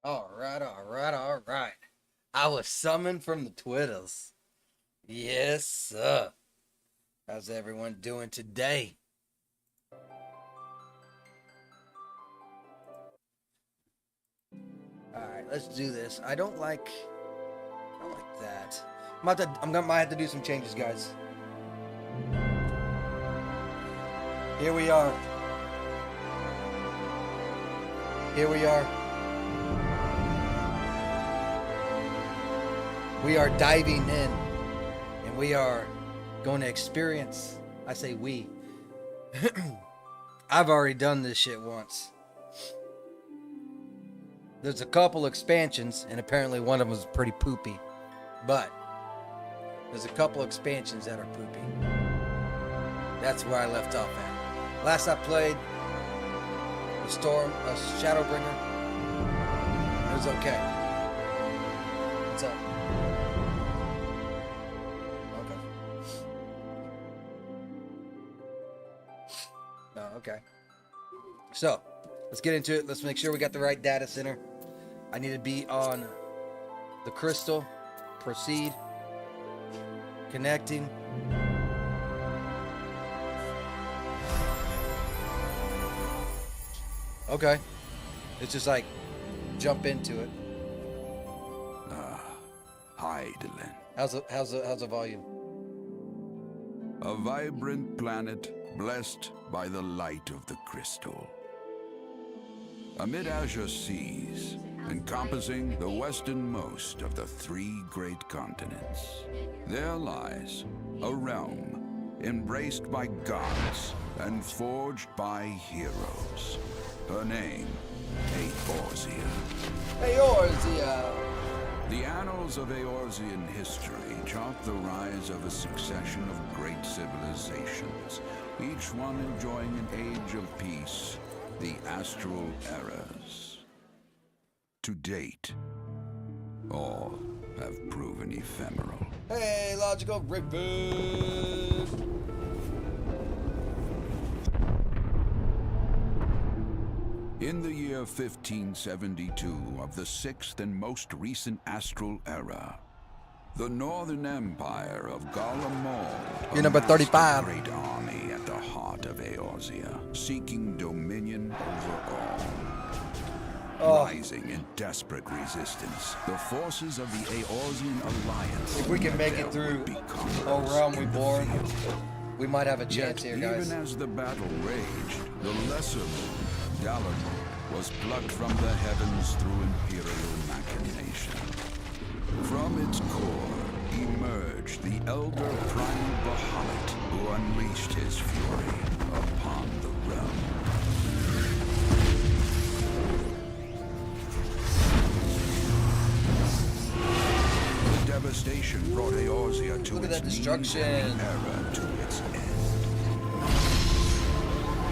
All right, all right, all right. I was summoned from the Twitters. Yes, sir. How's everyone doing today? All right, let's do this. I don't like that. Might have to do some changes, guys. Here we are. Here we are. We are diving in, and we are going to experience. I say we. I've already done this shit once. There's a couple expansions, and apparently one of them is pretty poopy. But there's a couple expansions that are poopy. That's where I left off at. Last I played the Storm, Shadowbringer. It was okay. What's up? Okay. Oh, okay. So, let's get into it. Let's make sure we got the right data center. I need to be on the crystal. Proceed. Connecting. Okay. It's just like jump into it. Hydaelyn. How's the volume? A vibrant planet blessed by the light of the crystal. Amid azure seas, encompassing the westernmost of the three great continents, there lies a realm embraced by gods and forged by heroes. Her name, Eorzea. Eorzea! The annals of Eorzean history chart the rise of a succession of great civilizations, each one enjoying an age of peace, the Astral Eras. To date, all have proven ephemeral. Hey, Logical Rickford! In the year 1572 of the sixth and most recent Astral Era, the Northern Empire of Garlemald You're number 35. amassed a great army at the heart of Eorzea, seeking dominion over all. Rising in desperate resistance, the forces of the Eorzean Alliance. If we can make it through a realm we born, we might have a chance here, guys. Even as the battle raged, the lesser moon, Dalamud, was plucked from the heavens through imperial machination. From its core emerged the elder primal Bahamut, who unleashed his fury upon the realm. The devastation brought Eorzea to Look at its that destruction. knees and the era to its end.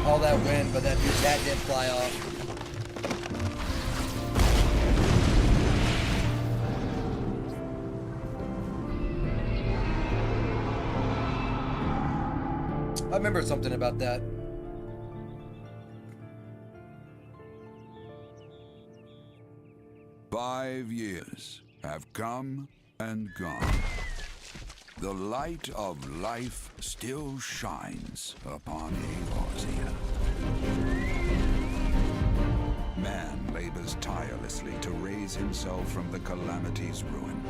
All that wind, but that didn't fly off. I remember something about that. "5 years have come and gone. The light of life still shines upon Eorzea. Man labors tirelessly to raise himself from the calamity's ruin.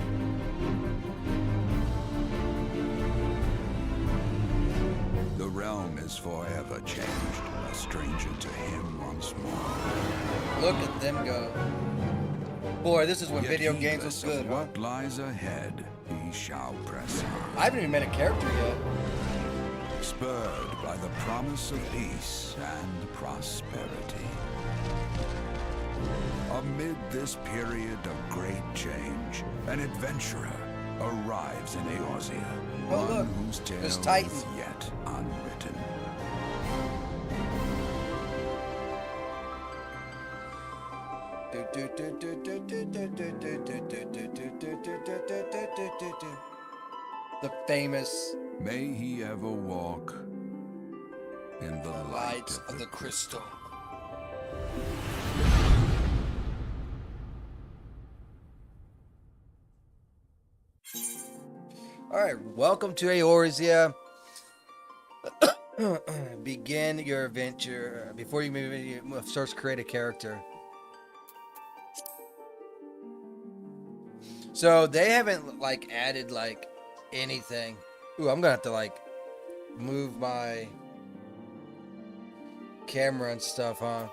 The realm is forever changed, a stranger to him once more. Look at them go. Boy, this is when Yet video games heedless was of good, huh? what lies ahead, he shall press on. I haven't even met a character yet. Spurred by the promise of peace and prosperity. Amid this period of great change, an adventurer arrives in Eorzea, Oh, one look, whose tale there's is Titan. yet unwritten. The famous May he ever walk in the light light of the crystal. Alright, welcome to Eorzea. Begin your adventure. Before you move in, you must first create a character. So they haven't like added like anything. Ooh, I'm gonna have to like move my camera and stuff, huh?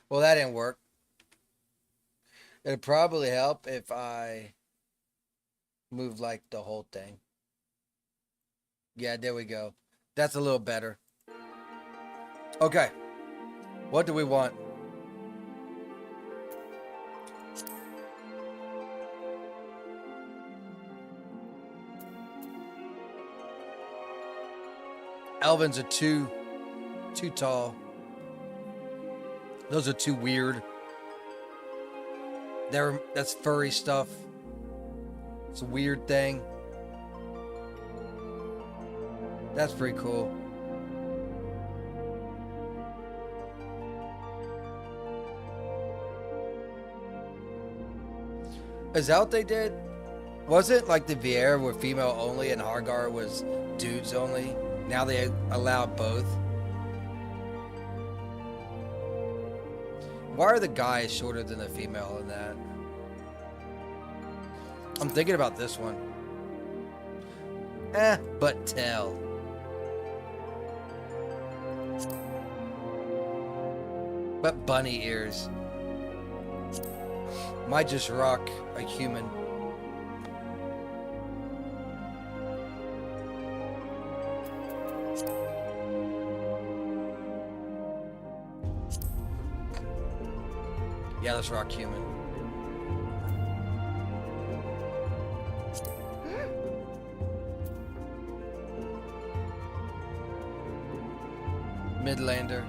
Well, that didn't work. It'd probably help if I move like the whole thing. Yeah, there we go. That's a little better. Okay. What do we want? Elvins are too tall. Those are too weird. That's furry stuff. It's a weird thing. That's pretty cool. Is that what they did? Was it like the Viera were female only and Hargar was dudes only? Now they allow both? Why are the guys shorter than the female in that? I'm thinking about this one. But tell. But bunny ears. Might just rock a human. Yeah, let's rock human. Midlander.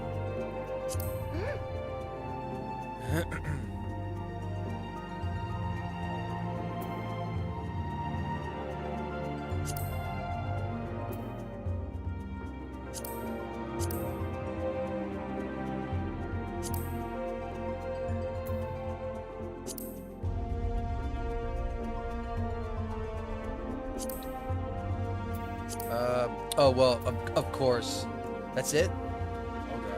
Oh, well, of course. That's it? Okay.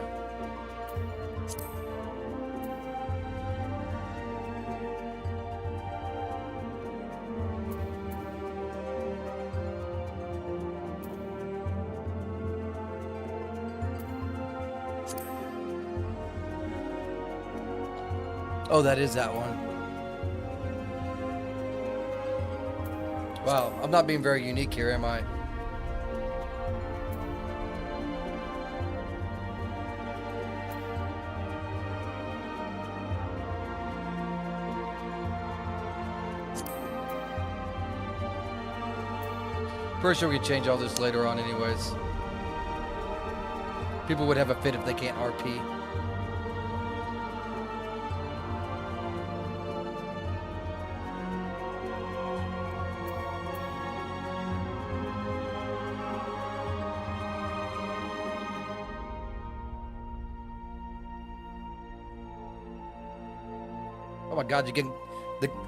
Oh, that is that one. Wow, I'm not being very unique here, am I? Pretty sure we could change all this later on anyways. People would have a fit if they can't RP. Oh my god, you get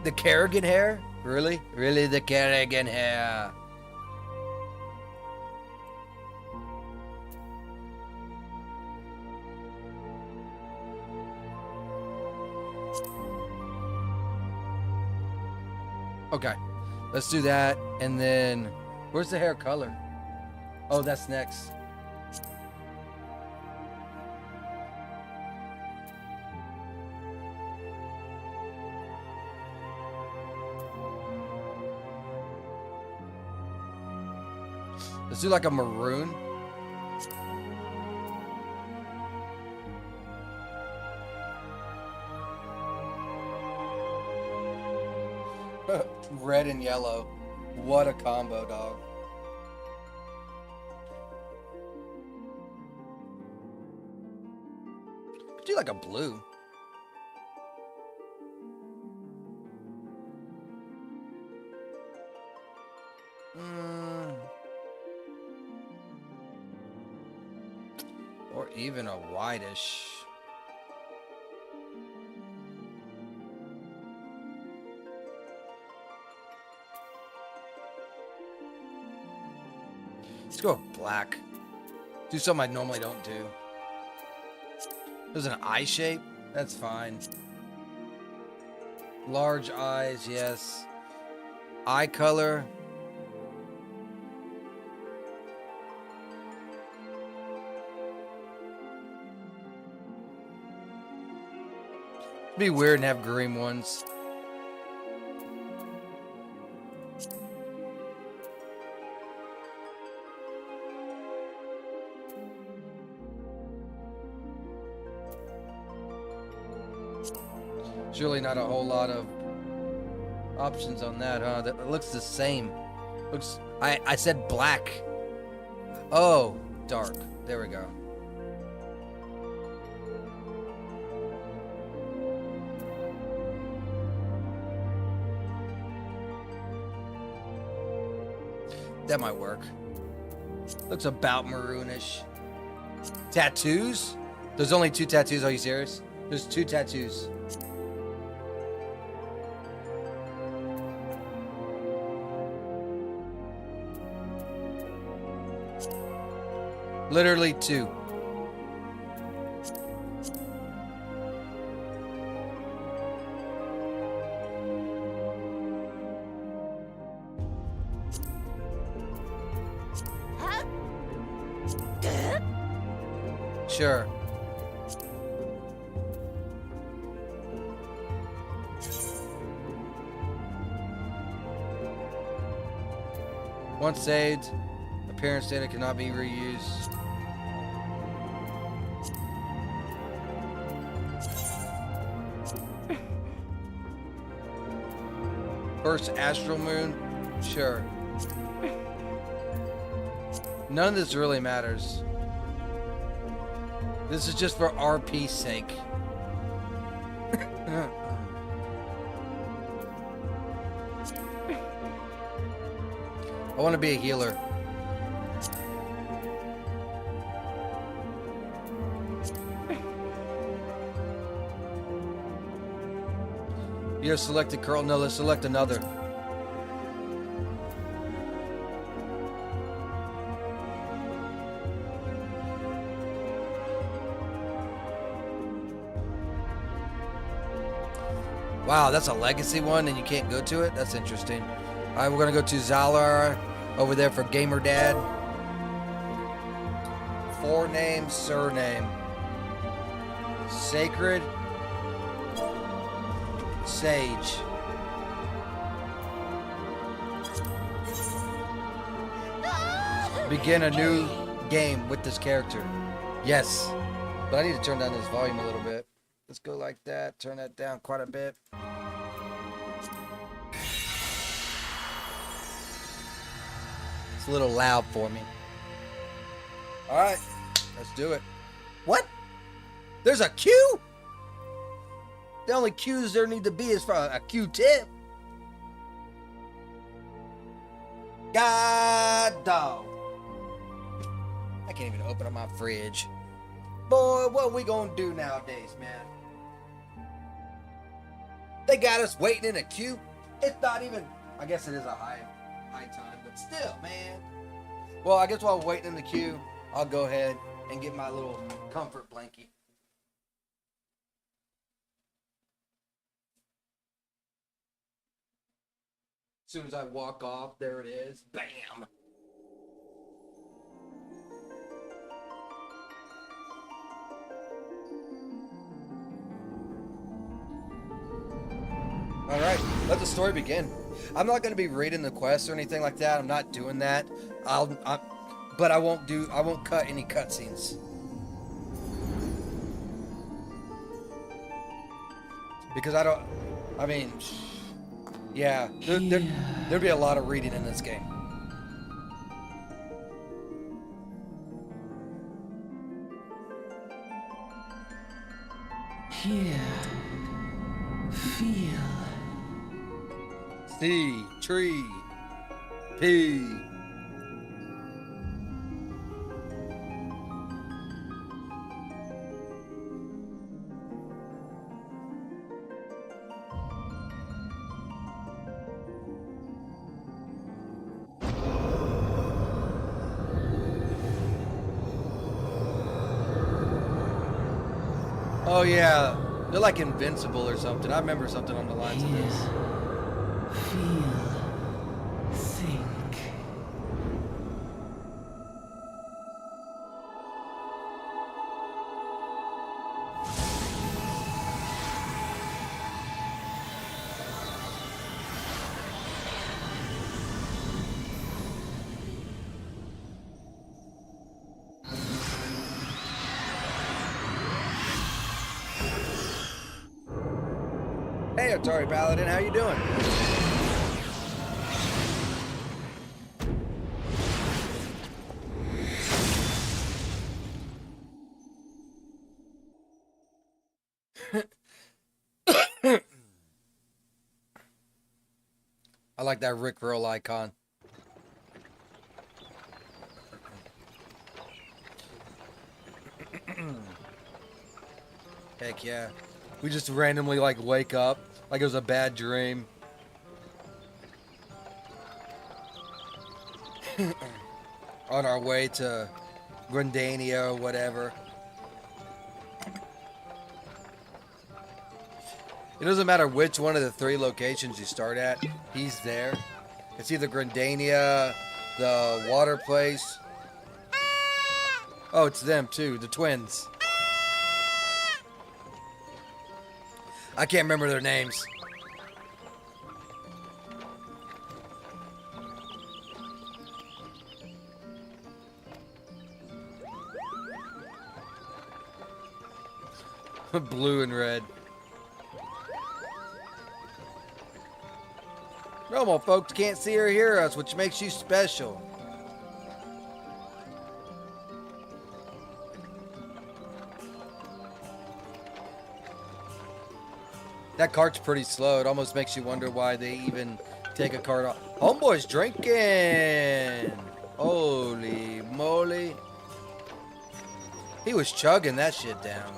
the Kerrigan hair? Really? Really the Kerrigan hair? Okay, let's do that, and then where's the hair color? Oh, that's next. Let's do like a maroon. Red and yellow. What a combo, dog. Do like a blue. Or even a whitish. Let's go with black. Do something I normally don't do. There's an eye shape. That's fine. Large eyes, yes. Eye color. It'd be weird and have green ones. Surely not a whole lot of options on that, huh? That looks the same. Looks. I said black. Oh, dark. There we go. That might work. Looks about maroonish. Tattoos? There's only 2 tattoos. Are you serious? There's 2 tattoos. Literally 2. Sure. Once saved, appearance data cannot be reused. First astral moon? Sure. None of this really matters. This is just for RP's sake. I want to be a healer. You have selected Curl. No, let's select another. Wow, that's a legacy one and you can't go to it? That's interesting. Alright, we're gonna go to Zalar over there for Gamer Dad. Forename, surname. Sacred. Sage. Begin a new game with this character. Yes. But I need to turn down this volume a little bit. Let's go like that. Turn that down quite a bit. It's a little loud for me. Alright. Let's do it. What? There's a Q? The only Q's there need to be is for a Q-tip. God dog. I can't even open up my fridge. Boy, what we gonna do nowadays, man? They got us waiting in a queue. It's not even, I guess it is a high time, but still, man. Well, I guess while I'm waiting in the queue, I'll go ahead and get my little comfort blankie. As soon as I walk off, there it is. Bam! Alright, let the story begin. I'm not going to be reading the quest or anything like that. I'm not doing that. But I won't cut any cutscenes. Because yeah, there'd be a lot of reading in this game. Here, feel. C, tree, P. Oh yeah, they're like invincible or something. I remember something on the lines of this. Feel. Think. Hey, Atari Paladin, how you doing? I like that Rickroll icon. Heck yeah. We just randomly like wake up like it was a bad dream. On our way to Grindania or whatever. It doesn't matter which one of the 3 locations you start at, he's there. It's either Grindania, the water place. Oh, it's them too, the twins. I can't remember their names. Blue and red. Normal folks can't see or hear us, which makes you special. That cart's pretty slow. It almost makes you wonder why they even take a cart off. Homeboy's drinking. Holy moly. He was chugging that shit down.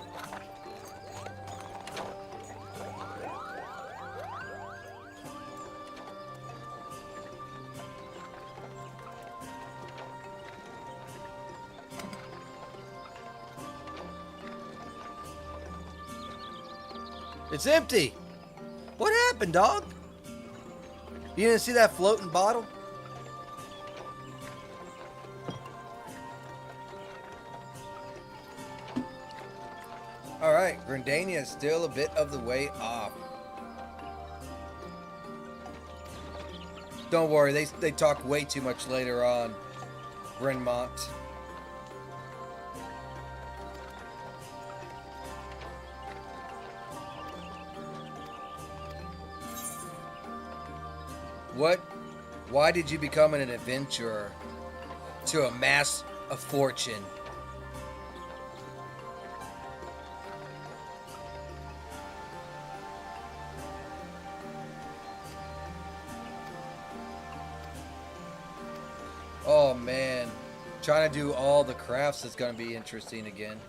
It's empty. What happened, dog? You didn't see that floating bottle? Alright, Grindania is still a bit of the way off. Don't worry, they talk way too much later on. Grinmont. What? Why did you become an adventurer? To amass a fortune. Oh man. Trying to do all the crafts is going to be interesting again.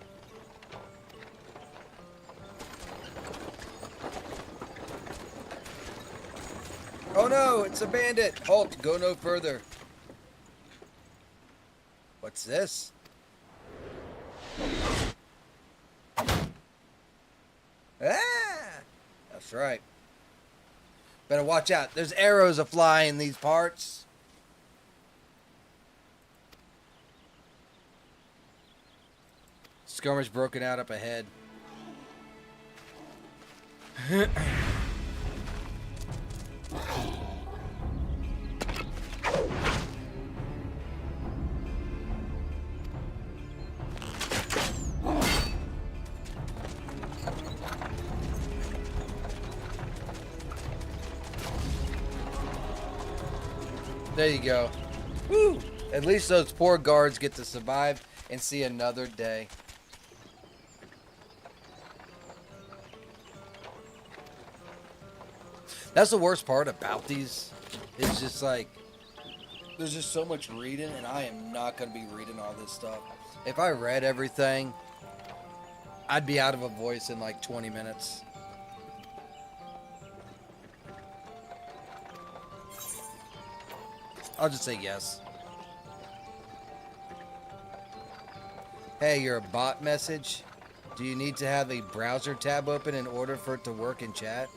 Oh no, it's a bandit! Halt, go no further. What's this? Ah! That's right. Better watch out. There's arrows a-fly in these parts. Skirmish broken out up ahead. There you go. Woo! At least those poor guards get to survive and see another day. That's the worst part about these. It's just like, there's just so much reading, and I am not going to be reading all this stuff. If I read everything, I'd be out of a voice in like 20 minutes. I'll just say yes. Hey, you're a bot message? Do you need to have a browser tab open in order for it to work in chat?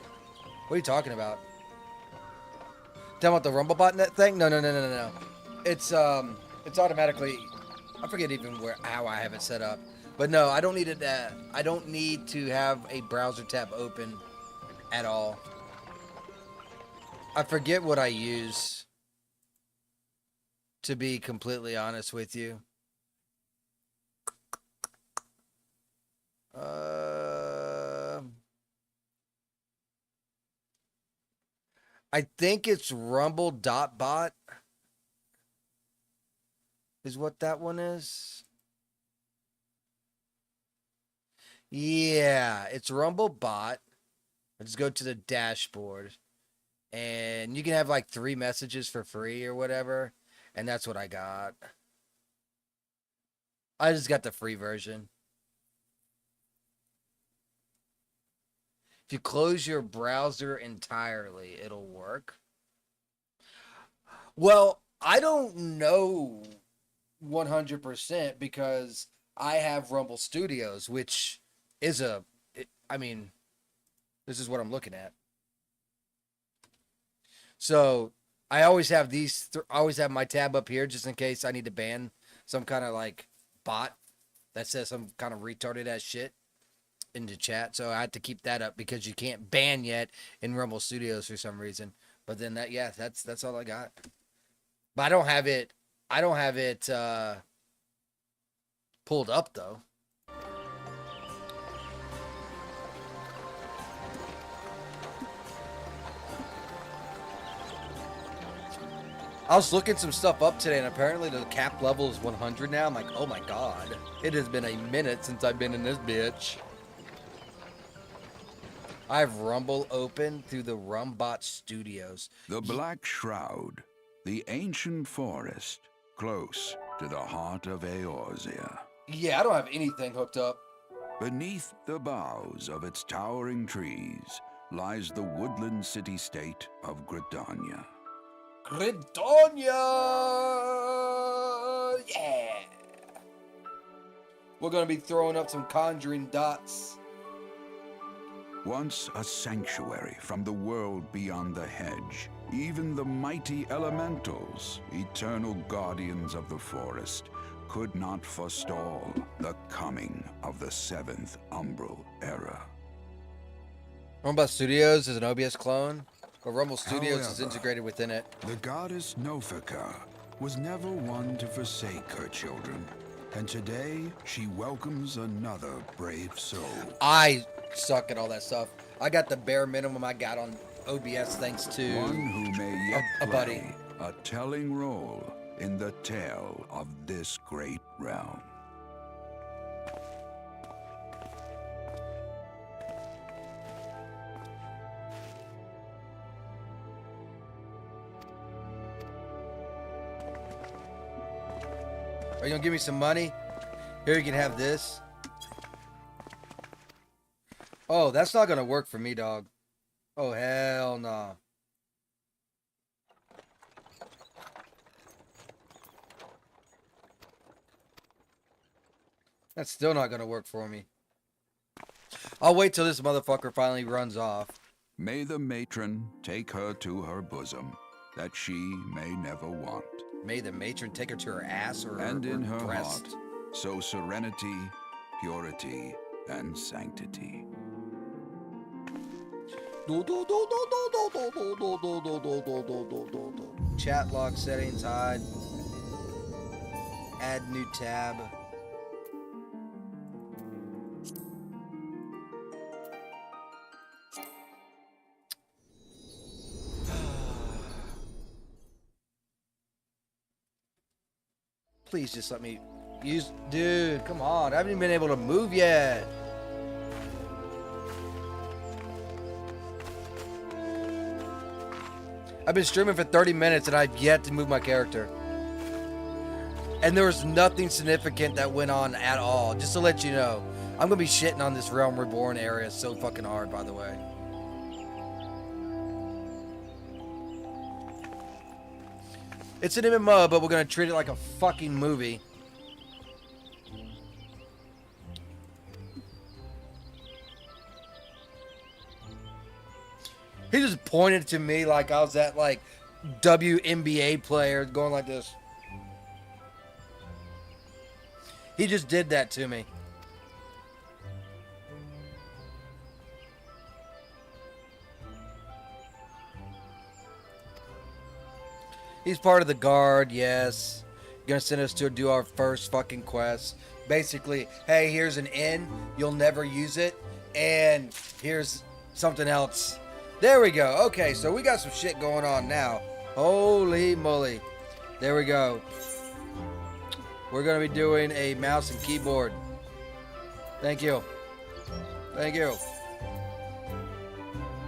What are you talking about? Talking about the Rumblebot net thing? No. It's automatically. I forget even how I have it set up. But no, I don't need it. I don't need to have a browser tab open at all. I forget what I use. To be completely honest with you. I think it's Rumble.bot is what that one is. Yeah, it's Rumblebot. Let's go to the dashboard. And you can have like 3 messages for free or whatever. And that's what I got. I just got the free version. If you close your browser entirely, it'll work. Well, I don't know 100% because I have Rumble Studios, which is I mean, this is what I'm looking at. So I always have I always have my tab up here just in case I need to ban some kind of like bot that says some kind of retarded ass shit into chat. So I had to keep that up because you can't ban yet in Rumble Studios for some reason. But then that's all I got. But I don't have it pulled up though. I was looking some stuff up today, and apparently the cap level is 100 now. I'm like, oh my god. It has been a minute since I've been in this bitch. I have Rumble open through the Rumbot Studios. The Black Shroud, the ancient forest, close to the heart of Eorzea. Yeah, I don't have anything hooked up. Beneath the boughs of its towering trees lies the woodland city-state of Gridania. Gridania! Yeah! We're gonna be throwing up some conjuring dots. Once a sanctuary from the world beyond the hedge, even the mighty elementals, eternal guardians of the forest, could not forestall the coming of the 7th Umbral Era. Rumble Studios is an OBS clone, but Rumble Studios is However, integrated within it. The goddess Nofika was never one to forsake her children, and today she welcomes another brave soul. I suck at all that stuff. I got the bare minimum I got on OBS thanks to One who may yet a play buddy. a telling role in the tale of this great realm. Are you gonna give me some money? Here, you can have this. Oh, that's not gonna work for me, dog. Oh, hell nah. That's still not gonna work for me. I'll wait till this motherfucker finally runs off. May the matron take her to her bosom, that she may never want. May the matron take her to her ass or And in her breast. heart, so serenity, purity, and sanctity. Chat log settings, hide. Add new tab. Please just let me use. Dude, come on. I haven't even been able to move yet. I've been streaming for 30 minutes and I've yet to move my character. And there was nothing significant that went on at all. Just to let you know. I'm going to be shitting on this Realm Reborn area so fucking hard, by the way. It's an MMO, but we're going to treat it like a fucking movie. pointed to me like I was that like WNBA player going like this. He just did that to me. He's part of the guard, yes. Gonna send us to do our first fucking quest. Basically, hey, here's an inn. You'll never use it. And here's something else. There we go. Okay, so we got some shit going on now. Holy moly. There we go. We're gonna be doing a mouse and keyboard. Thank you. Thank you.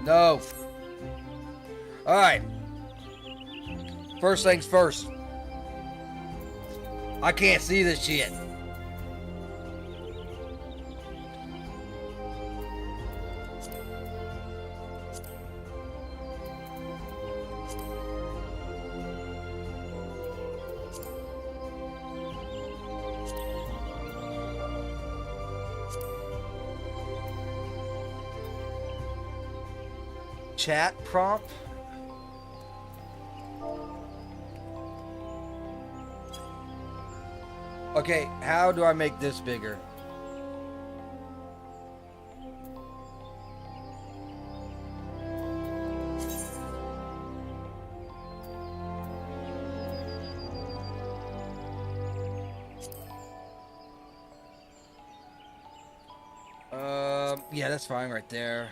No. Alright. First things first. I can't see this shit. Chat prompt. Okay, how do I make this bigger? Yeah, that's fine right there.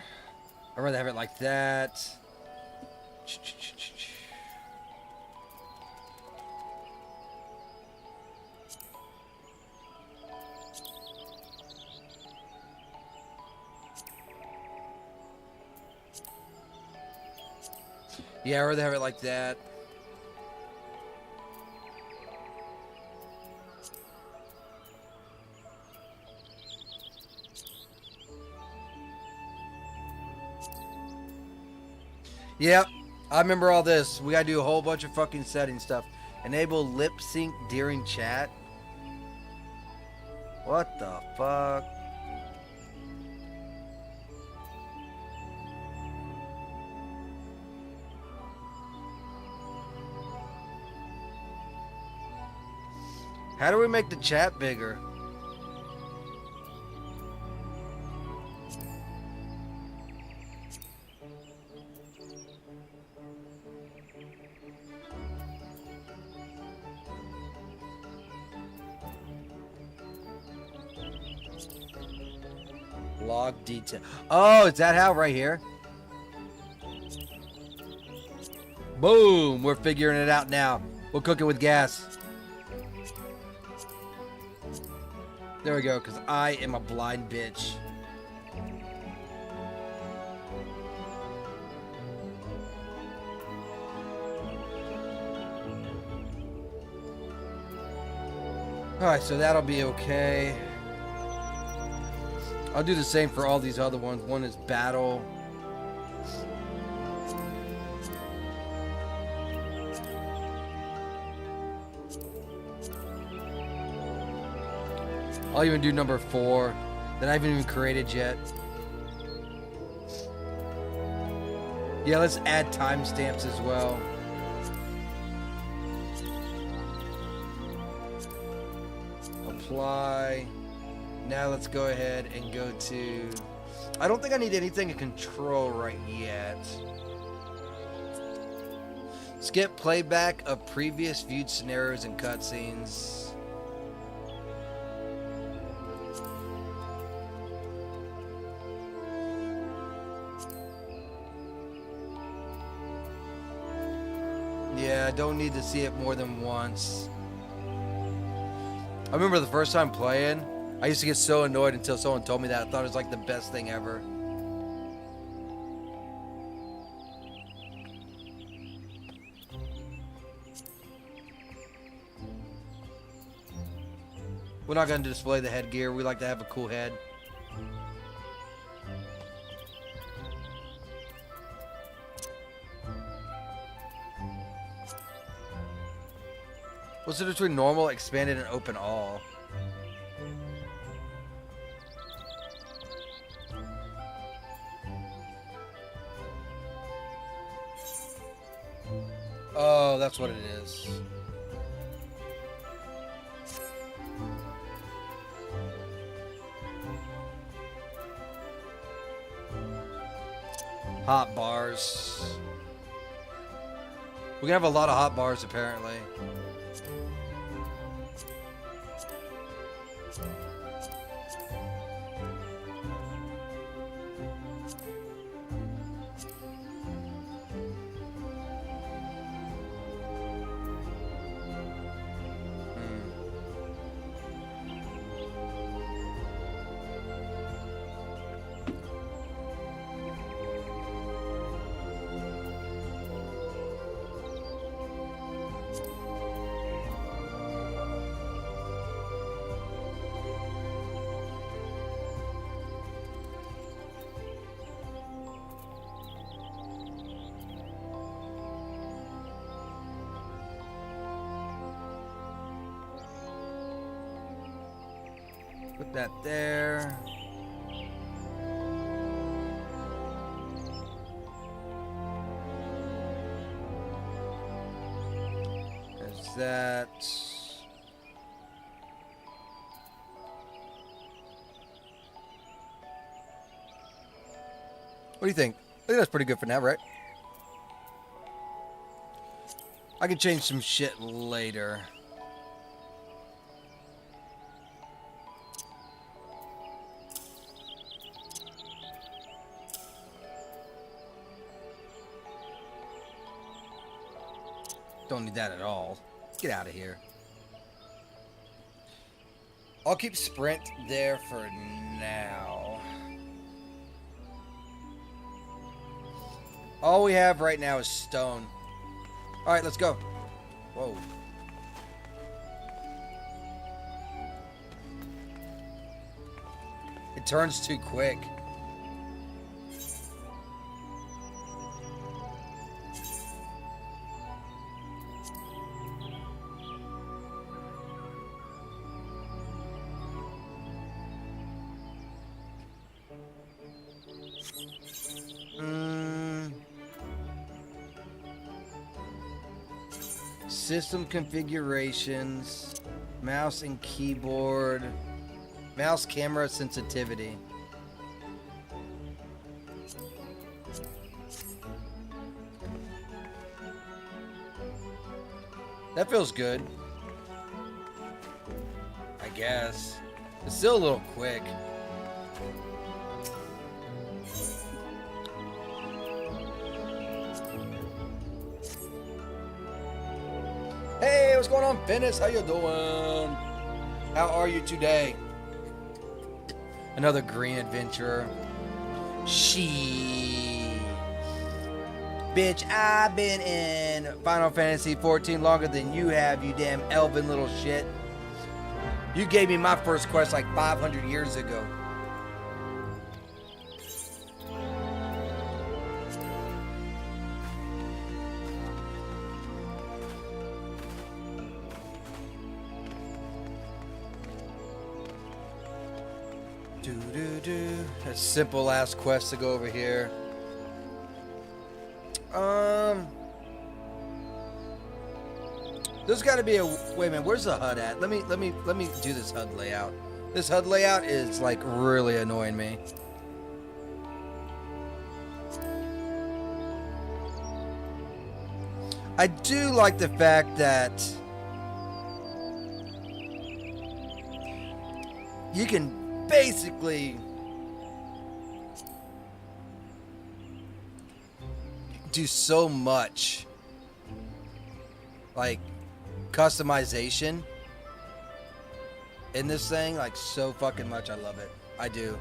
I'd rather have it like that. Yeah, I'd rather have it like that. Yep, I remember all this. We gotta do a whole bunch of fucking setting stuff. Enable lip sync during chat. What the fuck? How do we make the chat bigger? Log detail. Oh, is that how right here? Boom! We're figuring it out now. We'll cook it with gas. There we go, because I am a blind bitch. Alright, so that'll be okay. I'll do the same for all these other ones. One is battle. I'll even do number 4 that I haven't even created yet. Yeah, let's add timestamps as well. Apply. Now let's go ahead and go to... I don't think I need anything in control right yet. Skip playback of previous viewed scenarios and cutscenes. Yeah, I don't need to see it more than once. I remember the first time playing, I used to get so annoyed until someone told me that. I thought it was like the best thing ever. We're not going to display the headgear. We like to have a cool head. What's the difference between normal, expanded, and open all? Oh, that's what it is. Hot bars. We're gonna have a lot of hot bars apparently. Put that there. There's that. What do you think? I think that's pretty good for now, right? I can change some shit later. Don't need that at all. Get out of here. I'll keep sprint there for now. All we have right now is stone. Alright, let's go. Whoa. It turns too quick. System configurations, mouse and keyboard, mouse camera sensitivity. That feels good. I guess. It's still a little quick. Hey, what's going on, Venice? How you doing? How are you today? Another green adventurer. She. Bitch, I've been in Final Fantasy 14 longer than you have, you damn elven little shit. You gave me my first quest like 500 years ago. A simple ass quest to go over here. There's got to be a wait a minute. Where's the HUD at? Let me do this HUD layout. This HUD layout is like really annoying me. I do like the fact that you can basically do so much like customization in this thing, like so fucking much. I love it. I do.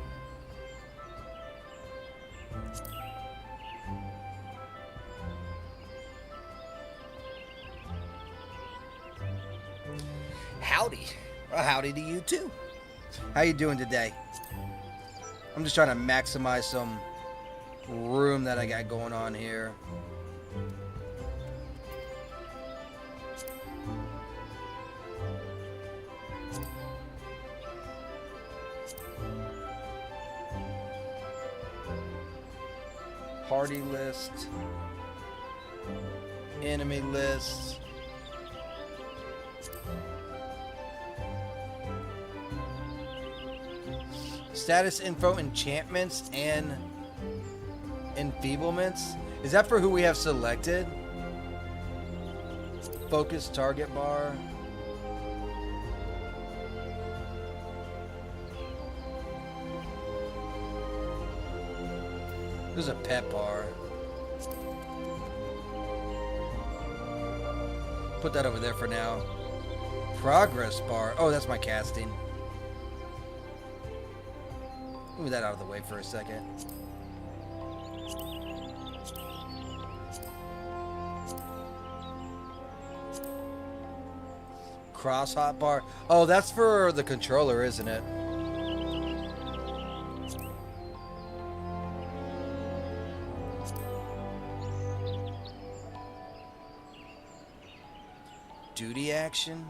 Howdy. Well, howdy to you too. How you doing today? I'm just trying to maximize some room that I got going on here. Party list. Enemy lists. Status info, enchantments, and enfeeblements. Is that for who we have selected? Focus target bar. There's a pet bar. Put that over there for now. Progress bar. Oh, that's my casting. Move that out of the way for a second. Cross hotbar. Oh, that's for the controller, isn't it? Duty action.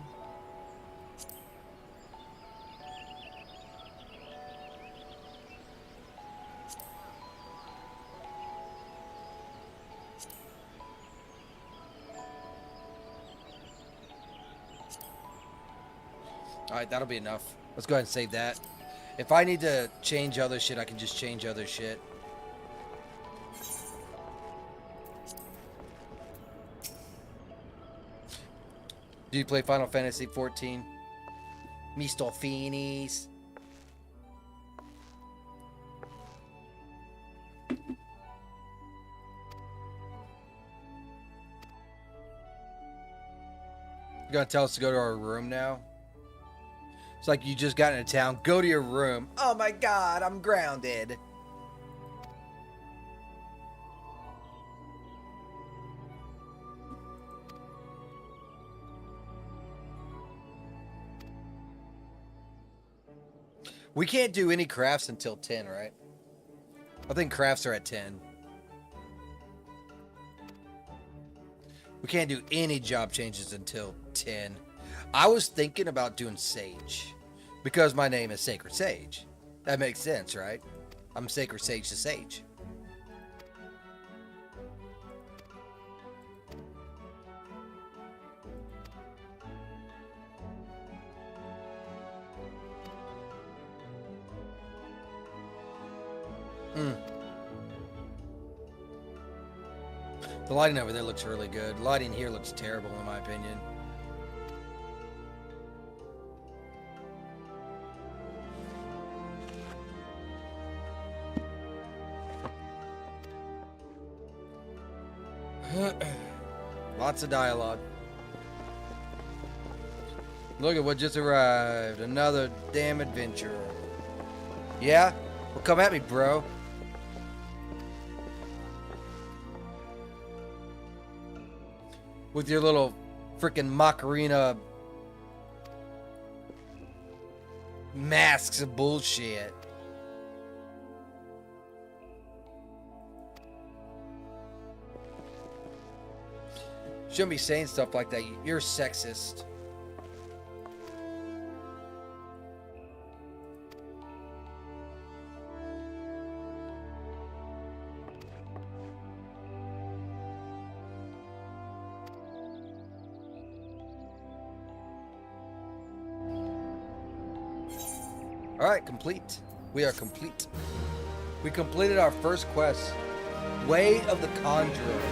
Alright, that'll be enough. Let's go ahead and save that. If I need to change other shit, I can just change other shit. Do you play Final Fantasy 14? Mr. Finis. You're gonna tell us to go to our room now? It's like you just got into town. Go to your room. Oh my god, I'm grounded. We can't do any crafts until 10, right? I think crafts are at 10. We can't do any job changes until 10. I was thinking about doing Sage. Because my name is Sacred Sage. That makes sense, right? I'm Sacred Sage to Sage. The lighting over there looks really good. Lighting here looks terrible in my opinion. Lots of dialogue. Look at what just arrived. Another damn adventure. Yeah? Well, come at me, bro. With your little freaking Macarena masks of bullshit. Shouldn't be saying stuff like that. You're sexist. Alright, complete. We are complete. We completed our first quest. Way of the Conjurer.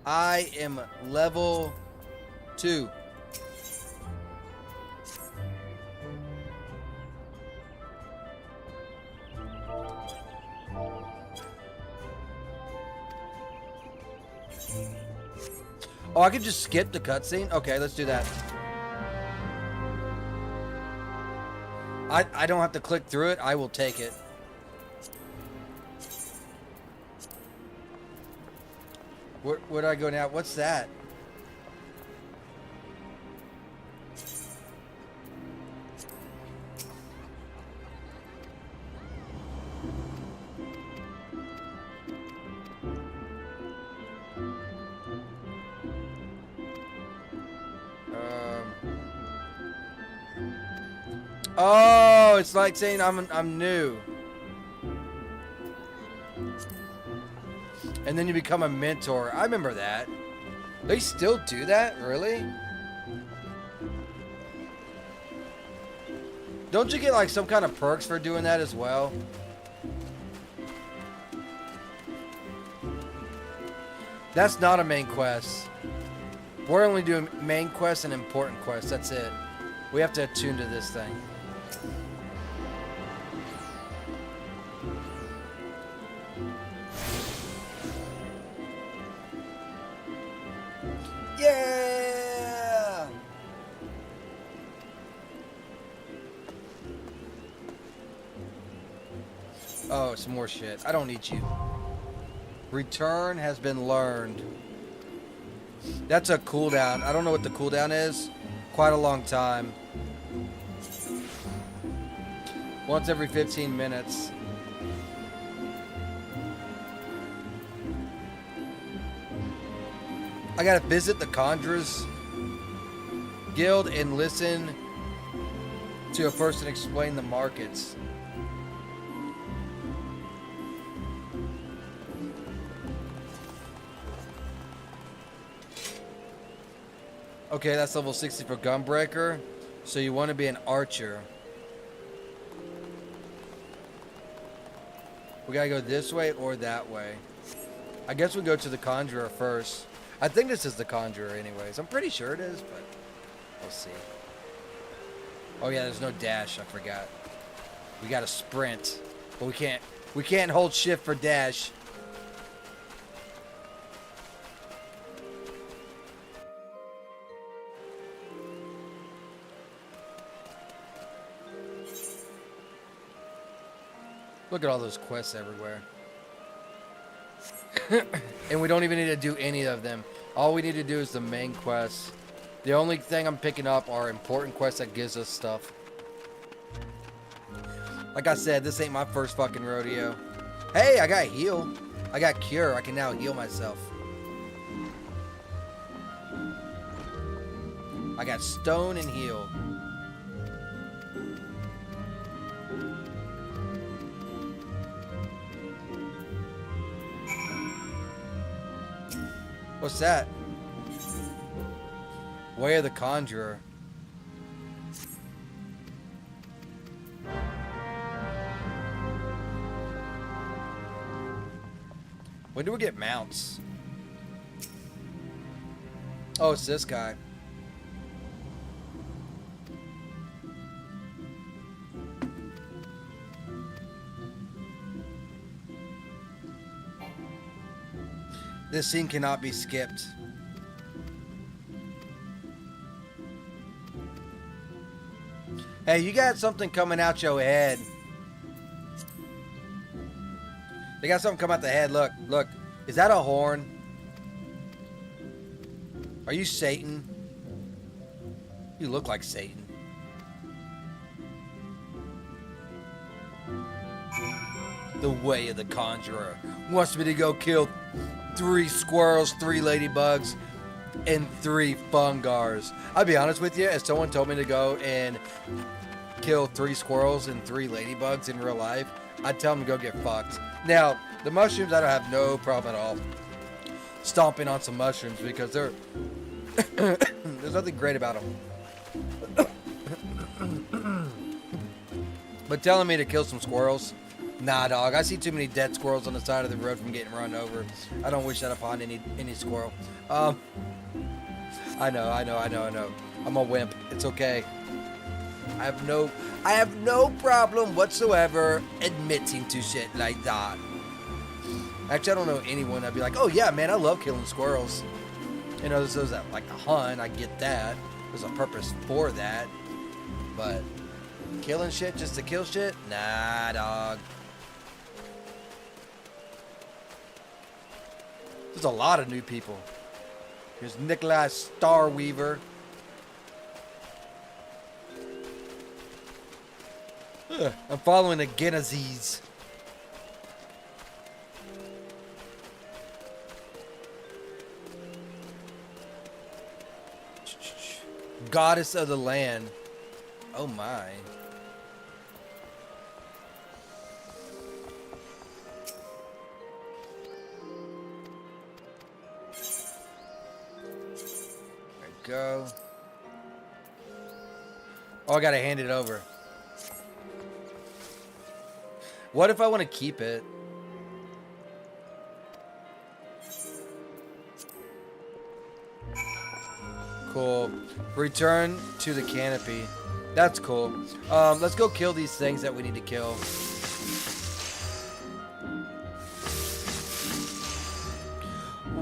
I am level 2. Oh, I could just skip the cutscene? Okay, let's do that. I don't have to click through it. I will take it. Where do I go now? What's that? Oh, it's like saying I'm new. And then you become a mentor. I remember that. They still do that? Really? Don't you get like some kind of perks for doing that as well? That's not a main quest. We're only doing main quests and important quests. That's it. We have to attune to this thing. Yeah! Oh, some more shit. I don't need you. Return has been learned. That's a cooldown. I don't know what the cooldown is. Quite a long time. Once every 15 minutes. I gotta visit the Conjurers Guild and listen to a person explain the markets. Okay, that's level 60 for Gunbreaker. So you want to be an archer. We gotta go this way or that way. I guess we go to the Conjurer first. I think this is the Conjurer anyways. I'm pretty sure it is, but we'll see. Oh yeah, there's no dash, I forgot. We gotta sprint. But we can't hold shift for dash. Look at all those quests everywhere. And we don't even need to do any of them. All we need to do is the main quests. The only thing I'm picking up are important quests that gives us stuff. Like I said, this ain't my first fucking rodeo. Hey, I got heal. I got cure. I can now heal myself. I got stone and heal. What's that? Way of the Conjurer. When do we get mounts? Oh, it's this guy. This scene cannot be skipped. Hey, you got something coming out your head. They got something come out the head. Look, look. Is that a horn? Are you Satan? You look like Satan. The Way of the Conjurer wants me to go kill 3 squirrels, 3 ladybugs, and 3 fungars. I'll be honest with you, if someone told me to go and kill 3 squirrels and 3 ladybugs in real life, I'd tell them to go get fucked. Now, the mushrooms, I don't have no problem at all stomping on some mushrooms because they're there's nothing great about them. But telling me to kill some squirrels, nah, dog. I see too many dead squirrels on the side of the road from getting run over. I don't wish that upon any squirrel. I know. I'm a wimp. It's okay. I have no problem whatsoever admitting to shit like that. Actually, I don't know anyone that'd be like, oh yeah, man, I love killing squirrels. You know, there's those that like to hunt. I get that. There's a purpose for that. But killing shit just to kill shit? Nah, dog. There's a lot of new people. Here's Nikolai Starweaver. I'm following the Genazis. Goddess of the land. Oh my. go. Oh, I gotta hand it over. What if I want to keep it? Cool. Return to the canopy. That's cool. Let's go kill these things that we need to kill.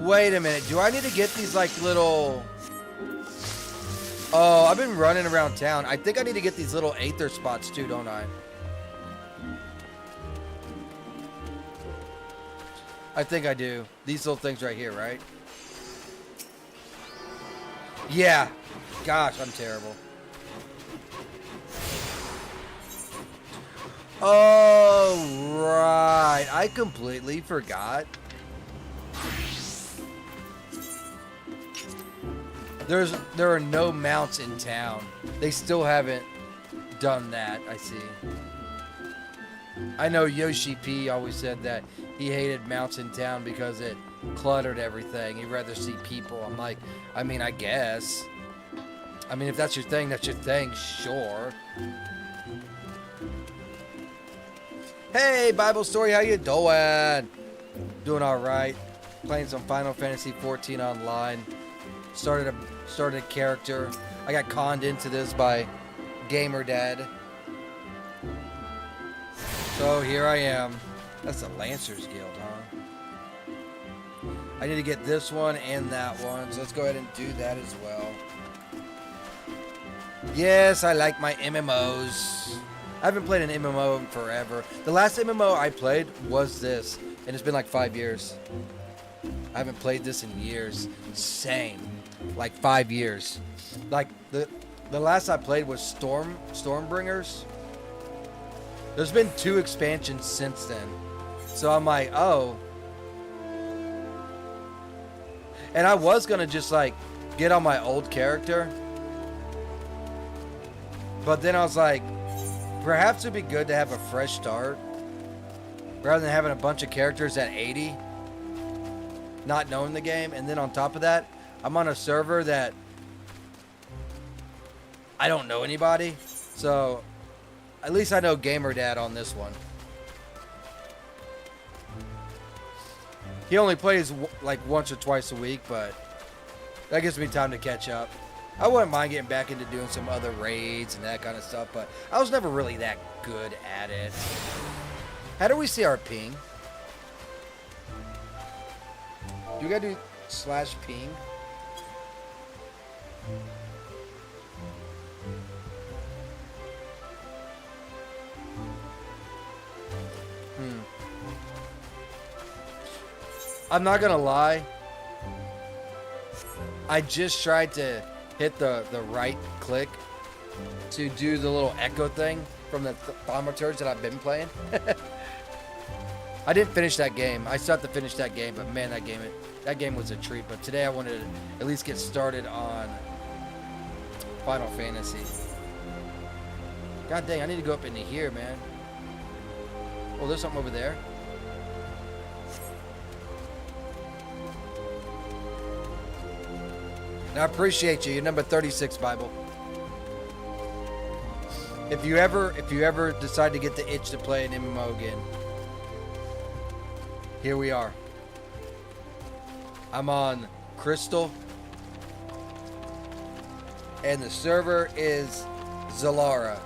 Wait a minute. Do I need to get these like little... Oh, I've been running around town. I think I need to get these little aether spots too, don't I? I think I do. These little things right here, right? Yeah. Gosh, I'm terrible. Oh, right. I completely forgot. There are no mounts in town. They still haven't done that, I see. I know Yoshi P always said that he hated mounts in town because it cluttered everything. He'd rather see people. I'm like, I mean, I guess. I mean, if that's your thing, that's your thing, sure. Hey, Bible Story, how you doing? Doing all right. Playing some Final Fantasy 14 online. Started a character. I got conned into this by GamerDad. So here I am. That's the Lancers Guild, huh? I need to get this one and that one. So let's go ahead and do that as well. Yes, I like my MMOs. I haven't played an MMO in forever. The last MMO I played was this, and it's been like 5 years. I haven't played this in years. Same. Like 5 years. Like the last I played was Stormbringers. There's been 2 expansions since then. So I'm like, oh. And I was gonna just like get on my old character. But then I was like, perhaps it'd be good to have a fresh start. Rather than having a bunch of characters at 80. Not knowing the game. And then on top of that, I'm on a server that I don't know anybody. So at least I know GamerDad on this one. He only plays like once or twice a week, but that gives me time to catch up. I wouldn't mind getting back into doing some other raids and that kind of stuff, but I was never really that good at it. How do we see our ping? Do we gotta do /ping? I'm not gonna lie. I just tried to hit the right click to do the little echo thing from the thaumaturge that I've been playing. I didn't finish that game. I still have to finish that game, but man, that game was a treat. But today I wanted to at least get started on Final Fantasy. God dang, I need to go up into here, man. Oh, there's something over there. And I appreciate you. You're number 36, Bible. If you ever decide to get the itch to play an MMO again, here we are. I'm on Crystal, and the server is Zalara.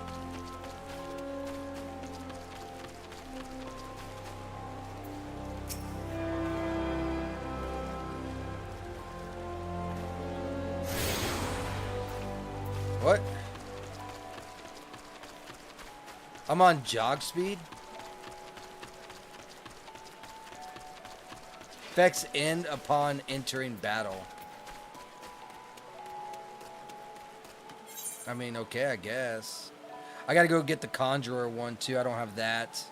What? I'm on jog speed? Effects end upon entering battle. I mean, okay, I guess. I gotta go get the Conjurer one too. I don't have that.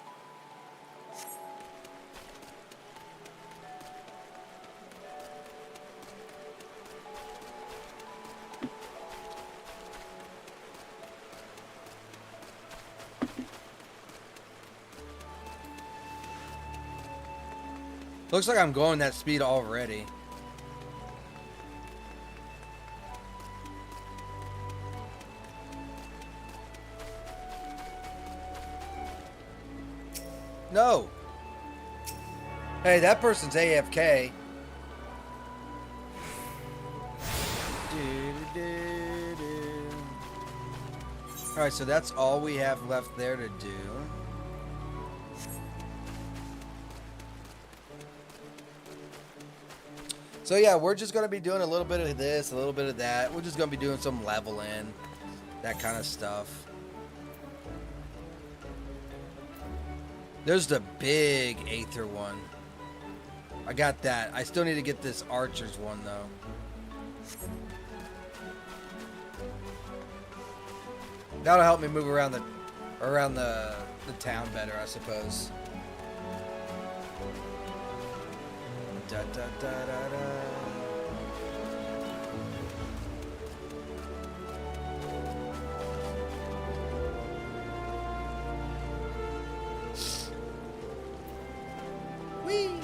Looks like I'm going that speed already. No. Hey, that person's AFK. Alright, so that's all we have left there to do. So yeah, we're just going to be doing a little bit of this, a little bit of that. We're just going to be doing some leveling, that kind of stuff. There's the big Aether one. I got that. I still need to get this Archer's one though. That'll help me move around the town better, I suppose. Da, da, da, da, da. Whee!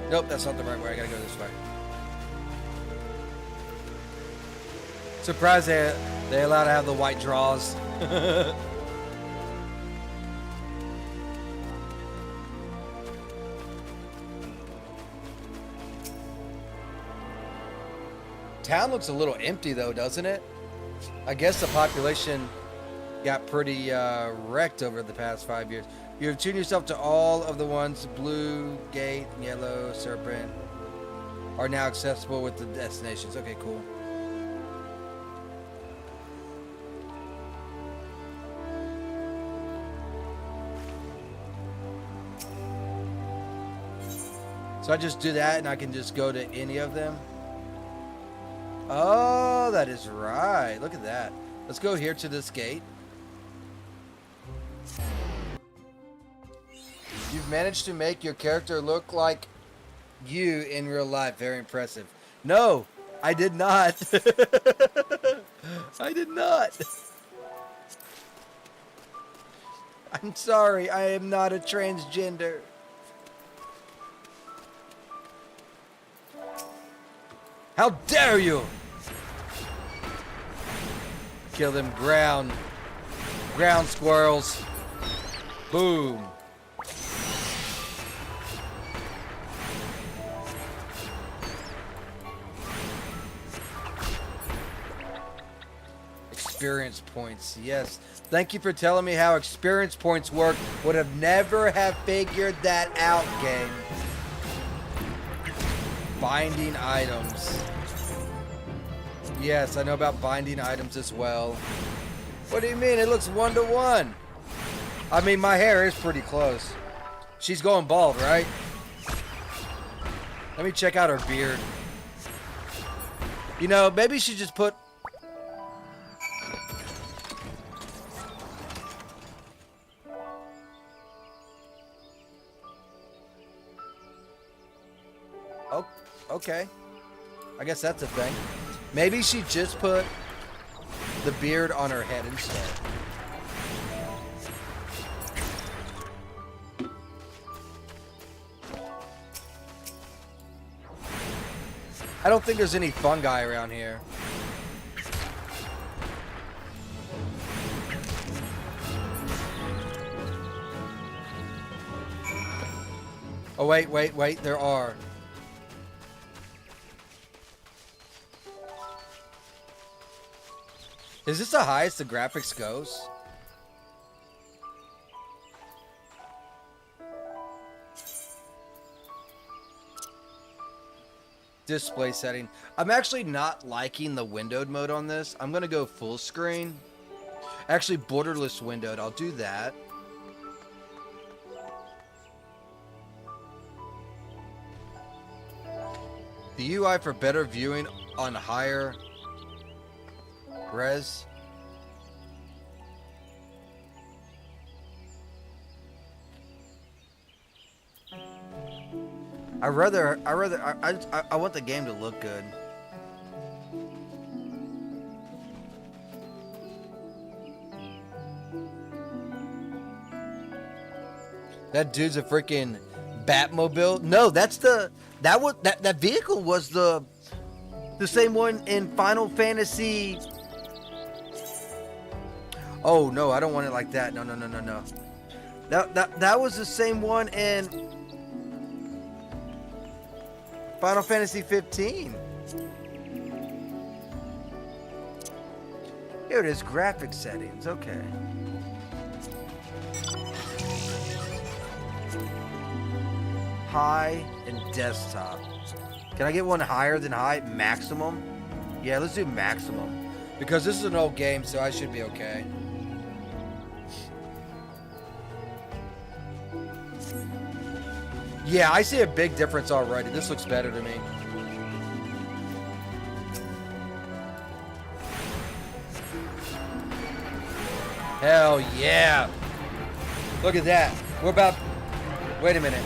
Nope, that's not the right way. I gotta go this way. Surprised they allowed to have the white draws. Town looks a little empty though, doesn't it? I guess the population got pretty wrecked over the past 5 years. You have tuned yourself to all of the ones, blue, gate, yellow, serpent, are now accessible with the destinations. Okay, cool. So I just do that and I can just go to any of them. Oh, that is right. Look at that. Let's go here to this gate. You've managed to make your character look like you in real life. Very impressive. No, I did not. I did not. I'm sorry. I am not a transgender. How dare you! Kill them ground squirrels. Boom. Experience points, yes. Thank you for telling me how experience points work. Would have never have figured that out, game. Binding items. Yes, I know about binding items as well. What do you mean? It looks 1-to-1. I mean, my hair is pretty close. She's going bald, right? Let me check out her beard. You know, maybe she just put... Oh, okay. I guess that's a thing. Maybe she just put the beard on her head instead. I don't think there's any fungi around here. Oh, wait, there are. Is this the highest the graphics goes? Display setting. I'm actually not liking the windowed mode on this. I'm gonna go full screen. Actually, borderless windowed. I'll do that. The UI for better viewing on higher res. I want the game to look good. That dude's a freaking Batmobile. No, that's the that vehicle was the The same one in Final Fantasy. Oh no, I don't want it like that. No, no, no, no, no. That was the same one in Final Fantasy 15. Here it is, graphic settings. Okay. High and desktop. Can I get one higher than high? Maximum? Yeah, let's do maximum. Because this is an old game, so I should be okay. Yeah, I see a big difference already. This looks better to me. Hell yeah. Look at that. We're about... Wait a minute.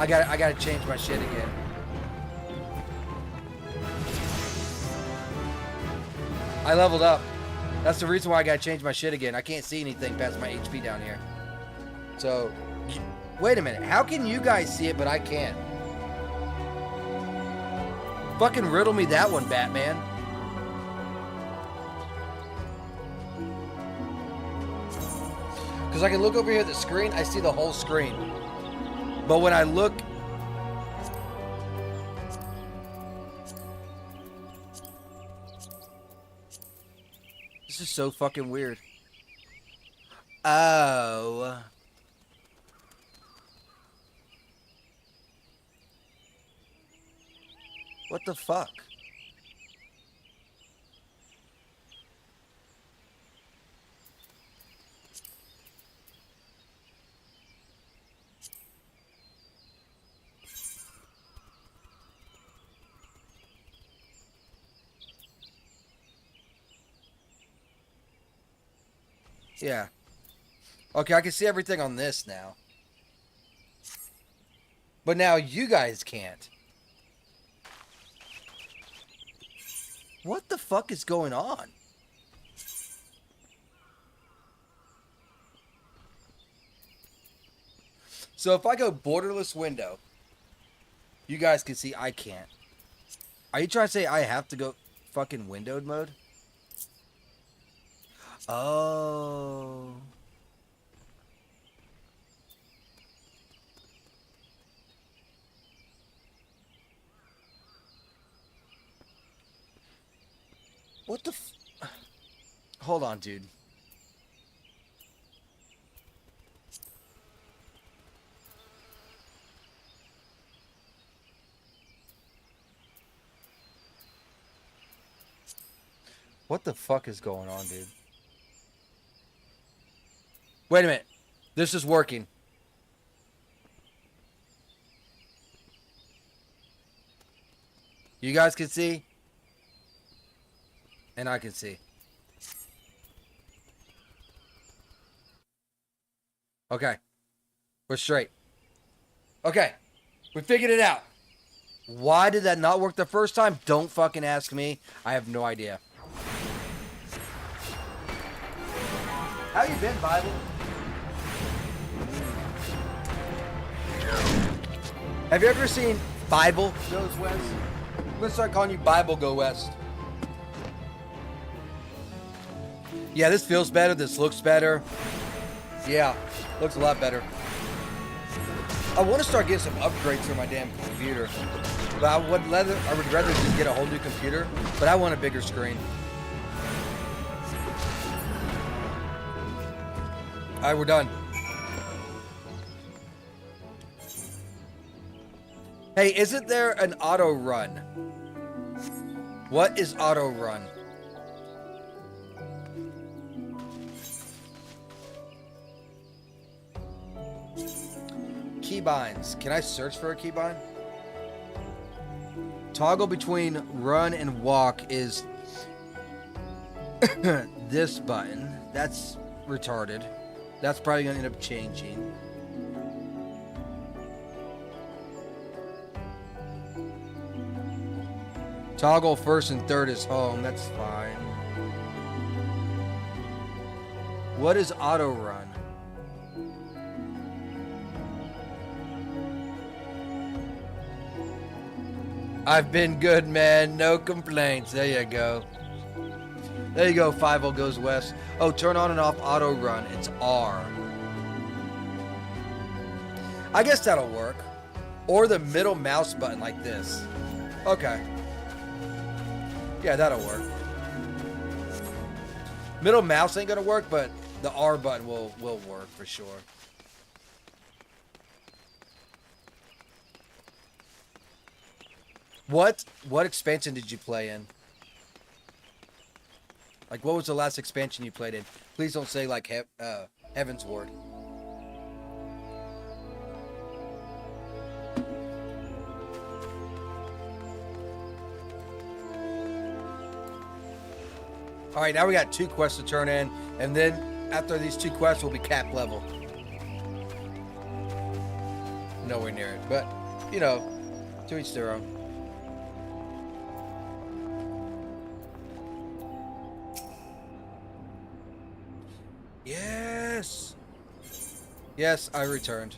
I gotta change my shit again. I leveled up. That's the reason why I gotta change my shit again. I can't see anything past my HP down here. So, wait a minute. How can you guys see it, but I can't? Fucking riddle me that one, Batman. Because I can look over here at the screen, I see the whole screen. But when I look... This is so fucking weird. Oh... What the fuck? Yeah. Okay, I can see everything on this now. But now you guys can't. What the fuck is going on? So if I go borderless window, you guys can see I can't. Are you trying to say I have to go fucking windowed mode? Oh. What the f... Hold on, dude. What the fuck is going on, dude? Wait a minute. This is working. You guys can see? And I can see. Okay. We're straight. Okay. We figured it out. Why did that not work the first time? Don't fucking ask me. I have no idea. How you been, Bible? Have you ever seen Bible Goes West? I'm gonna start calling you Bible Go West. Yeah, this feels better. This looks better. Yeah, looks a lot better. I want to start getting some upgrades for my damn computer. But I would rather just get a whole new computer. But I want a bigger screen. Alright, we're done. Hey, isn't there an auto run? What is auto run? Keybinds. Can I search for a keybind? Toggle between run and walk is this button. That's retarded. That's probably going to end up changing. Toggle first and third is home. That's fine. What is auto run? I've been good, man. No complaints. There you go. There you go. 5-0 goes west. Oh, turn on and off auto run. It's R. I guess that'll work. Or the middle mouse button like this. Okay. Yeah, that'll work. Middle mouse ain't gonna work, but the R button will work for sure. What expansion did you play in? Like, what was the last expansion you played in? Please don't say like Heaven's Ward. All right, now we got 2 quests to turn in, and then after these 2 quests, we'll be cap level. Nowhere near it, but you know, to each their own. Yes. Yes, I returned.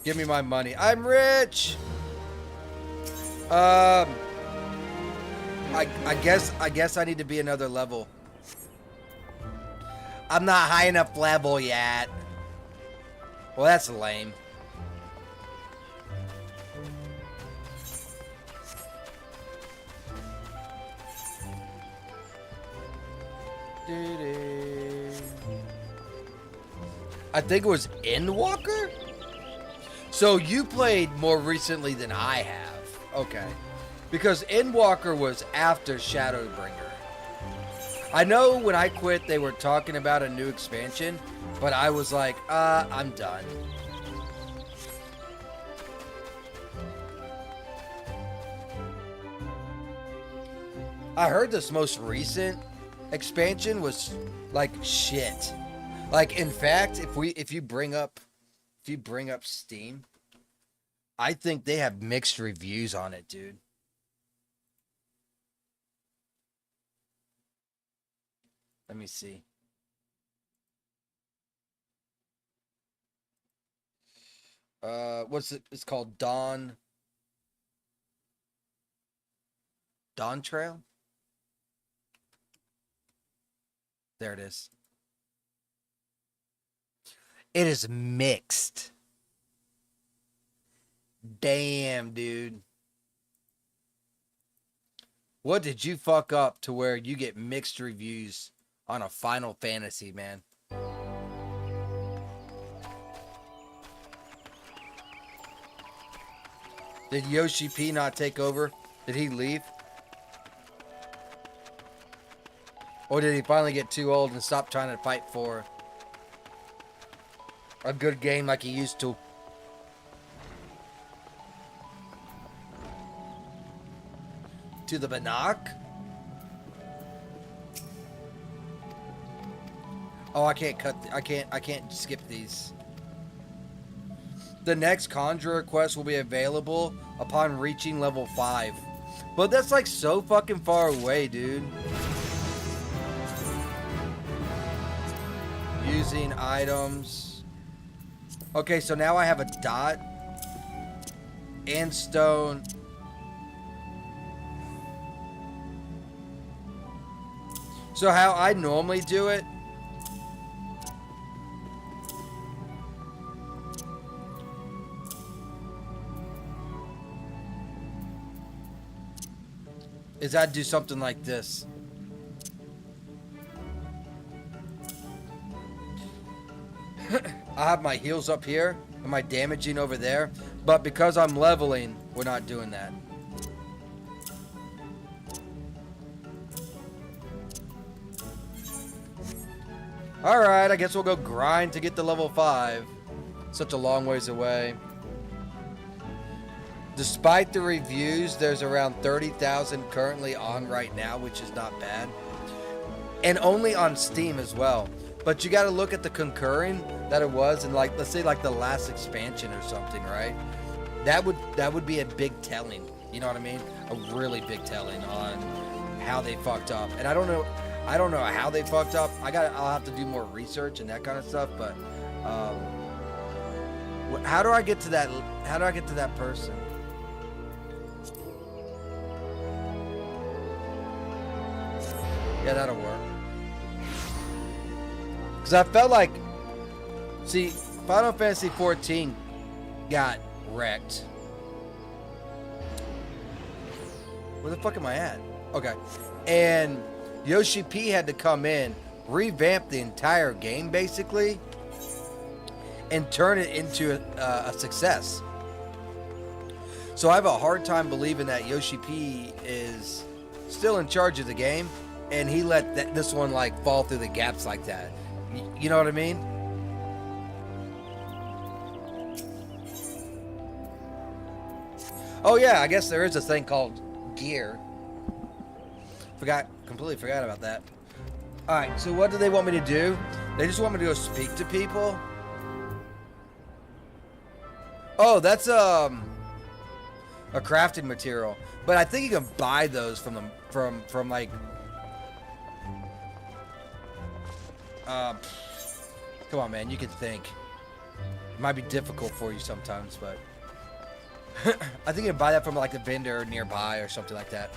Give me my money. I'm rich. I guess I need to be another level. I'm not high enough level yet. Well, that's lame. I think it was Endwalker? So you played more recently than I have. Okay. Because Endwalker was after Shadowbringer. I know when I quit they were talking about a new expansion, but I was like, I'm done. I heard this most recent expansion was like shit. Like, in fact, if you bring up Steam, I think they have mixed reviews on it, dude. Let me see. What's it? It's called Dawn Trail? There it is. It is mixed. Damn, dude. What did you fuck up to where you get mixed reviews on a Final Fantasy, man? Did Yoshi P not take over? Did he leave? Or did he finally get too old and stop trying to fight for a good game like he used to? To the Bannock? Oh, I can't skip these. The next Conjurer quest will be available upon reaching level 5. But that's like so fucking far away, dude. Using items. Okay, so now I have a dot and stone. So how I normally do it is I do something like this. I have my heals up here and my damaging over there, but because I'm leveling, we're not doing that. Alright, I guess we'll go grind to get to level 5. Such a long ways away. Despite the reviews, there's around 30,000 currently on right now, which is not bad. And only on Steam as well. But you gotta look at the concurring that it was in, like, let's say like the last expansion or something, right? That would be a big telling. You know what I mean? A really big telling on how they fucked up. And I don't know how they fucked up. I'll have to do more research and that kind of stuff. But how do I get to that? How do I get to that person? Yeah, that'll work. Because I felt like, see, Final Fantasy 14 got wrecked. Where the fuck am I at? Okay. And Yoshi P had to come in, revamp the entire game basically, and turn it into a success. So I have a hard time believing that Yoshi P is still in charge of the game, and he let this one like fall through the gaps like that. You know what I mean? Oh yeah, I guess there is a thing called gear. Completely forgot about that. Alright, so what do they want me to do? They just want me to go speak to people? Oh, that's a crafting material. But I think you can buy those from them from like come on man, you can think. It might be difficult for you sometimes, but I think you can buy that from like a vendor nearby or something like that.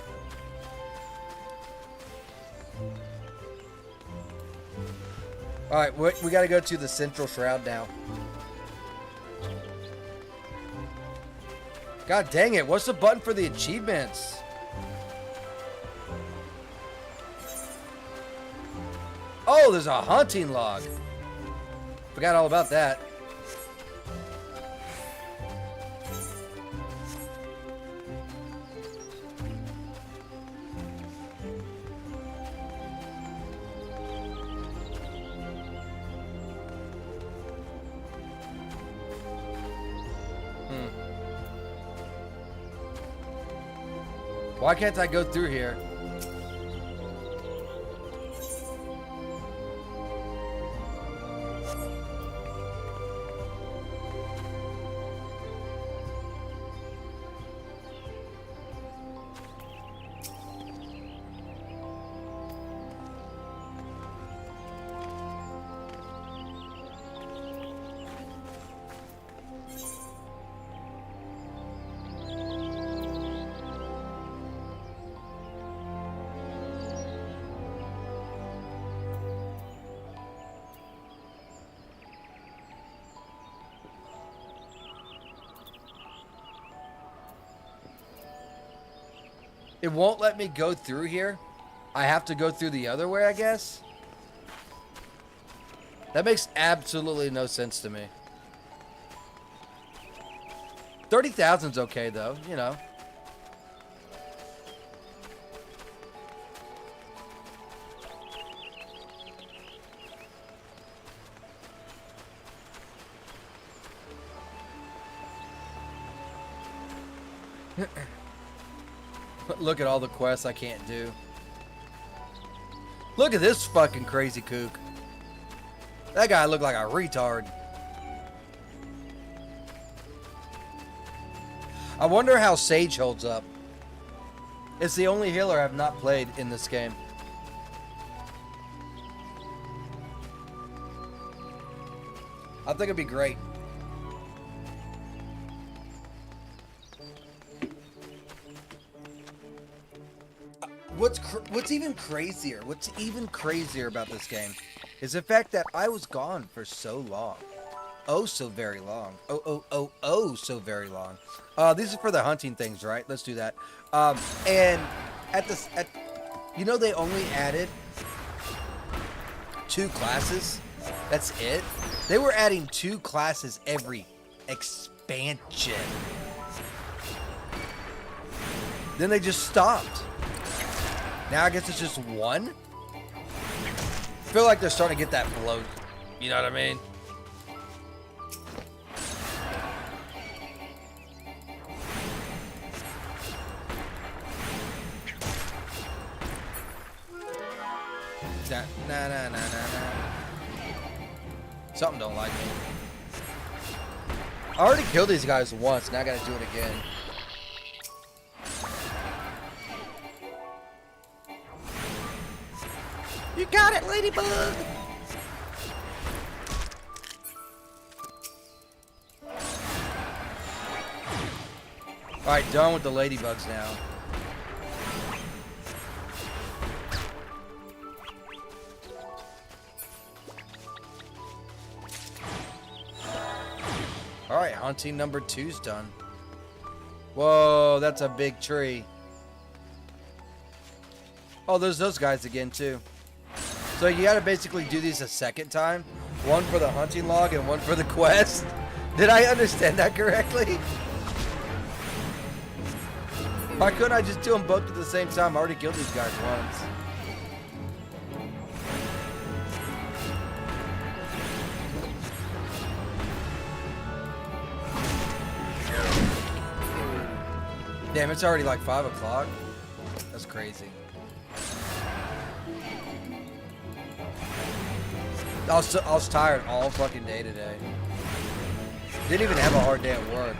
Alright, we gotta go to the Central Shroud now. God dang it, what's the button for the achievements? Oh, there's a hunting log. Forgot all about that. Why can't I go through here? It won't let me go through here. I have to go through the other way, I guess. That makes absolutely no sense to me. 30,000's okay, though, you know. Look at all the quests I can't do. Look at this fucking crazy kook. That guy looked like a retard. I wonder how Sage holds up. It's the only healer I've not played in this game. I think it'd be great. What's even crazier? What's even crazier about this game is the fact that I was gone for so long. Oh, so very long. Oh, so very long. These are for the hunting things, right? Let's do that. And you know, they only added 2 classes. That's it. They were adding 2 classes every expansion. Then they just stopped. Now I guess it's just 1. I feel like they're starting to get that bloat. You know what I mean? Nah. Something don't like me. I already killed these guys once. Now I gotta do it again. You got it, Ladybug! Alright, done with the Ladybugs now. hunting number 2's done. Whoa, that's a big tree. Oh, there's those guys again, too. So you gotta basically do these a second time. One for the hunting log and one for the quest. Did I understand that correctly? Why couldn't I just do them both at the same time? I already killed these guys once. Damn, it's already like 5 o'clock. That's crazy. I was tired all fucking day today. Didn't even have a hard day at work.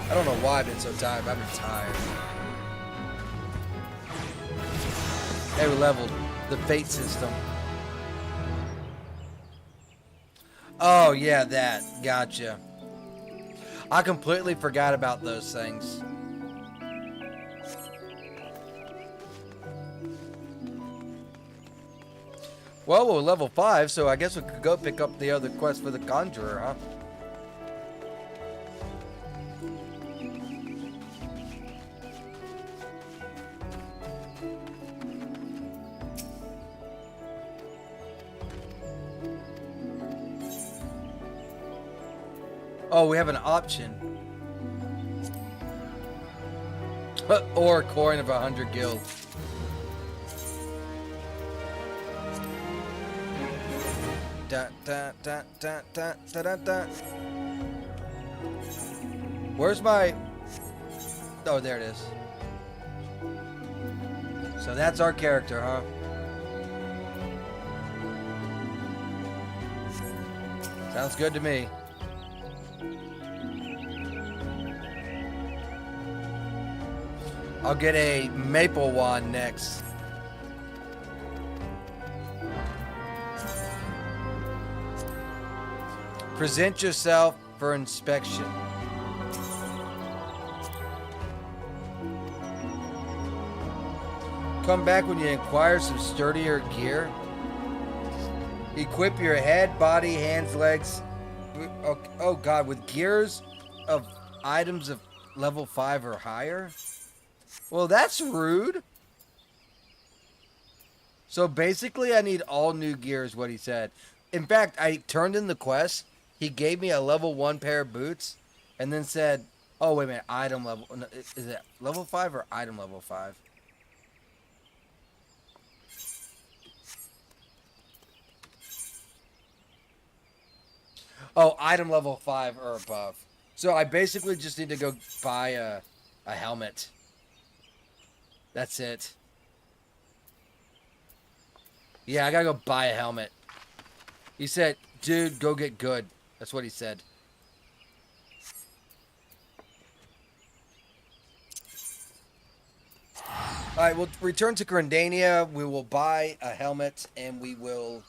I don't know why I've been so tired, but I've been tired. They were leveled. The fate system. Oh, yeah, that. Gotcha. I completely forgot about those things. Well, we're level 5, so I guess we could go pick up the other quest for the Conjurer, huh? Oh, we have an option. Or a coin of 100 gil. Da, da, da, da, da, da, da, da. Where's my... Oh, there it is. So that's our character, huh? Sounds good to me. I'll get a maple wand next. Present yourself for inspection. Come back when you acquire some sturdier gear. Equip your head, body, hands, legs. Oh god, with gears of items of level 5 or higher? Well, that's rude. So basically, I need all new gear is what he said. In fact, I turned in the quest. He gave me a level 1 pair of boots and then said, oh, wait a minute, item level. Is it level 5 or item level 5? Oh, item level 5 or above. So I basically just need to go buy a helmet. That's it. Yeah, I gotta go buy a helmet. He said, dude, go get good. That's what he said. Alright, we'll return to Grandania. We will buy a helmet and we will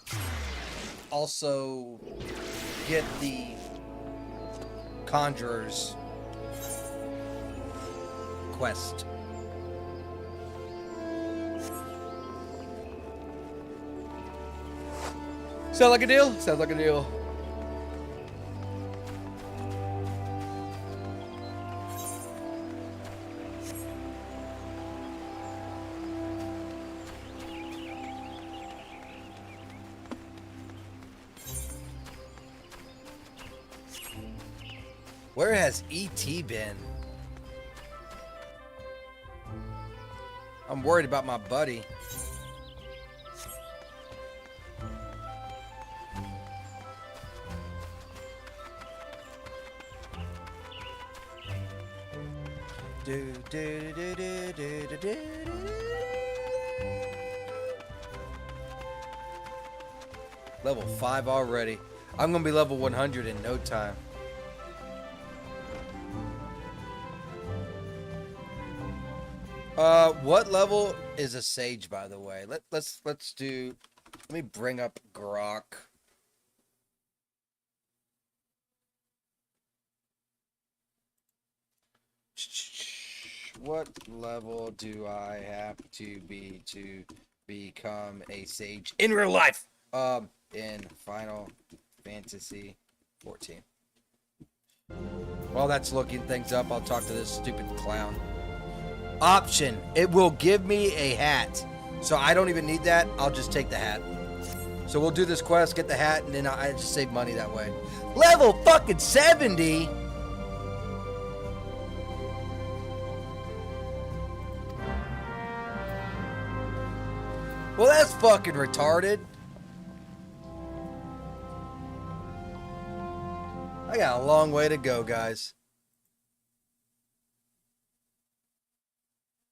also get the Conjurer's quest. Sound like a deal? Sounds like a deal. Where has E.T. been? I'm worried about my buddy. Level 5 already. I'm gonna be level 100 in no time. What level is a sage, by the way? Let's do. Let me bring up Grok. What level do I have to be to become a sage in real life? In Final Fantasy 14. While that's looking things up, I'll talk to this stupid clown. Option. It will give me a hat. So I don't even need that. I'll just take the hat. So we'll do this quest, get the hat, and then I just save money that way. Level fucking 70? Well, that's fucking retarded. I got a long way to go, guys.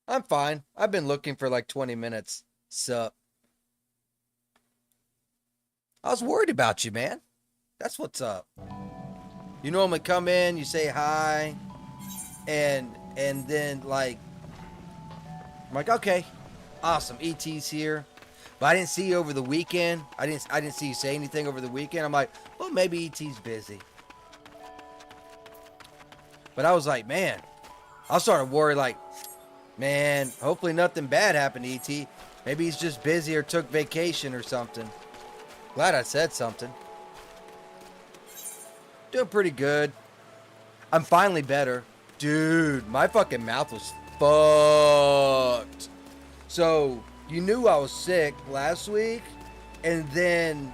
I'm fine. I've been looking for like 20 minutes. Sup? I was worried about you, man. That's what's up. You normally come in, you say hi, and then like, I'm like, okay, awesome. ET's here, but I didn't see you over the weekend. I didn't see you say anything over the weekend. I'm like, well, maybe ET's busy. But I was like, man, I started worried, like, man, hopefully nothing bad happened to ET. Maybe he's just busy or took vacation or something. Glad I said something. Doing pretty good. I'm finally better. Dude, my fucking mouth was fucked. So, you knew I was sick last week, and then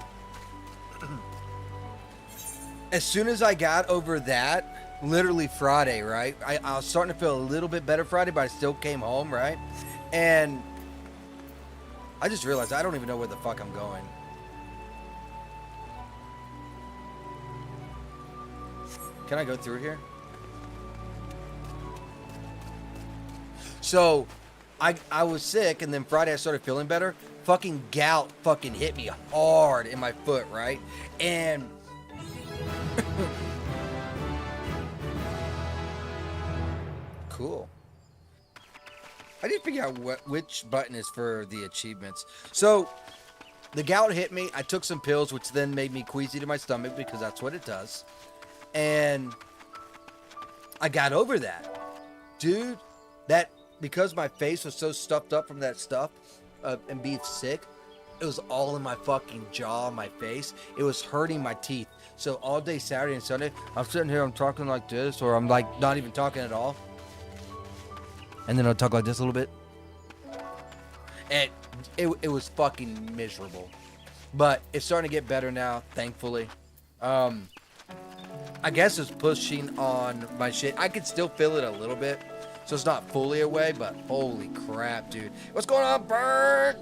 as soon as I got over that, literally Friday, right? I was starting to feel a little bit better Friday, but I still came home, right? And I just realized I don't even know where the fuck I'm going. Can I go through here? So, I was sick, and then Friday I started feeling better. Fucking gout fucking hit me hard in my foot, right? And cool. I didn't figure out which button is for the achievements. So, the gout hit me. I took some pills, which then made me queasy to my stomach because that's what it does. And I got over that. Dude, that, because my face was so stuffed up from that stuff and being sick, it was all in my fucking jaw, my face. It was hurting my teeth. So all day Saturday and Sunday, I'm sitting here, I'm talking like this, or I'm like not even talking at all. And then I'll talk like this a little bit. And it was fucking miserable. But it's starting to get better now, thankfully. I guess it's pushing on my shit. I can still feel it a little bit. So it's not fully away, but holy crap, dude. What's going on, Bert?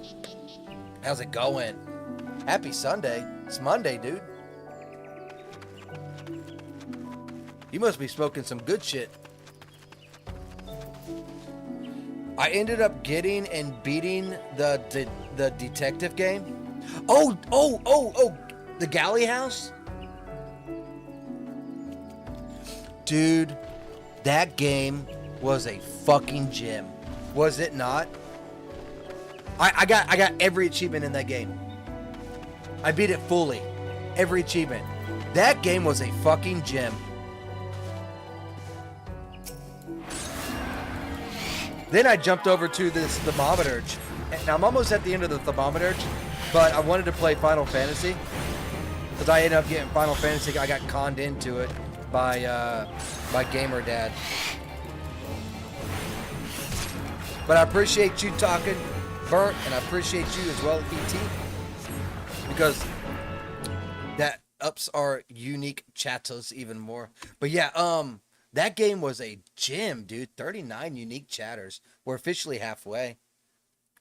How's it going? Happy Sunday. It's Monday, dude. You must be smoking some good shit. I ended up getting and beating the detective game. Oh, the Galley House? Dude, that game was a fucking gem. Was it not? I got every achievement in that game. I beat it fully. Every achievement. That game was a fucking gem. Then I jumped over to this Thermometerge. And I'm almost at the end of the Thermometerge, but I wanted to play Final Fantasy. Because I ended up getting Final Fantasy. I got conned into it by my gamer dad. But I appreciate you talking, Burnt, and I appreciate you as well, ET. Because that ups our unique chatters even more. But yeah, that game was a gem, dude. 39 unique chatters. We're officially halfway.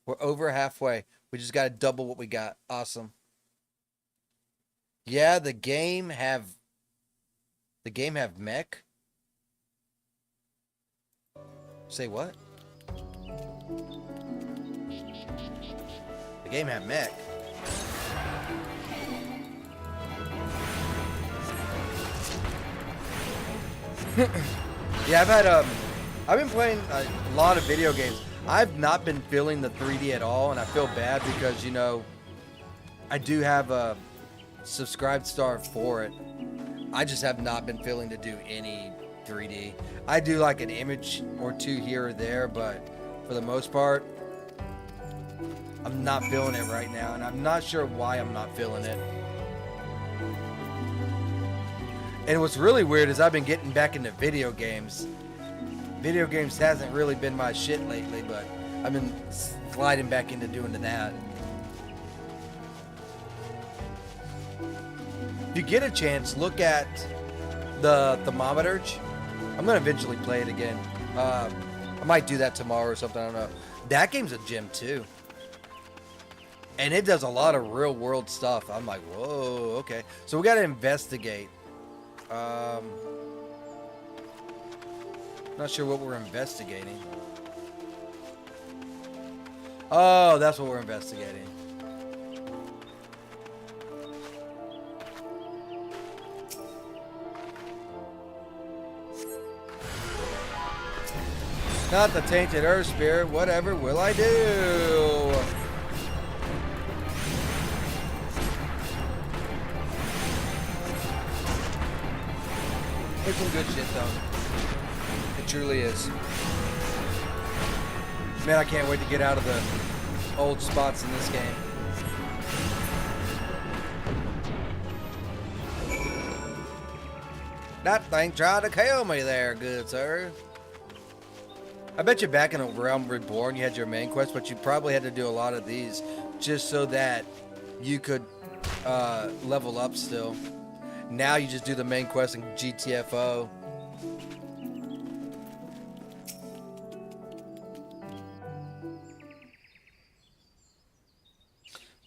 We're over halfway. We just got to double what we got. Awesome. Yeah, the game have mech. Say what? The game have mech. Yeah, I've been playing a lot of video games. I've not been feeling the 3D at all, and I feel bad because, you know, I do have a subscribed star for it. I just have not been feeling to do any 3D. I do like an image or two here or there, but for the most part, I'm not feeling it right now, and I'm not sure why I'm not feeling it. And what's really weird is I've been getting back into video games. Video games hasn't really been my shit lately, but I've been sliding back into doing that. If you get a chance, look at the Thermometer. I'm gonna eventually play it again. I might do that tomorrow or something. I don't know. That game's a gem too, and it does a lot of real world stuff. I'm like, whoa, okay. So we gotta investigate. Not sure what we're investigating. Oh, that's what we're investigating. Not the tainted earth spirit. Whatever will I do? It's some good shit though. It truly is. Man, I can't wait to get out of the old spots in this game. That thing tried to kill me there, good sir. I bet you back in a Realm Reborn you had your main quest, but you probably had to do a lot of these just so that you could level up still. Now you just do the main quest in GTFO.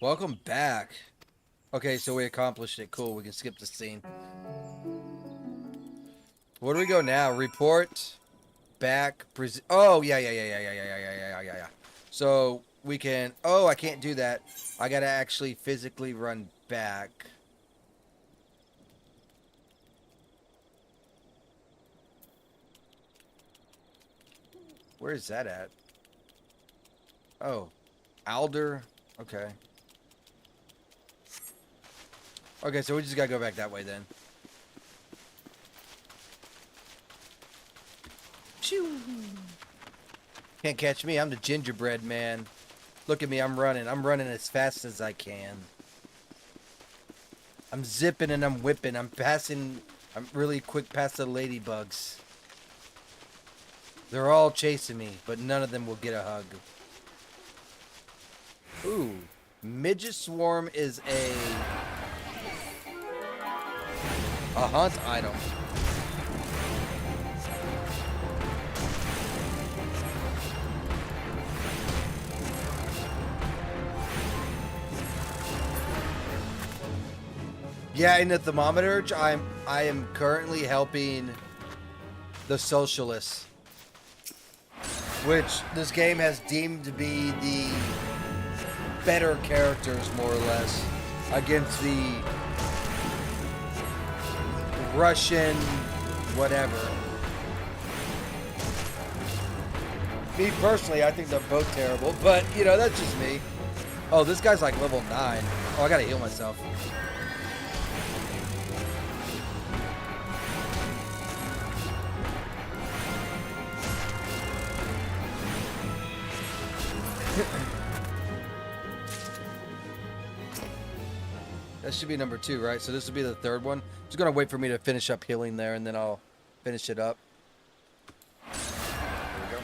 Welcome back. Okay, so we accomplished it. Cool, we can skip the scene. Where do we go now? Report. Back. Oh, yeah. So we can... Oh, I can't do that. I gotta actually physically run back. Where is that at? Oh. Alder. Okay. Okay, so we just gotta go back that way then. Phew. Can't catch me. I'm the gingerbread man. Look at me. I'm running. I'm running as fast as I can. I'm zipping and I'm whipping. I'm passing. I'm really quick past the ladybugs. They're all chasing me, but none of them will get a hug. Ooh. Midget Swarm is a hunt item. Yeah, in the Thermometer, I am currently helping the Socialists, which this game has deemed to be the better characters, more or less, against the Russian whatever. Me personally, I think they're both terrible, but you know, that's just me. Oh, this guy's like level 9. Oh, I gotta heal myself. That should be number 2, right? So this will be the third one. Just gonna wait for me to finish up healing there, and then I'll finish it up. There we go.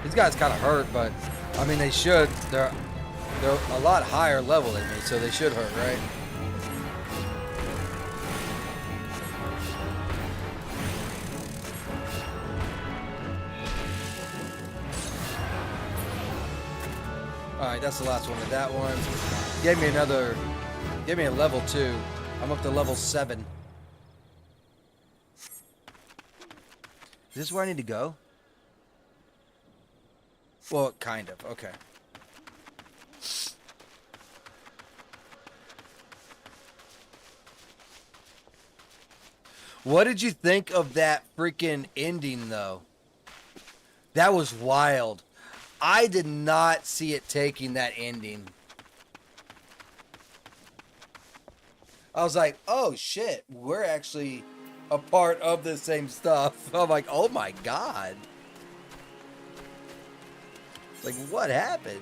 These guys kind of hurt, but I mean they should. They're a lot higher level than me, so they should hurt, right? Alright, that's the last one of that one. Gave me a level 2. I'm up to level 7. Is this where I need to go? Well, kind of. Okay. What did you think of that freaking ending, though? That was wild. I did not see it taking that ending. I was like, oh shit, we're actually a part of the same stuff. I'm like, oh my god. Like, what happened?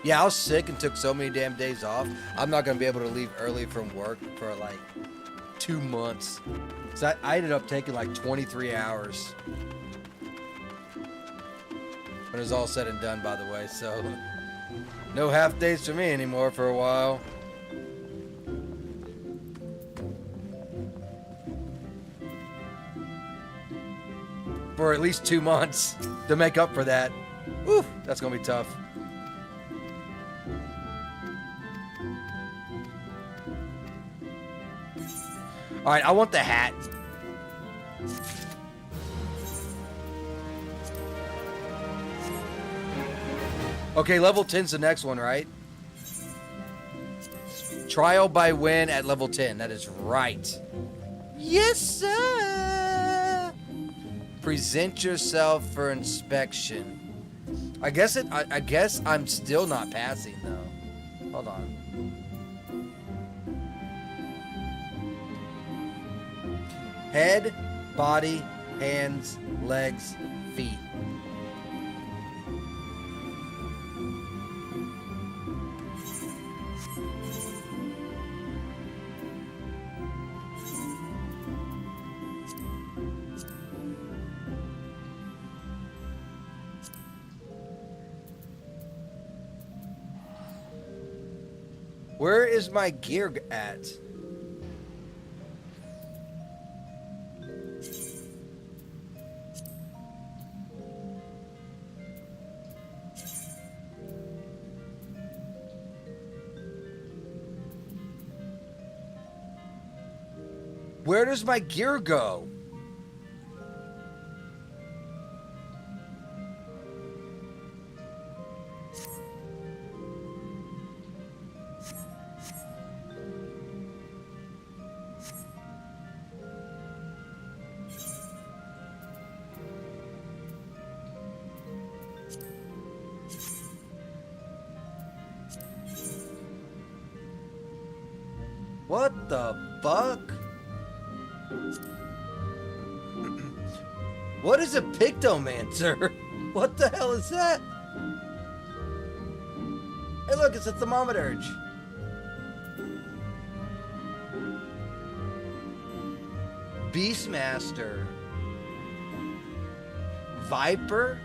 Yeah, I was sick and took so many damn days off. I'm not gonna be able to leave early from work for like 2 months. So I ended up taking like 23 hours. When it was all said and done, by the way, so no half days for me anymore for a while. For at least 2 months to make up for that. Whew, that's gonna be tough. All right, I want the hat. Okay, level 10's the next one, right? Trial by win at level 10. That is right. Yes, sir. Present yourself for inspection. I guess I'm still not passing though. Hold on. Head, body, hands, legs, feet. Where is my gear at? Where does my gear go? What the fuck? What is a pictomancer? What the hell is that? Hey look, it's a thermometer. Beastmaster. Viper?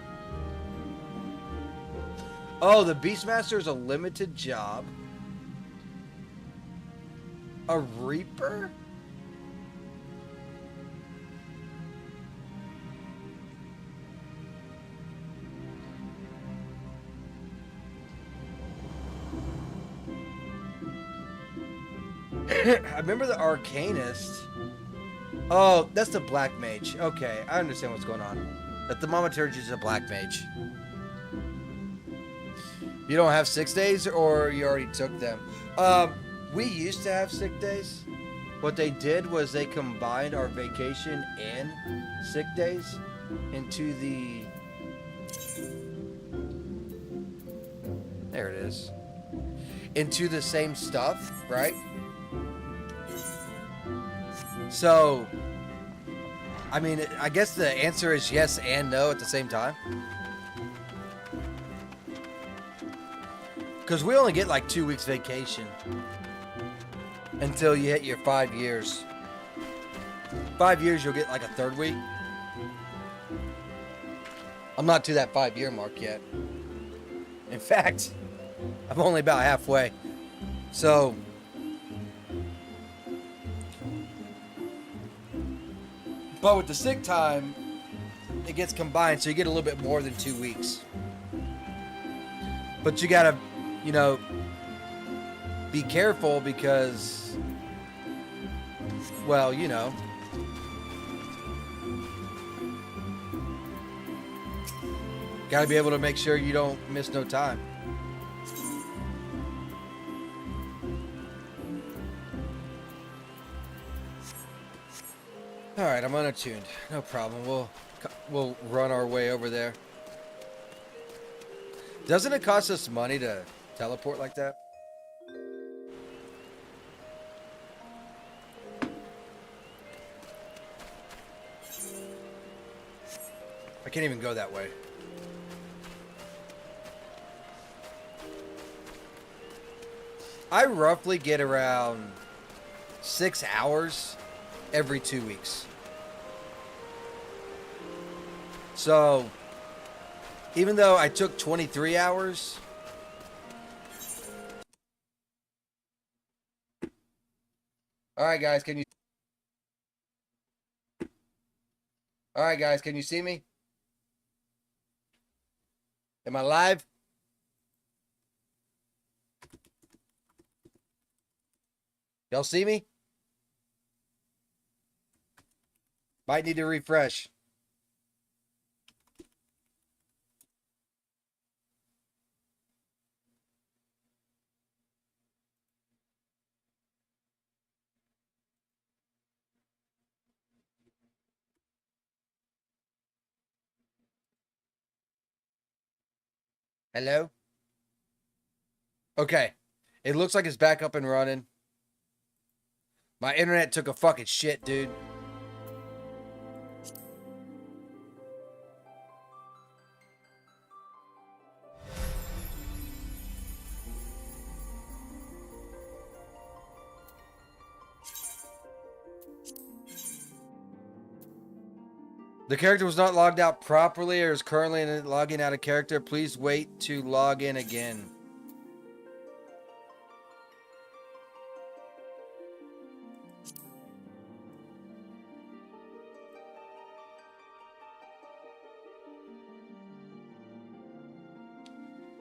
Oh, the Beastmaster is a limited job. A Reaper? I remember the Arcanist. Oh, that's the Black Mage. Okay, I understand what's going on. The Thermometergy is a Black Mage. You don't have 6 days, or you already took them? We used to have sick days. What they did was they combined our vacation and sick days into the... There it is. Into the same stuff, right? So, I mean, I guess the answer is yes and no at the same time. Because we only get like 2 weeks vacation until you hit your 5 years. 5 years, you'll get like a 3rd week. I'm not to that 5-year mark yet. In fact, I'm only about halfway. So, but with the sick time, it gets combined, so you get a little bit more than 2 weeks. But you gotta, you know, be careful because, well, you know, gotta be able to make sure you don't miss no time. All right, I'm unattuned. No problem. We'll run our way over there. Doesn't it cost us money to teleport like that? I can't even go that way. I roughly get around 6 hours every 2 weeks. So, even though I took 23 hours, all right, guys, can you? All right, guys, can you see me? Am I live? Y'all see me? Might need to refresh. Hello? Okay. It looks like it's back up and running. My internet took a fucking shit, dude. The character was not logged out properly or is currently logging out of character. Please wait to log in again.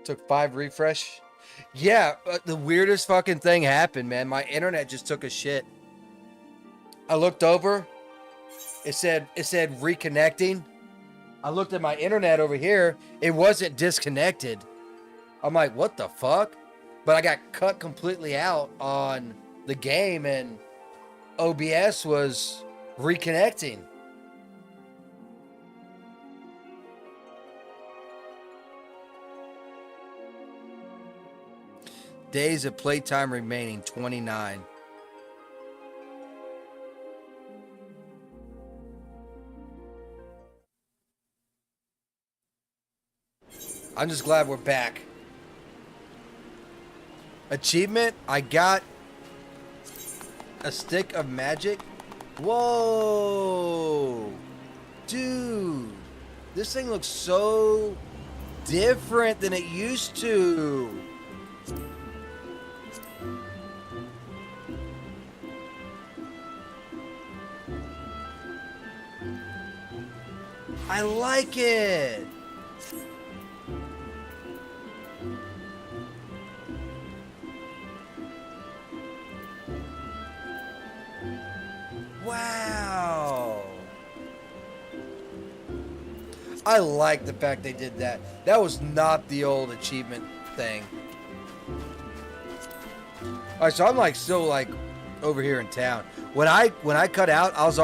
Took 5 refresh. Yeah, the weirdest fucking thing happened, man. My internet just took a shit. I looked over. It said reconnecting. I looked at my internet over here. It wasn't disconnected. I'm like, what the fuck? But I got cut completely out on the game and OBS was reconnecting. Days of playtime remaining, 29. I'm just glad we're back. Achievement, I got a stick of magic. Whoa. Dude, this thing looks so different than it used to. I like it. Wow. I like the fact they did that. That was not the old achievement thing. Alright, so I'm like still like over here in town. When I cut out, I was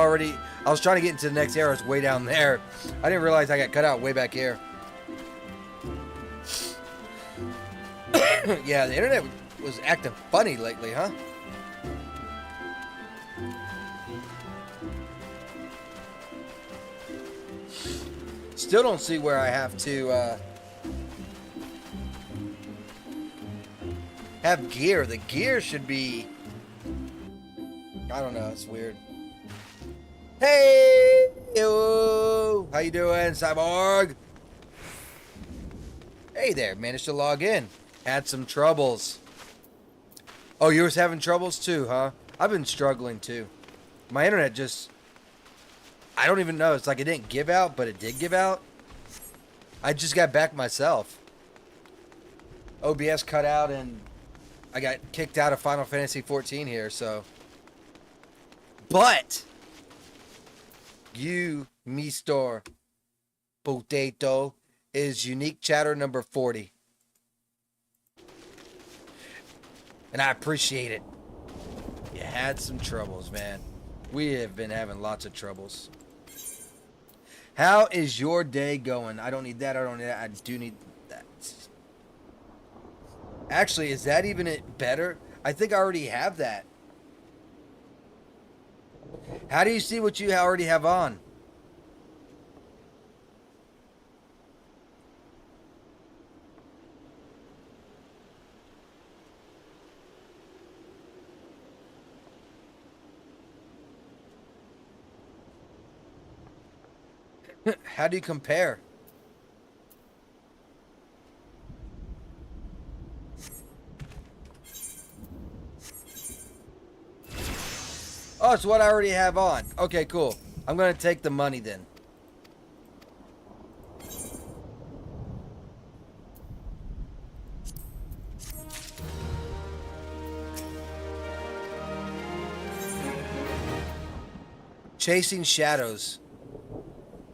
trying to get into the next area. I was way down there. I didn't realize I got cut out way back here. Yeah, the internet was acting funny lately, huh? Still don't see where I have to have gear. The gear should be, I don't know, it's weird. Hey, yo, how you doing, Cyborg? Hey there, managed to log in. Had some troubles. Oh, you was having troubles too, huh? I've been struggling too. My internet just, I don't even know. It's like it didn't give out, but it did give out. I just got back myself. OBS cut out and I got kicked out of Final Fantasy 14 here, so. But you, Mr. Potato, is unique chatter number 40. And I appreciate it. You had some troubles, man. We have been having lots of troubles. How is your day going? I don't need that. I don't need that. I do need that. Actually, is that even it better? I think I already have that. How do you see what you already have on? How do you compare? Oh, it's what I already have on. Okay, cool. I'm going to take the money then. Chasing Shadows.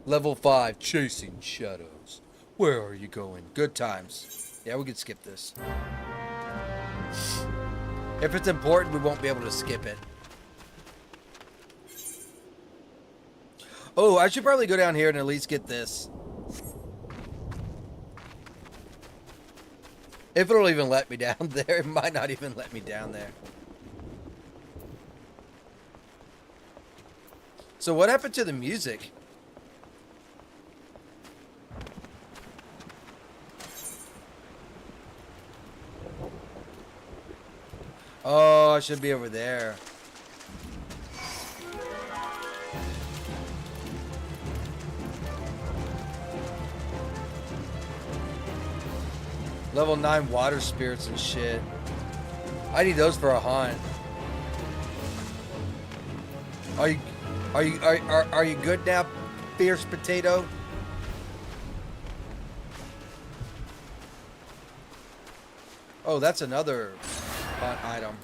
Level 5. Chasing Shadows. Where are you going? Good times. Yeah, we could skip this. If it's important, we won't be able to skip it. Oh, I should probably go down here and at least get this. If it'll even let me down there. It might not even let me down there. So what happened to the music? Oh, I should be over there. Level 9 water spirits and shit. I need those for a hunt. Are you good now, Fierce Potato? Oh, that's another hunt item.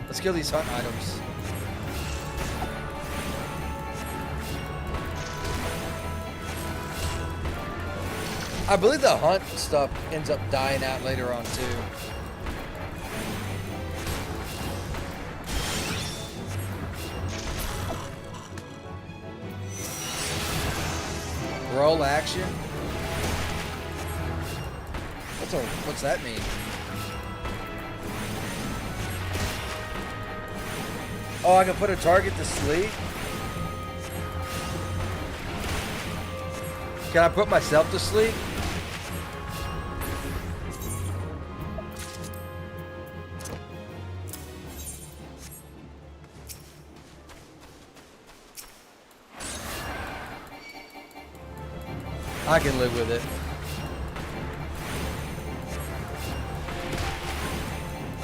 Let's kill these hunt items. I believe the hunt stuff ends up dying out later on too. Roll action? What's that mean? Oh, I can put a target to sleep? Can I put myself to sleep? I can live with it.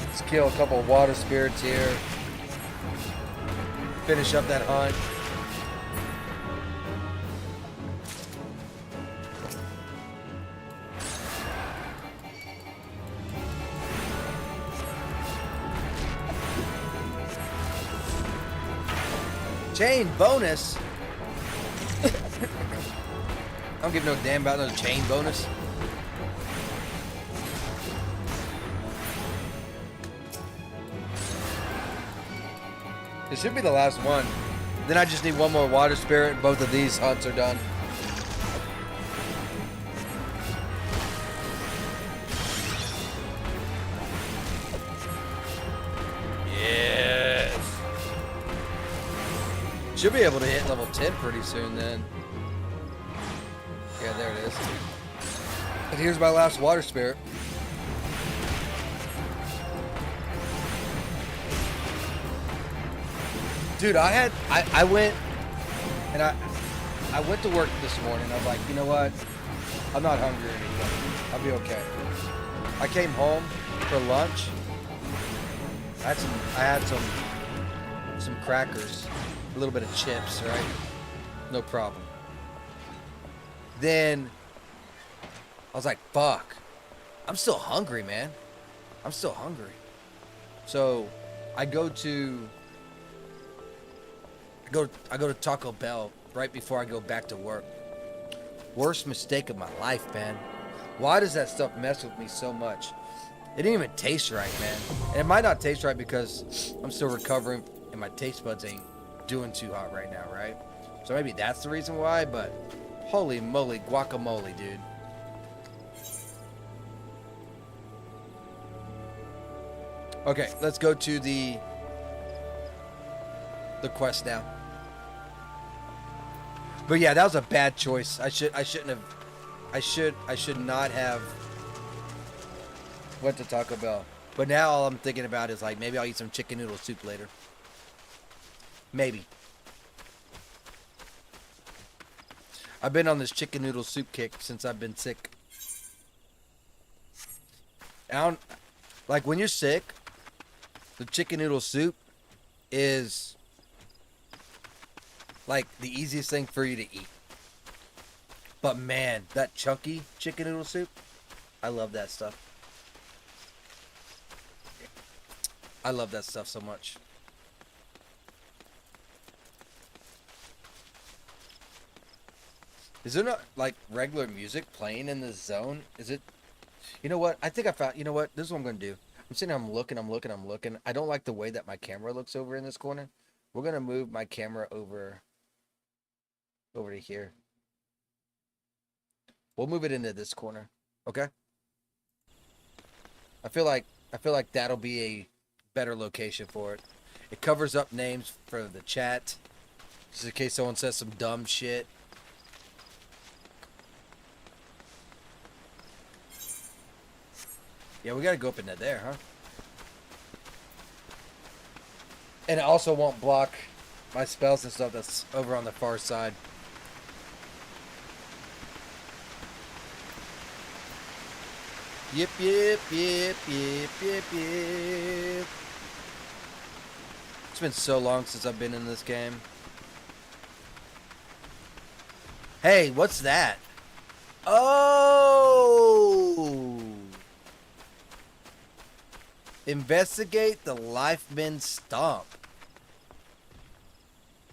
Let's kill a couple of water spirits here. Finish up that hunt. Chain bonus? I don't give no damn about no chain bonus. It should be the last one. Then I just need one more water spirit and both of these hunts are done. Yes. Should be able to hit level 10 pretty soon then. Yeah, there it is. And here's my last water spirit. Dude, I went and I went to work this morning. I was like, you know what? I'm not hungry anymore. I'll be okay. I came home for lunch. I had some crackers, a little bit of chips, right? No problem. Then I was like, fuck. I'm still hungry, man. I'm still hungry. So I go to Taco Bell right before I go back to work. Worst mistake of my life, man. Why does that stuff mess with me so much? It didn't even taste right, man. And it might not taste right because I'm still recovering and my taste buds ain't doing too hot right now, right? So maybe that's the reason why, but holy moly, guacamole, dude. Okay, let's go to the quest now. But yeah, that was a bad choice. I should not have went to Taco Bell. But now all I'm thinking about is like maybe I'll eat some chicken noodle soup later. Maybe. I've been on this chicken noodle soup kick since I've been sick. Like when you're sick, the chicken noodle soup is like the easiest thing for you to eat. But man, that chunky chicken noodle soup, I love that stuff. I love that stuff so much. Is there not like regular music playing in this zone? Is it? You know what? I think I found. You know what? This is what I'm gonna do. I'm sitting. I'm looking. I don't like the way that my camera looks over in this corner. We're gonna move my camera over to here. We'll move it into this corner. Okay. I feel like that'll be a better location for it. It covers up names for the chat, just in case someone says some dumb shit. Yeah, we gotta go up into there, huh? And it also won't block my spells and stuff that's over on the far side. Yep. It's been so long since I've been in this game. Hey, what's that? Oh! Investigate the Lifemen Stomp.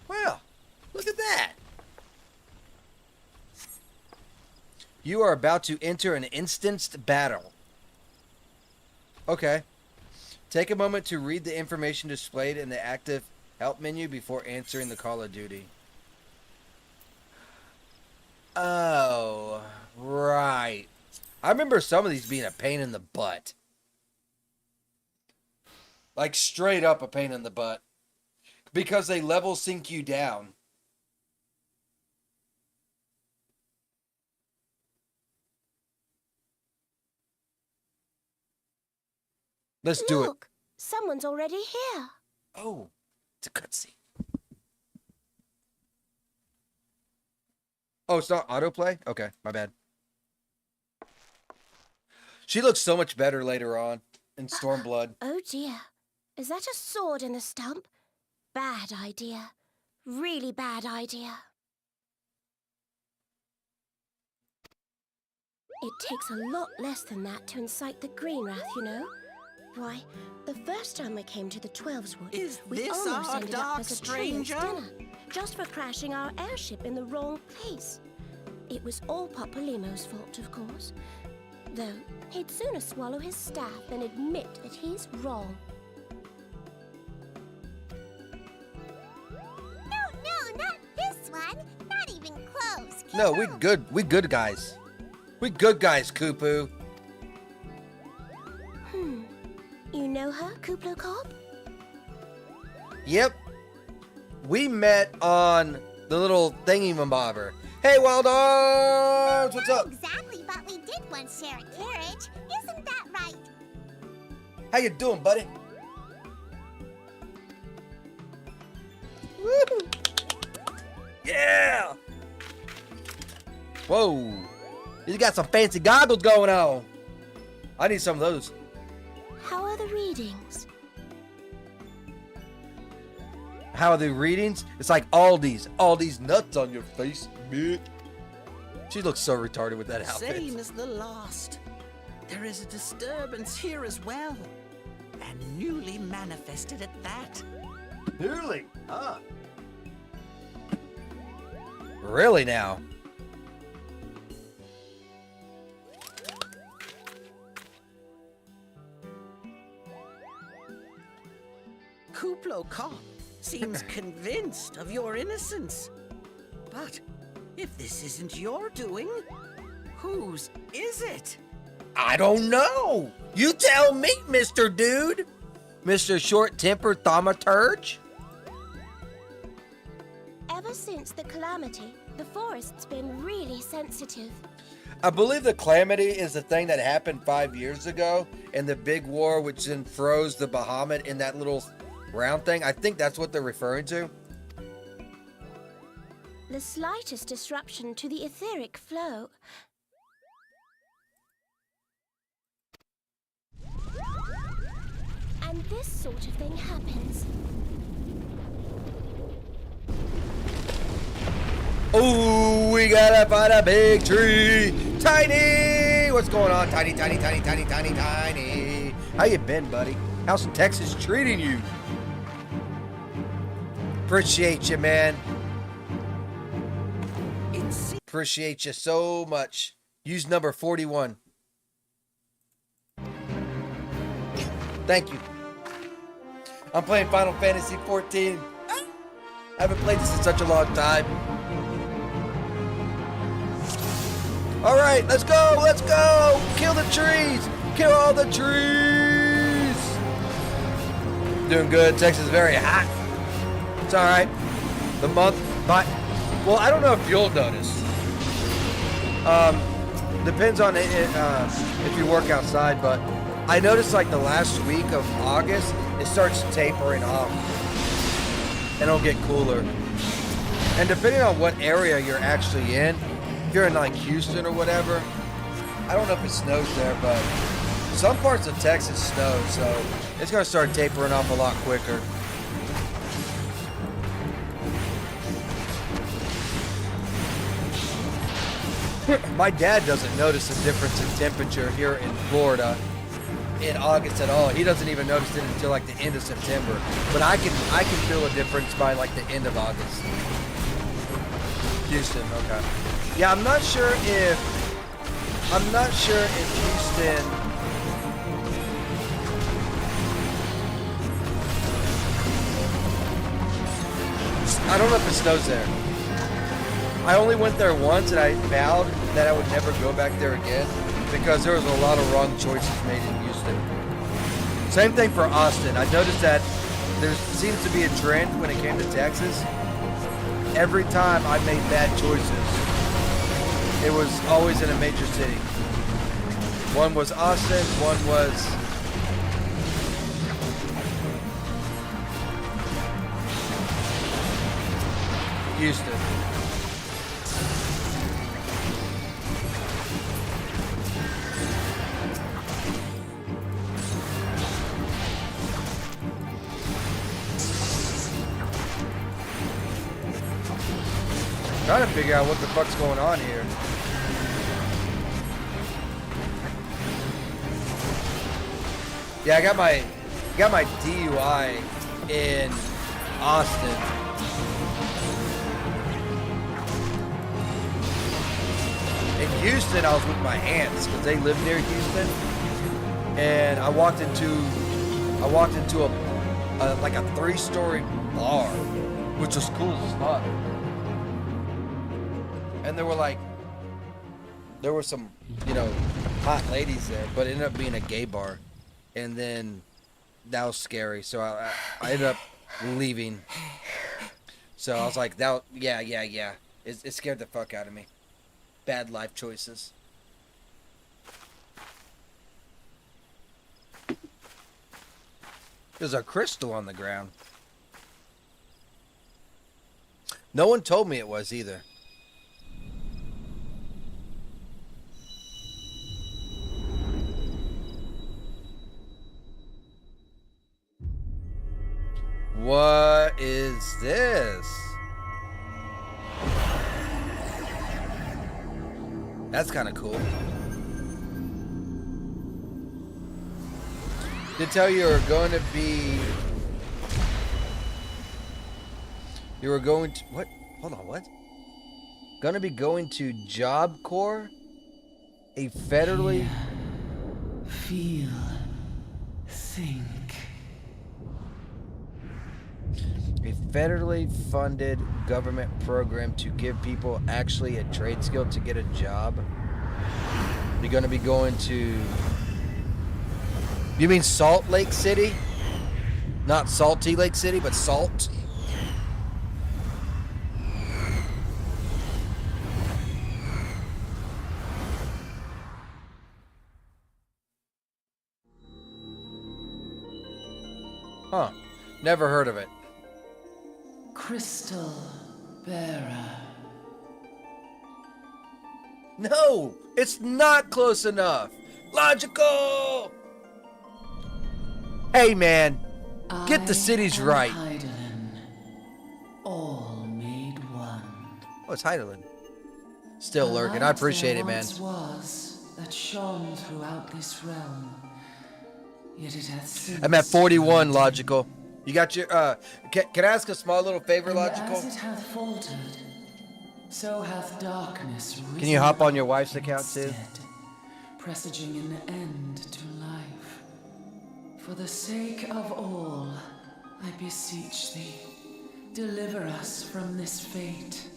Well, look at that. You are about to enter an instanced battle. Okay. Take a moment to read the information displayed in the active help menu before answering the call of duty. Oh, right. I remember some of these being a pain in the butt. Like straight up a pain in the butt. Because they level sync you down. Let's do it. Look, someone's already here. Oh, it's a cutscene. Oh, it's not autoplay? Okay, my bad. She looks so much better later on in Stormblood. Oh dear. Is that a sword in the stump? Bad idea. Really bad idea. It takes a lot less than that to incite the Greenwrath, you know? Why, the first time we came to the Twelves Wood, we this almost our ended up dark as a train's stranger? dinner, just for crashing our airship in the wrong place. It was all Papalymo's fault, of course. Though, he'd sooner swallow his staff than admit that he's wrong. No, not this one. Not even close. No, we good. We good guys. We good guys, Kupu. You know her, Kuplo Cop? Yep. We met on the little thingy-mabobber. Hey, Wild Arms! What's up? Exactly, but we did once share a carriage. Isn't that right? How you doing, buddy? Woo! Yeah! Whoa. He's got some fancy goggles going on. I need some of those. How are the readings? How are the readings? It's like Aldi's. Aldi's nuts on your face, bitch. She looks so retarded with that outfit. Same as the last. There is a disturbance here as well. And newly manifested at that. Newly? Huh? Really now? Kuplo Cop, seems convinced of your innocence. But if this isn't your doing, whose is it? I don't know. You tell me, Mr. Dude. Mr. Short-Tempered Thaumaturge. Ever since the calamity, the forest's been really sensitive. I believe the calamity is the thing that happened 5 years ago in the big war, which then froze the Bahamut in that little round thing. I think that's what they're referring to. The slightest disruption to the etheric flow. And this sort of thing happens. Oh, we gotta find a big tree. Tiny! What's going on, Tiny, Tiny, Tiny, Tiny, Tiny, Tiny? How you been, buddy? How's Texas treating you? Appreciate you, man. Appreciate you so much. Use number 41. Thank you. I'm playing Final Fantasy 14. I haven't played this in such a long time. All right, let's go, let's go. Kill the trees. Kill all the trees. Doing good. Texas is very hot. It's all right. The month, but, well, I don't know if you'll notice. Depends on if you work outside, but I noticed like the last week of August, it starts tapering off and it'll get cooler. And depending on what area you're actually in, if you're in like Houston or whatever, I don't know if it snows there, but some parts of Texas snow, so it's gonna start tapering off a lot quicker. My dad doesn't notice a difference in temperature here in Florida in August at all. He doesn't even notice it until like the end of September. But I can feel a difference by like the end of August. Houston, okay. Yeah, I'm not sure if Houston. I don't know if it snows there. I only went there once and I vowed that I would never go back there again because there was a lot of wrong choices made in Houston. Same thing for Austin. I noticed that there seems to be a trend when it came to Texas. Every time I made bad choices, it was always in a major city. One was Austin, one was Houston. Trying to figure out what the fuck's going on here. Yeah, I got my DUI in Austin. In Houston, I was with my aunts because they live near Houston, and I walked into a like a 3-story bar, which was cool as fuck. And there were some, hot ladies there, but it ended up being a gay bar. And then that was scary. So I ended up leaving. So I was like, yeah. It scared the fuck out of me. Bad life choices. There's a crystal on the ground. No one told me it was either. What is this? That's kind of cool. They tell you you're going to be... You were going to... What? Hold on, what? Gonna be going to Job Corps? A federally... Feel. Think. A federally funded government program to give people actually a trade skill to get a job. You're going to be going to... You mean Salt Lake City? Not Salty Lake City, but Salt? Huh. Never heard of it. Crystal Bearer. No! It's not close enough! Logical! Hey, man. Get the cities right. Hydaelyn, all made one. Oh, it's Hydaelyn. Still lurking. I appreciate it, man. Once was that shone throughout this realm. Yet it hath since I'm at 41, Logical. You got your, can I ask a small little favor, and Logical? as it hath faltered, so hath darkness risen. Can you hop on your wife's account, too? instead, presaging an end to life. For the sake of all, I beseech thee, deliver us from this fate.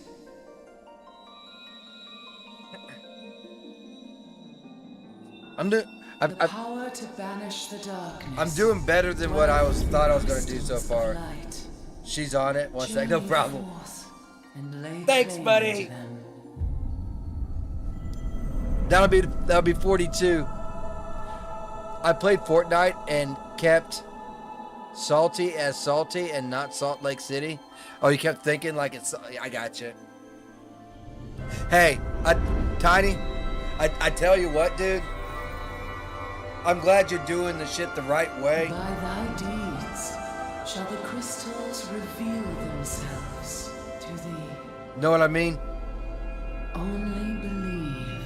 The power to banish the darkness. I'm doing better than what I thought I was gonna do so crystals far. of light. She's on it. One sec, no Journey problem. forth and lay Thanks, claim buddy. to them. That'll be 42. I played Fortnite and kept Salty as Salty and not Salt Lake City. Oh, you kept thinking like it's... I got you. Hey, Tiny, I tell you what, dude. I'm glad you're doing the shit the right way. By thy deeds shall the crystals reveal themselves to thee. Know what I mean? Only believe,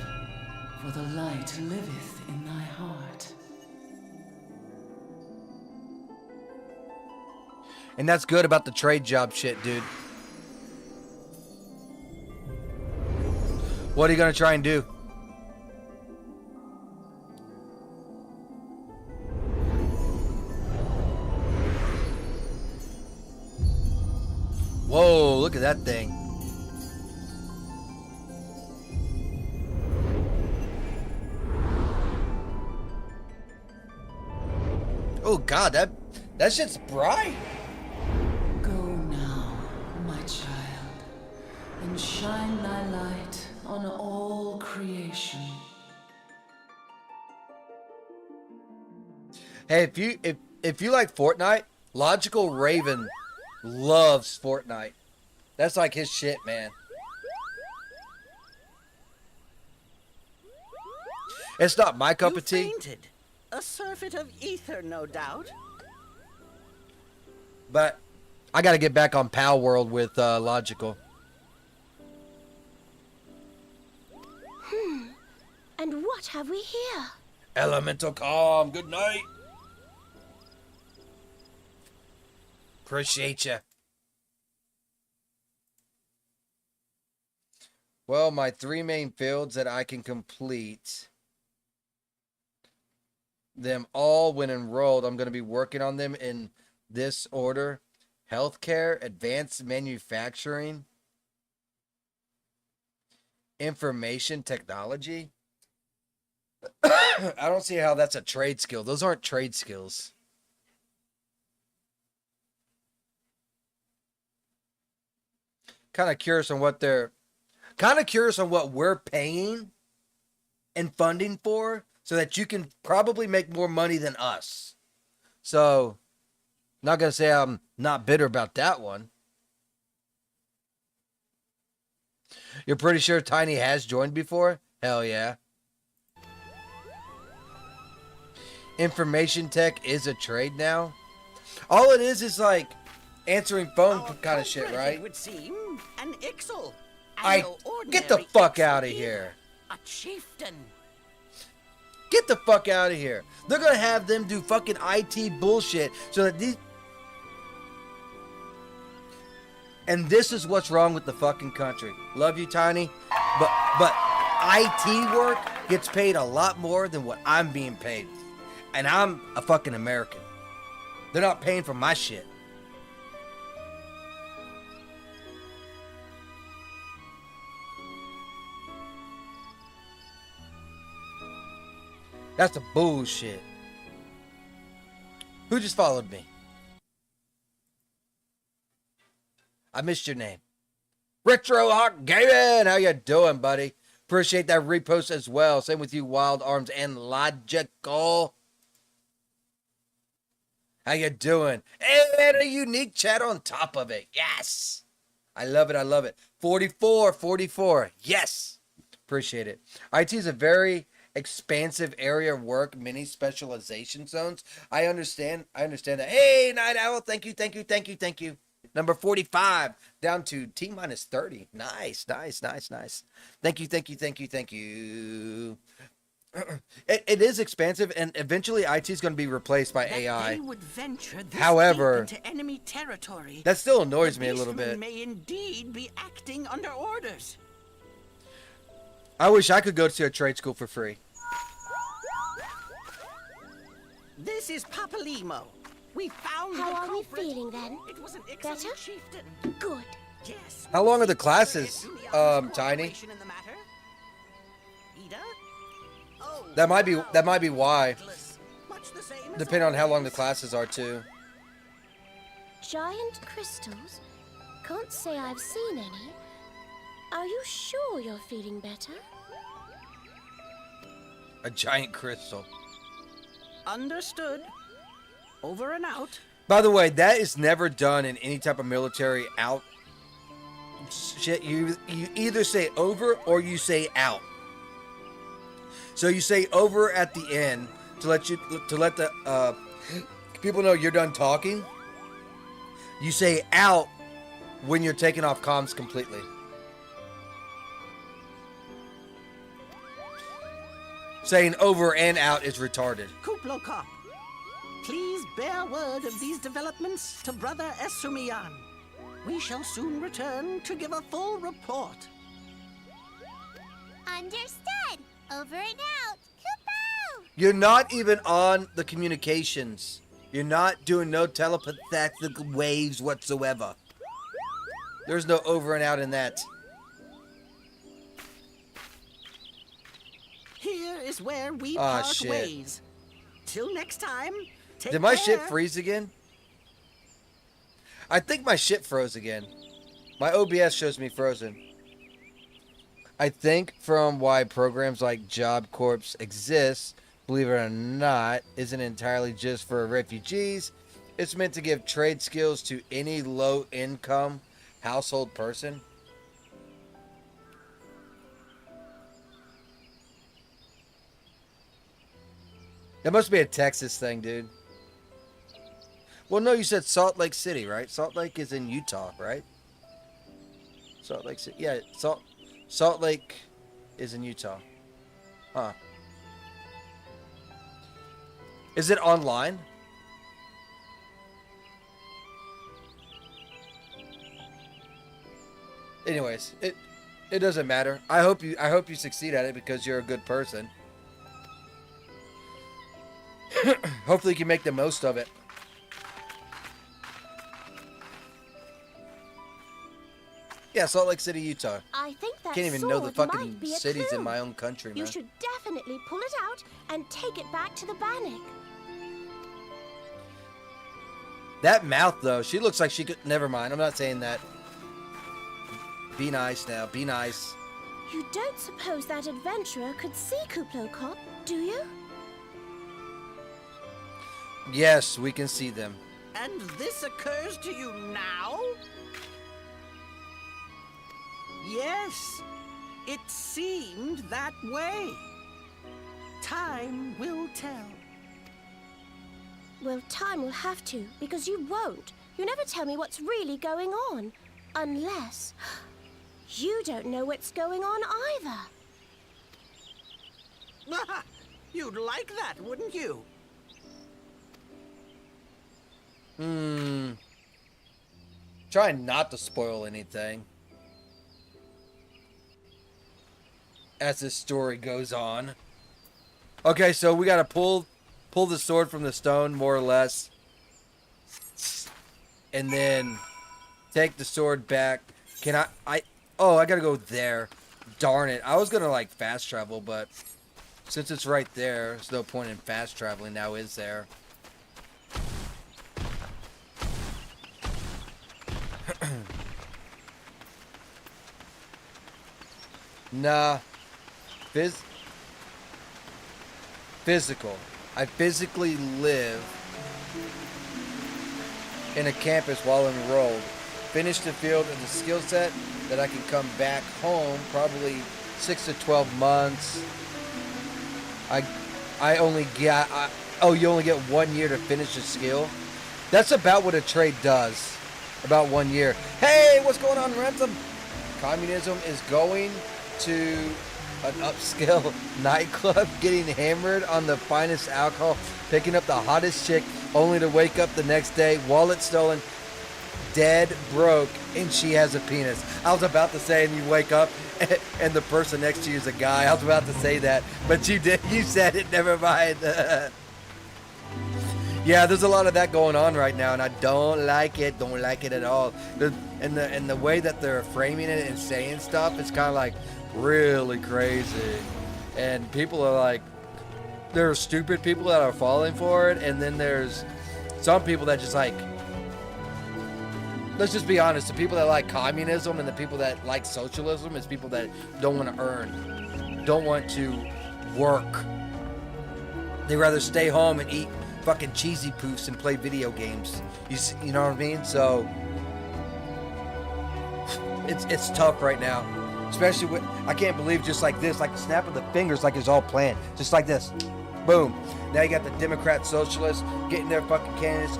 for the light liveth in thy heart. And that's good about the trade job shit, dude. What are you gonna try and do? Whoa, look at that thing. Oh god, that shit's bright. Go now, my child, and shine thy light on all creation. Hey, if you like Fortnite, Logical Raven loves Fortnite. That's like his shit, man. It's not my cup You of tea, fainted. A surfeit of ether, no doubt. but I gotta get back on Pal World with Logical. And what have we here? Elemental Calm, good night. Appreciate you. Well, my 3 main fields that I can complete them all when enrolled. I'm going to be working on them in this order: healthcare, advanced manufacturing, information technology. I don't see how that's a trade skill. Those aren't trade skills. Kind of curious on what we're paying and funding for, so that you can probably make more money than us. So, not gonna say I'm not bitter about that one. You're pretty sure Tiny has joined before? Hell yeah. Information tech is a trade now. All it is like answering phone Our kind of shit, culprit, right? It would seem an Ixal. Get the fuck out of here. A chieftain. Get the fuck out of here. They're gonna have them do fucking IT bullshit so that these... And this is what's wrong with the fucking country. Love you, Tiny. But IT work gets paid a lot more than what I'm being paid. And I'm a fucking American. They're not paying for my shit. That's the bullshit. Who just followed me? I missed your name. Retro Hawk Gaming! How you doing, buddy? Appreciate that repost as well. Same with you, Wild Arms and Logical. How you doing? And a unique chat on top of it. Yes! I love it, I love it. 44. Yes! Appreciate it. IT is a very expansive area of work, many specialization zones. I understand that. Hey, Night Owl, thank you. Number 45, down to T-minus 30. Nice. Thank you. It is expansive, and eventually IT is going to be replaced by AI. They would venture this However, deep into enemy territory. that still annoys The me a little beastmen bit. may indeed be acting under orders. I wish I could go to a trade school for free. This is Papalimo. We found How the are we culprit. feeling then? It was an excellent Better? chieftain. Good. Yes. How long are the we classes, seek to assert the Tiny? cooperation in the matter. Ida? Oh, That might be wow. why. Much the same as Depending on how long the always. classes are too. Giant crystals? Can't say I've seen any. Are you sure you're feeling better? A giant crystal. Understood. Over and out. By the way, that is never done in any type of military out shit. You either say over or you say out. So you say over at the end to let the people know you're done talking. You say out when you're taking off comms completely. Saying over and out is retarded. Kuplo Cop, please bear word of these developments to Brother Esumiyan. We shall soon return to give a full report. Understood. Over and out. Kupo! You're not even on the communications. You're not doing no telepathic waves whatsoever. There's no over and out in that. Here is where we Ah, part shit. ways. Till next time, take Did my care. shit freeze again? I think my shit froze again. My OBS shows me frozen. I think from why programs like Job Corps exist, believe it or not, isn't entirely just for refugees. It's meant to give trade skills to any low-income household person. That must be a Texas thing, dude. Well, no, you said Salt Lake City, right? Salt Lake is in Utah, right? Salt Lake City. Yeah, Salt Lake is in Utah. Huh. Is it online? Anyways, it doesn't matter. I hope you succeed at it because you're a good person. Hopefully you can make the most of it. Yeah, Salt Lake City, Utah. I think that Can't even know the sword fucking might be a cities in clue. my own country, You man. should definitely pull it out and take it back to the Bannock. That mouth, though, she looks like she could... Never mind, I'm not saying that. Be nice now, be nice. You don't suppose that adventurer could see Kuplo Cop, do you? Yes, we can see them. And this occurs to you now? Yes, it seemed that way. Time will tell. Well, time will have to, because you won't. You never tell me what's really going on. Unless... you don't know what's going on either. You'd like that, wouldn't you? Try not to spoil anything. As this story goes on. Okay, so we gotta pull the sword from the stone, more or less. And then take the sword back. Can I gotta go there. Darn it. I was gonna like fast travel, but Since it's right there, there's no point in fast traveling now, is there? Nah. Physical. I physically live in a campus while enrolled. Finish the field and the skill set that I can come back home probably 6 to 12 months. I only get you only get 1 year to finish a skill. That's about what a trade does. About 1 year. Hey, what's going on, Ransom? Communism is going to an upscale nightclub, getting hammered on the finest alcohol, picking up the hottest chick, only to wake up the next day, wallet stolen, dead broke, and she has a penis. I was about to say, and you wake up and the person next to you is a guy. I was about to say that, but you said it. Never mind. Yeah, there's a lot of that going on right now, and I don't like it. Don't like it at all. And the way that they're framing it and saying stuff, it's kind of like really crazy. And people are like, there are stupid people that are falling for it, and then there's some people that just like, let's just be honest, the people that like communism and the people that like socialism is people that don't want to earn, don't want to work. They rather stay home and eat fucking cheesy poofs and play video games. You know what I mean? So it's tough right now, especially with, I can't believe just like this, like the snap of the fingers, like it's all planned, just like this, boom. Now you got the Democrat socialists getting their fucking candidates,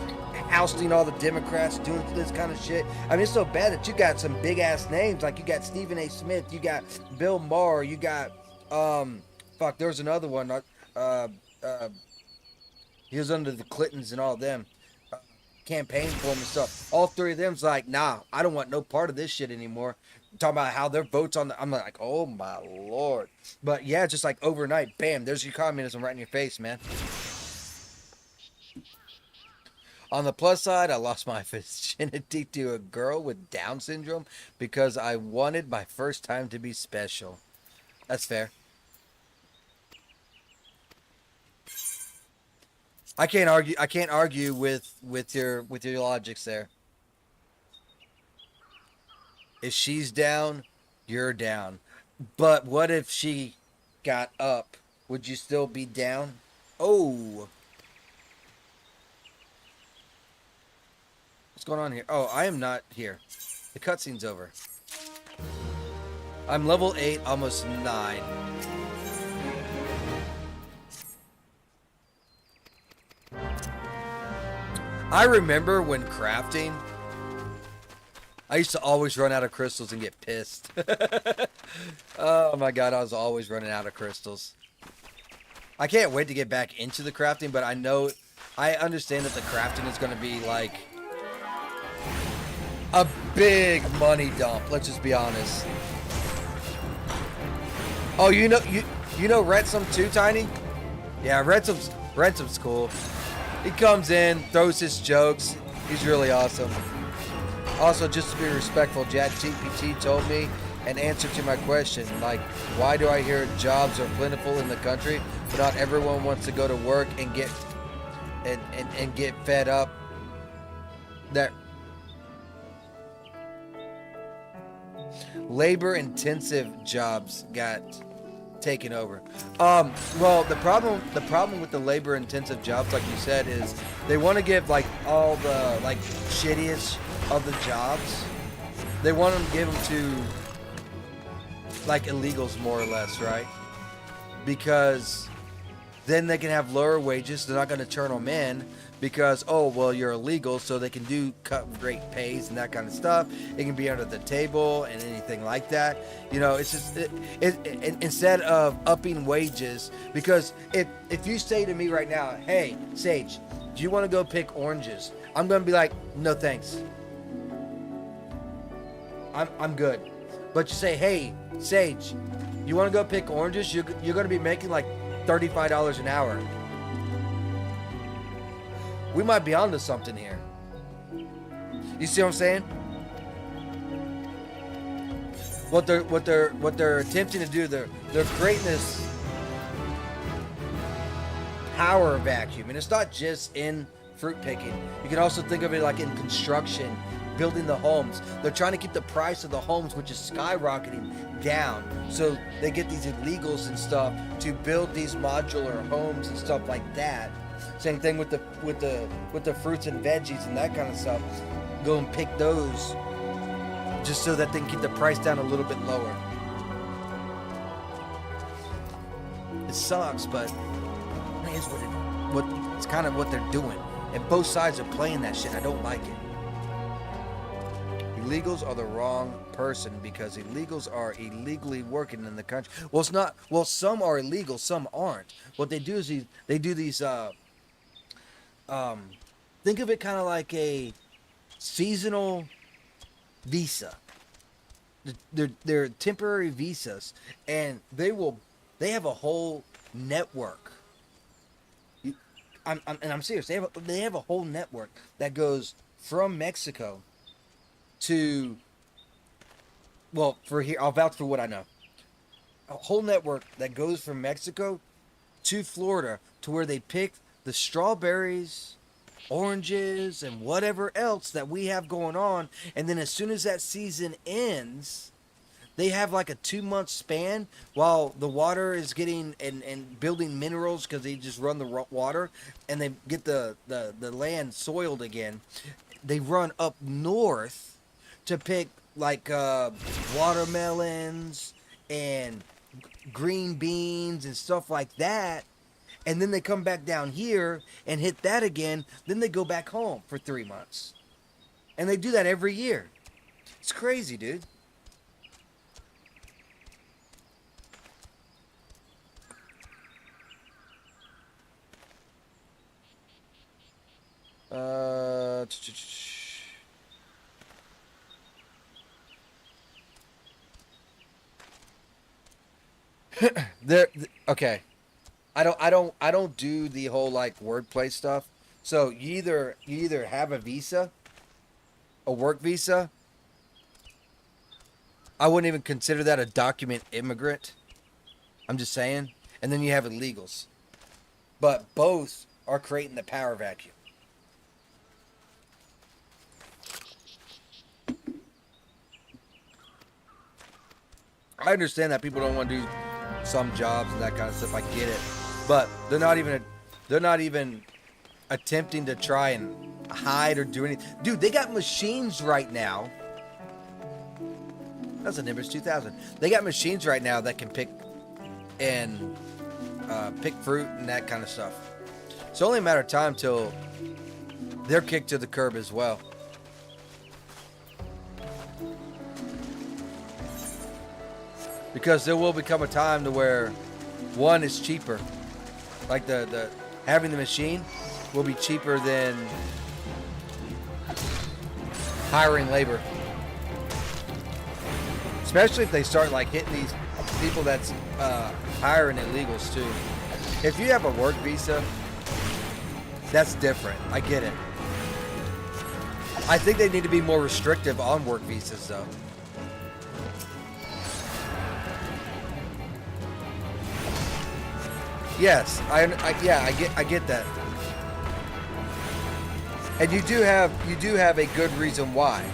ousting all the Democrats, doing this kind of shit. I mean, it's so bad that you got some big ass names, like you got Stephen A. Smith, you got Bill Maher, you got there was another one, he was under the Clintons and all them, campaign for him and stuff. All three of them's like, nah, I don't want no part of this shit anymore. Talking about how their votes on I'm like, oh my lord. But yeah, just like overnight, bam, there's your communism right in your face, man. On the plus side, I lost my virginity to a girl with Down syndrome because I wanted my first time to be special. That's fair. I can't argue with your logics there. If she's down, you're down. But what if she got up? Would you still be down? Oh. What's going on here? Oh, I am not here. The cutscene's over. I'm level 8, almost 9. I remember when crafting, I used to always run out of crystals and get pissed. Oh my god, I was always running out of crystals. I can't wait to get back into the crafting, but I understand that the crafting is going to be like a big money dump. Let's just be honest. Oh, you know Ransom too, Tiny? Yeah, Ransom's cool. He comes in, throws his jokes. He's really awesome. Also, just to be respectful, ChatGPT told me an answer to my question, like, why do I hear jobs are plentiful in the country, but not everyone wants to go to work and get fed up? That labor-intensive jobs got taken over. Well, the problem with the labor-intensive jobs, like you said, is they want to give like all the like shittiest of the jobs. They want to give them to like illegals, more or less, right? Because then they can have lower wages. They're not going to turn them in because, oh, well, you're illegal, so they can do cut great pays and that kind of stuff. It can be under the table and anything like that. You know, it's just instead of upping wages, because if you say to me right now, hey, Sage, do you want to go pick oranges? I'm going to be like, no, thanks. I'm good. But you say, hey, Sage, you want to go pick oranges? You're going to be making like $35 an hour. We might be onto something here. You see what I'm saying? What they're attempting to do, they're creating power vacuum. And it's not just in fruit picking. You can also think of it like in construction, building the homes. They're trying to keep the price of the homes, which is skyrocketing, down. So they get these illegals and stuff to build these modular homes and stuff like that. Same thing with the fruits and veggies and that kind of stuff. Go and pick those just so that they can keep the price down a little bit lower. It sucks, but it's it's kind of what they're doing. And both sides are playing that shit. I don't like it. Illegals are the wrong person because illegals are illegally working in the country. Well, it's not. Well, some are illegal, some aren't. What they do is they do these. Think of it kind of like a seasonal visa. They're temporary visas, and they have a whole network. I'm serious. They have a whole network that goes from Mexico to, well, for here, I'll vouch for what I know. A whole network that goes from Mexico to Florida to where they pick the strawberries, oranges, and whatever else that we have going on. And then as soon as that season ends, they have like a 2-month span while the water is getting and building minerals because they just run the water and they get the land soiled again. They run up north to pick like watermelons and green beans and stuff like that. And then they come back down here and hit that again. Then they go back home for 3 months. And they do that every year. It's crazy, dude. Okay. I don't do the whole like wordplay stuff. So you either have a visa, a work visa. I wouldn't even consider that a document immigrant. I'm just saying. And then you have illegals. But both are creating the power vacuum. I understand that people don't want to do some jobs and that kind of stuff. I get it. But they're not even attempting to try and hide or do anything. Dude, they got machines right now. That's a Nimbus 2000. They got machines right now that can pick fruit and that kind of stuff. It's only a matter of time till they're kicked to the curb as well. Because there will become a time to where one is cheaper. Like the having the machine will be cheaper than hiring labor. Especially if they start like hitting these people that's hiring illegals too. If you have a work visa, that's different. I get it. I think they need to be more restrictive on work visas though. Yes, I get that. And you do have a good reason why.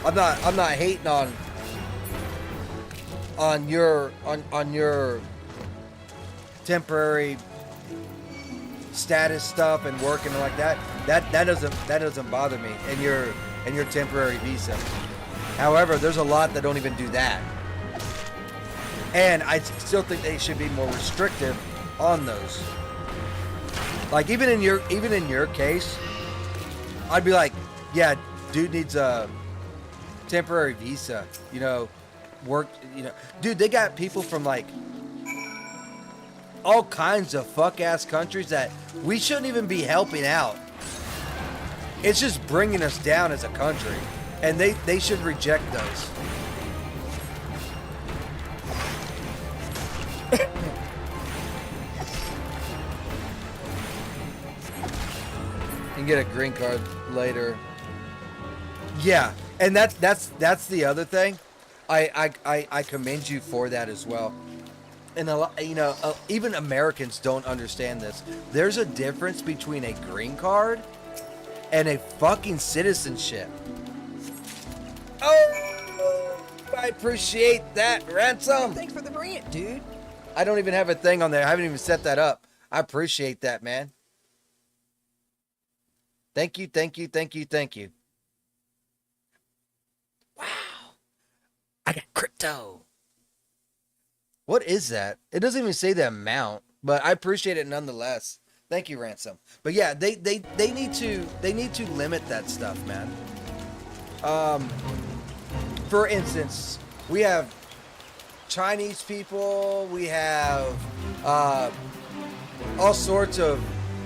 I'm not hating on your temporary status stuff and working like that. That doesn't bother me. And your temporary visa. However, there's a lot that don't even do that. And I still think they should be more restrictive on those. Like even in your case, I'd be like, yeah, dude needs a temporary visa. You know, work. You know, dude, they got people from like all kinds of fuck ass countries that we shouldn't even be helping out. It's just bringing us down as a country, and they should reject those. And get a green card later. Yeah, and that's the other thing. I commend you for that as well. and a lot, even Americans don't understand this. There's a difference between a green card and a fucking citizenship. Oh, I appreciate that, Ransom. Thanks for the rant, dude. I don't even have a thing on there. I haven't even set that up. I appreciate that, man. Thank you, thank you, thank you, thank you. Wow. I got crypto. What is that? It doesn't even say the amount, but I appreciate it nonetheless. Thank you, Ransom. But yeah, they need to limit that stuff, man. For instance, we have Chinese people, we have all sorts of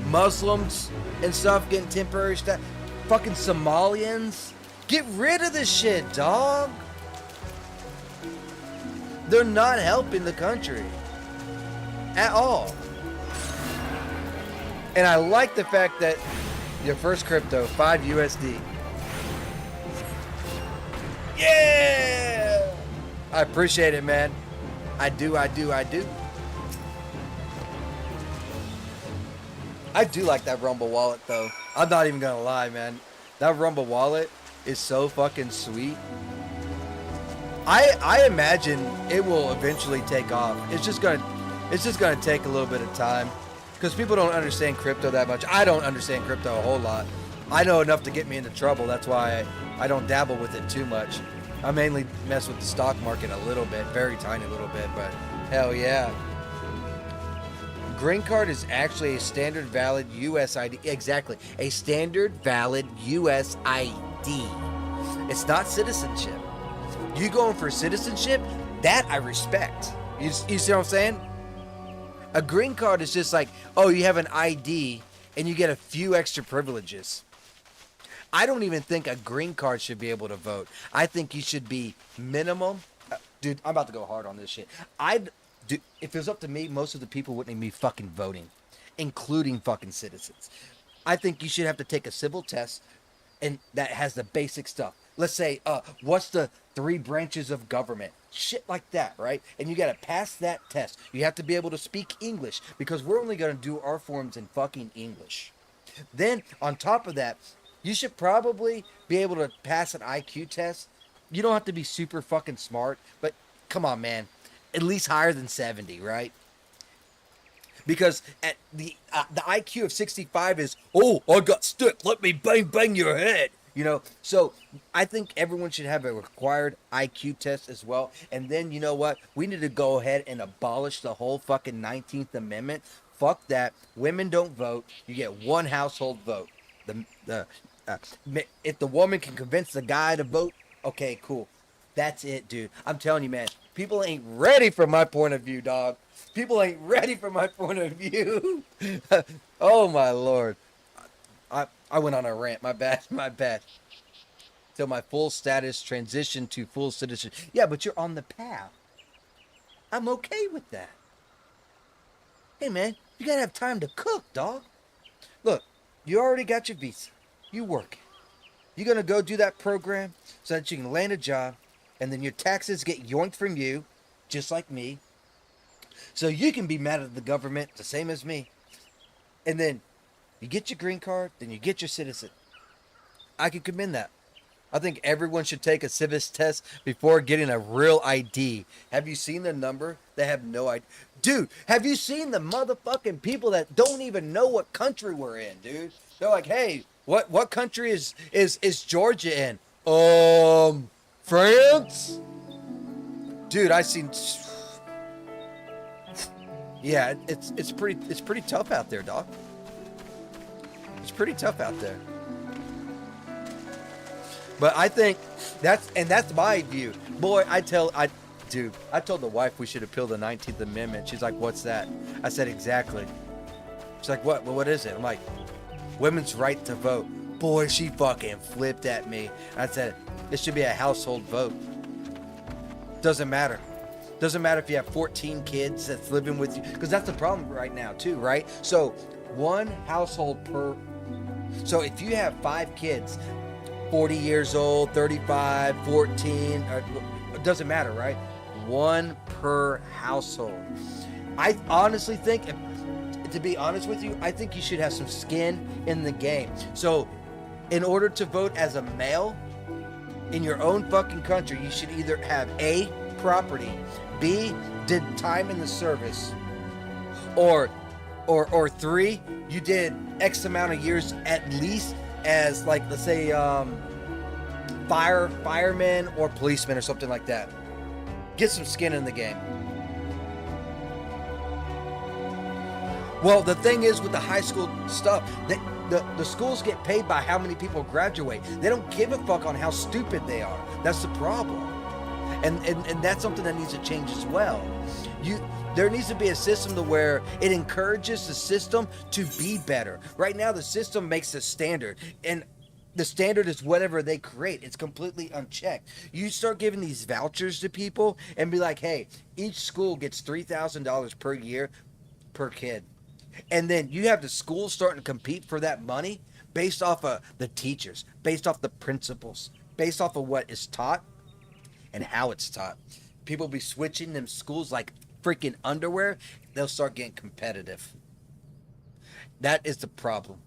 Muslims and stuff getting temporary stuff. Fucking Somalians. Get rid of this shit, dog. They're not helping the country at all. And I like the fact that your first crypto, 5 USD. Yeah! I appreciate it, man. I do. I do like that Rumble wallet, though. I'm not even gonna lie, man. That Rumble wallet is so fucking sweet. I imagine it will eventually take off. It's just gonna take a little bit of time because people don't understand crypto that much. I don't understand crypto a whole lot. I know enough to get me into trouble. That's why I don't dabble with it too much. I mainly mess with the stock market a little bit, very tiny little bit, but hell yeah. Green card is actually a standard valid US ID. Exactly. A standard valid US ID. It's not citizenship. You going for citizenship? That I respect. You see what I'm saying? A green card is just like, oh, you have an ID and you get a few extra privileges. I don't even think a green card should be able to vote. I think you should be minimum. Dude, I'm about to go hard on this shit. If it was up to me, most of the people wouldn't even be fucking voting, including fucking citizens. I think you should have to take a civil test, and that has the basic stuff. Let's say, what's the 3 branches of government? Shit like that, right? And you got to pass that test. You have to be able to speak English because we're only going to do our forms in fucking English. Then, on top of that, you should probably be able to pass an IQ test. You don't have to be super fucking smart, but come on, man. At least higher than 70, right? Because at the IQ of 65 is, oh, I got stuck. Let me bang your head. So I think everyone should have a required IQ test as well. And then, you know what? We need to go ahead and abolish the whole fucking 19th Amendment. Fuck that. Women don't vote. You get one household vote. If the woman can convince the guy to vote, okay, cool. That's it, dude. I'm telling you, man. People ain't ready for my point of view, dog. People ain't ready for my point of view. Oh, my Lord. I went on a rant. My bad. Till my full status transition to full citizen. Yeah, but you're on the path. I'm okay with that. Hey, man, you gotta have time to cook, dog. Look, you already got your visa. You work. You're gonna go do that program so that you can land a job, and then your taxes get yoinked from you, just like me. So you can be mad at the government, the same as me. And then you get your green card, then you get your citizen. I can commend that. I think everyone should take a civics test before getting a real ID. Have you seen the number? They have no idea. Dude, have you seen the motherfucking people that don't even know what country we're in, dude? They're like, hey, what country is Georgia in? France? Dude, I seen. Yeah, it's pretty tough out there, dog. It's pretty tough out there. But I think that's my view. Boy, I told the wife we should appeal the 19th Amendment. She's like, what's that? I said, exactly. She's like, what? Well, what is it? I'm like, women's right to vote. Boy, she fucking flipped at me. I said, it should be a household vote. Doesn't matter. Doesn't matter if you have 14 kids that's living with you. Because that's the problem right now, too, right? So, one household per. So, if you have 5 kids, 40 years old, 35, 14, it doesn't matter, right? one per household. I honestly think, to be honest with you, I think you should have some skin in the game. So, in order to vote as a male in your own fucking country, you should either have A, property, B, did time in the service, or 3, you did X amount of years at least as, like, let's say fireman or policeman or something like that. Get some skin in the game. Well, the thing is with the high school stuff, the schools get paid by how many people graduate. They don't give a fuck on how stupid they are. That's the problem. And that's something that needs to change as well. There needs to be a system to where it encourages the system to be better. Right now, the system makes a standard, and the standard is whatever they create. It's completely unchecked. You start giving these vouchers to people and be like, hey, each school gets $3,000 per year per kid. And then you have the schools starting to compete for that money based off of the teachers, based off the principals, based off of what is taught and how it's taught. People be switching them schools like freaking underwear. They'll start getting competitive. That is the problem.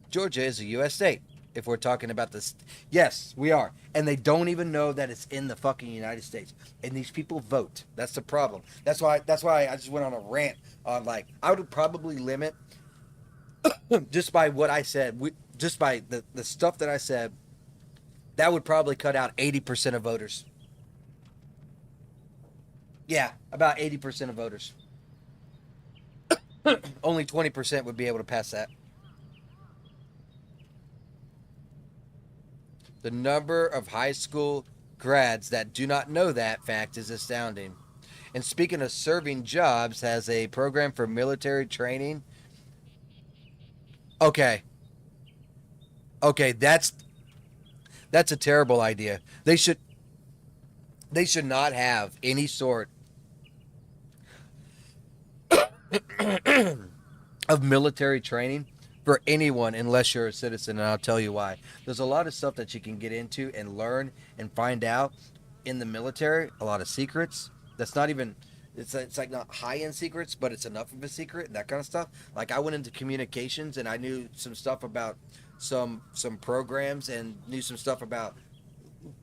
Georgia is a U.S. state. If we're talking about this, yes, we are. And they don't even know that it's in the fucking United States. And these people vote. That's the problem. That's why I just went on a rant on, like, I would probably limit just by what I said, just by the stuff that I said, that would probably cut out 80% of voters. Yeah, about 80% of voters. Only 20% would be able to pass that. The number of high school grads that do not know that fact is astounding. And speaking of serving jobs, has a program for military training. Okay, that's a terrible idea. They should not have any sort of military training for anyone unless you're a citizen, and I'll tell you why. There's a lot of stuff that you can get into and learn and find out in the military, a lot of secrets. That's not even, it's like not high-end secrets, but it's enough of a secret, that kind of stuff. Like, I went into communications and I knew some stuff about some programs and knew some stuff about,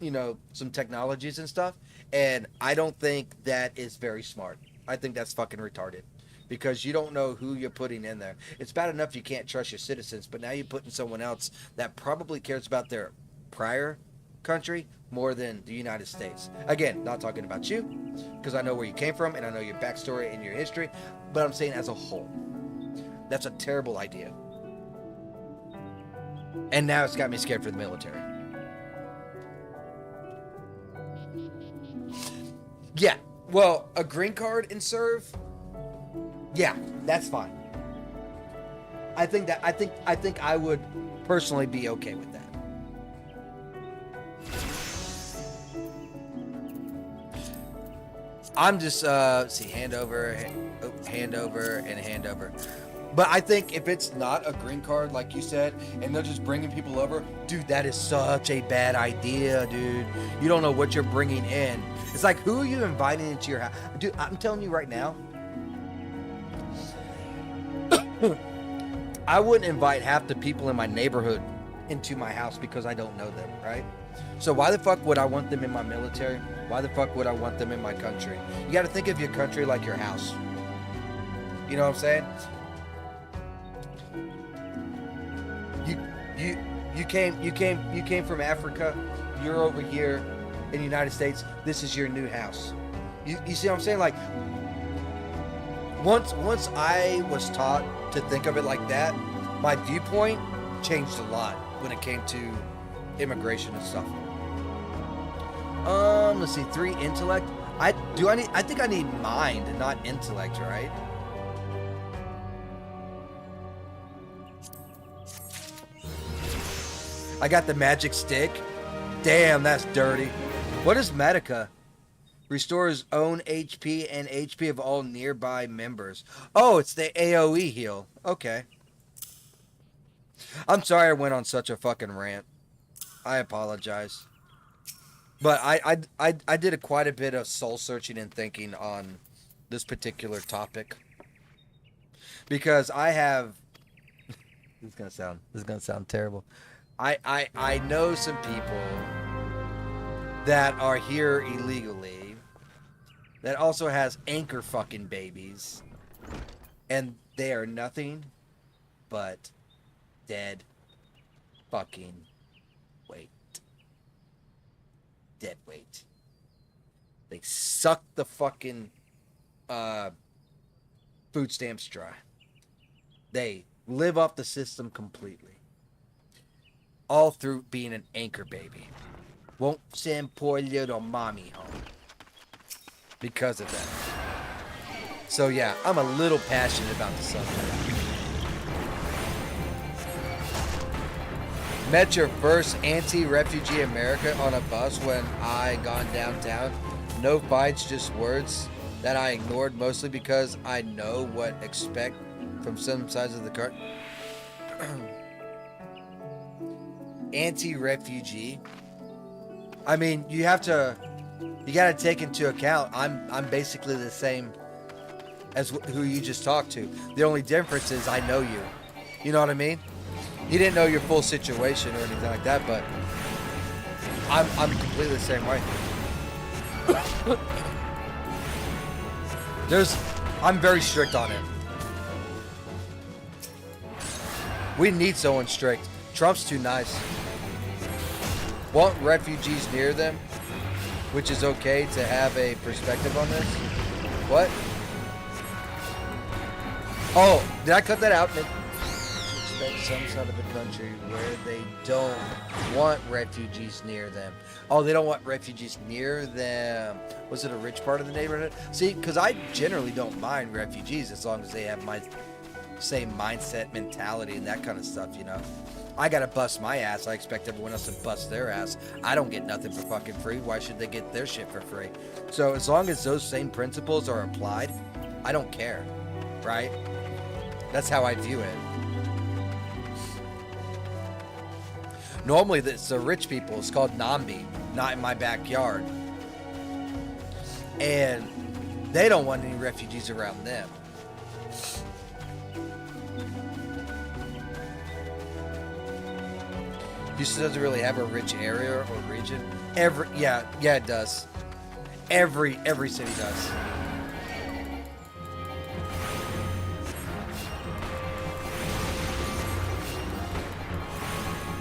some technologies and stuff, and I don't think that is very smart. I think that's fucking retarded. Because you don't know who you're putting in there. It's bad enough you can't trust your citizens, but now you're putting someone else that probably cares about their prior country more than the United States. Again, not talking about you, because I know where you came from and I know your backstory and your history, but I'm saying as a whole. That's a terrible idea. And now it's got me scared for the military. Yeah, well, a green card and serve... yeah, that's fine. I think I would personally be okay with that. I'm just hand over, and hand over. But I think if it's not a green card, like you said, and they're just bringing people over, dude, that is such a bad idea, dude. You don't know what you're bringing in. It's like, who are you inviting into your house? Dude, I'm telling you right now, I wouldn't invite half the people in my neighborhood into my house because I don't know them, right? So why the fuck would I want them in my military? Why the fuck would I want them in my country? You got to think of your country like your house. You know what I'm saying? You came from Africa. You're over here in the United States. This is your new house. You see what I'm saying? Like, once I was taught to think of it like that, my viewpoint changed a lot when it came to immigration and stuff. Let's see, 3 intellect. I think I need mind, not intellect, right? I got the magic stick. Damn, that's dirty. What is Medica? Restores own HP and HP of all nearby members. Oh, it's the AoE heal. Okay. I'm sorry I went on such a fucking rant. I apologize. But I did quite a bit of soul searching and thinking on this particular topic because I have. This is gonna sound terrible. I know some people that are here illegally that also has anchor fucking babies, and they are nothing but dead fucking weight. Dead weight. They suck the fucking food stamps dry. They live off the system completely. All through being an anchor baby. Won't send poor little mommy home. Because of that. So yeah, I'm a little passionate about the subject. Met your first anti-refugee America on a bus when I gone downtown. No fights, just words that I ignored mostly because I know what expect from some sides of the car. Anti-refugee. I mean, you gotta take into account I'm basically the same as who you just talked to. The only difference is I know you. You know what I mean? He didn't know your full situation or anything like that, but I'm completely the same way. I'm very strict on it. We need someone strict. Trump's too nice. Want refugees near them, which is okay to have a perspective on this. What? Oh, did I cut that out? Expect some side of the country where they don't want refugees near them. Oh, they don't want refugees near them. Was it a rich part of the neighborhood? See, because I generally don't mind refugees as long as they have my same mindset, mentality, and that kind of stuff, you know. I gotta bust my ass. I expect everyone else to bust their ass. I don't get nothing for fucking free. Why should they get their shit for free? So as long as those same principles are applied, I don't care, right? That's how I view it. Normally, it's the rich people. It's called Nambi, not in my backyard. And they don't want any refugees around them. Houston doesn't really have a rich area or region. Yeah, it does. Every city does.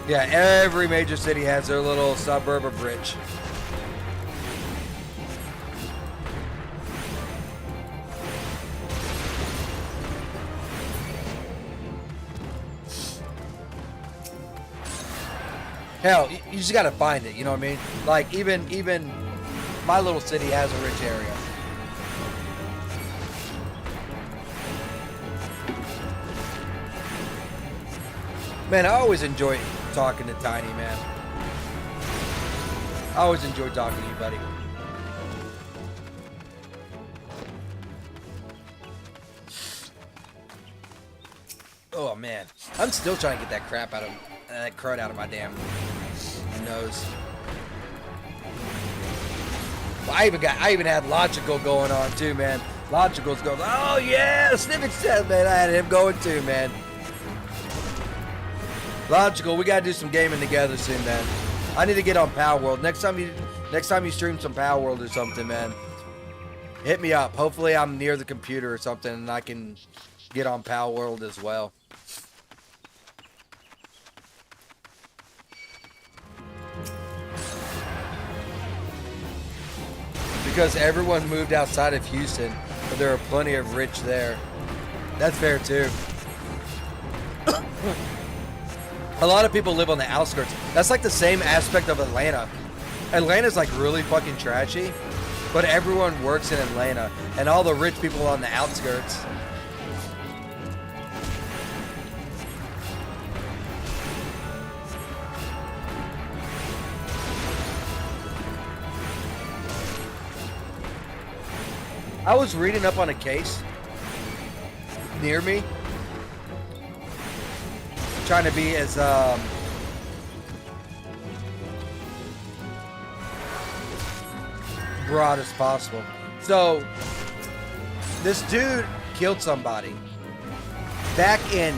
Yeah, every major city has their little suburb of rich. Hell, you just gotta find it, you know what I mean? Like, even my little city has a rich area. Man, I always enjoy talking to Tiny, man. I always enjoy talking to you, buddy. Oh, man. I'm still trying to get that crap out of that crud out of my damn nose. I even had Logical going on too, man. Logical's going, oh yeah, Snippet said, man. I had him going too, man. Logical, we gotta do some gaming together soon, man. I need to get on Power World. Next time you stream some Power World or something, man, hit me up. Hopefully I'm near the computer or something and I can get on Power World as well. Because everyone moved outside of Houston, but there are plenty of rich there. That's fair too. A lot of people live on the outskirts. That's like the same aspect of Atlanta. Atlanta's like really fucking trashy, but everyone works in Atlanta, and all the rich people on the outskirts. I was reading up on a case near me, trying to be as broad as possible. So, this dude killed somebody back in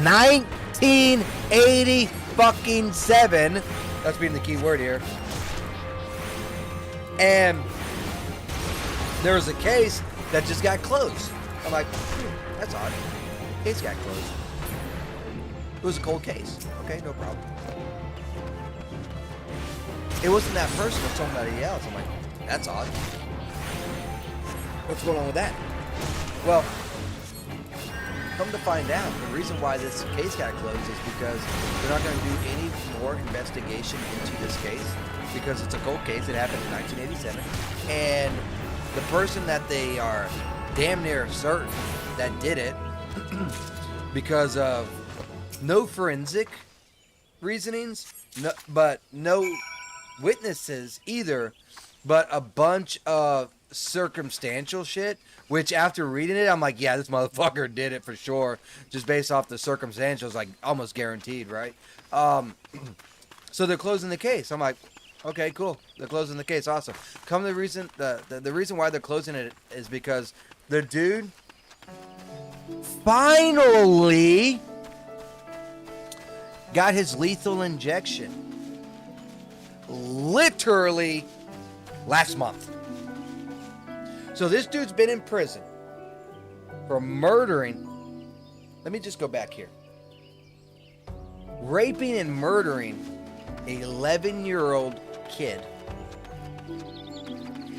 1987. That's being the key word here. And there was a case that just got closed. I'm like, that's odd. Case got closed. It was a cold case. Okay, no problem. It wasn't that person, it was somebody else. I'm like, that's odd. What's going on with that? Well, come to find out, the reason why this case got closed is because they're not going to do any more investigation into this case because it's a cold case. It happened in 1987. And the person that they are damn near certain that did it because of no forensic reasonings, but no witnesses either, but a bunch of circumstantial shit, which after reading it, I'm like, yeah, this motherfucker did it for sure, just based off the circumstantials, like almost guaranteed, right? So they're closing the case. I'm like, okay, cool. They're closing the case. Awesome. Come the reason the reason why they're closing it is because the dude finally got his lethal injection. Literally last month. So this dude's been in prison for murdering. Let me just go back here. Raping and murdering an 11-year-old kid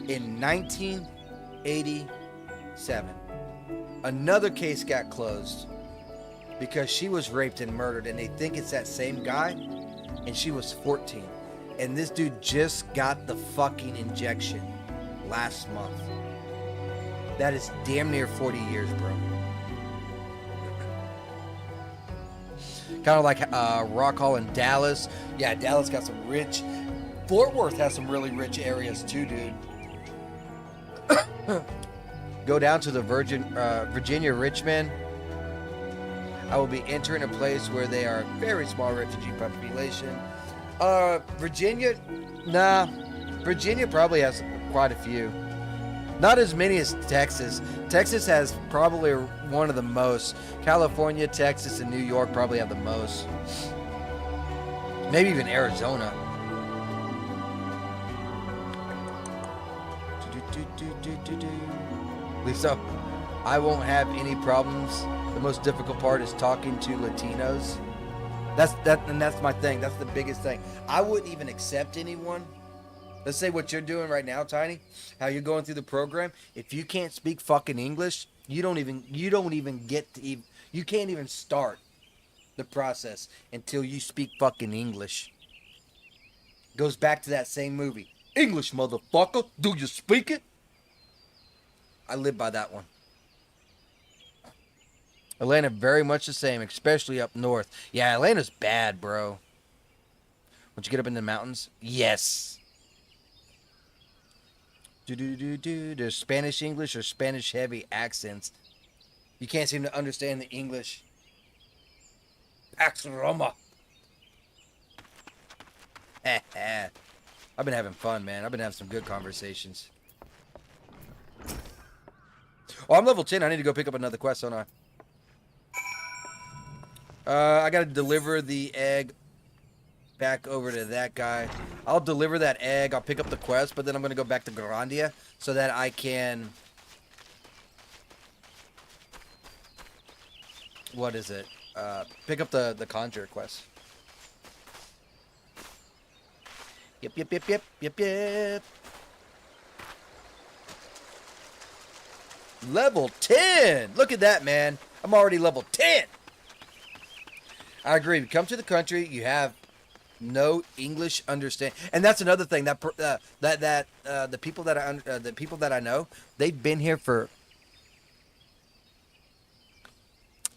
in 1987. Another case got closed because she was raped and murdered, and they think it's that same guy, and she was 14. And this dude just got the fucking injection last month. That is damn near 40 years, bro. Kind of like Rock Hall in Dallas. Yeah, Dallas got some rich. Fort Worth has some really rich areas too, dude. Go down to the Virginia Richmond. I will be entering a place where they are a very small refugee population. Virginia, nah. Virginia probably has quite a few. Not as many as Texas. Texas has probably one of the most. California, Texas, and New York probably have the most. Maybe even Arizona. Lisa, I won't have any problems. The most difficult part is talking to Latinos. That's my thing. That's the biggest thing. I wouldn't even accept anyone. Let's say what you're doing right now, Tiny. How you're going through the program. If you can't speak fucking English, you don't even get to even. You can't even start the process until you speak fucking English. Goes back to that same movie. English, motherfucker. Do you speak it? I live by that one. Atlanta very much the same, especially up north. Yeah, Atlanta's bad, bro. Once you get up in the mountains, yes. There's Spanish English or Spanish heavy accents. You can't seem to understand the English. Pax Roma. I've been having fun, man. I've been having some good conversations. Oh, I'm level 10. I need to go pick up another quest, don't I? I gotta deliver the egg back over to that guy. I'll deliver that egg. I'll pick up the quest, but then I'm gonna go back to Grandia so that I can. What is it? Pick up the Conjure quest. Yep. Level 10. Look at that, man. I'm already level 10. I agree. You come to the country, you have no English understand, and that's another thing that the people that I know, they've been here for,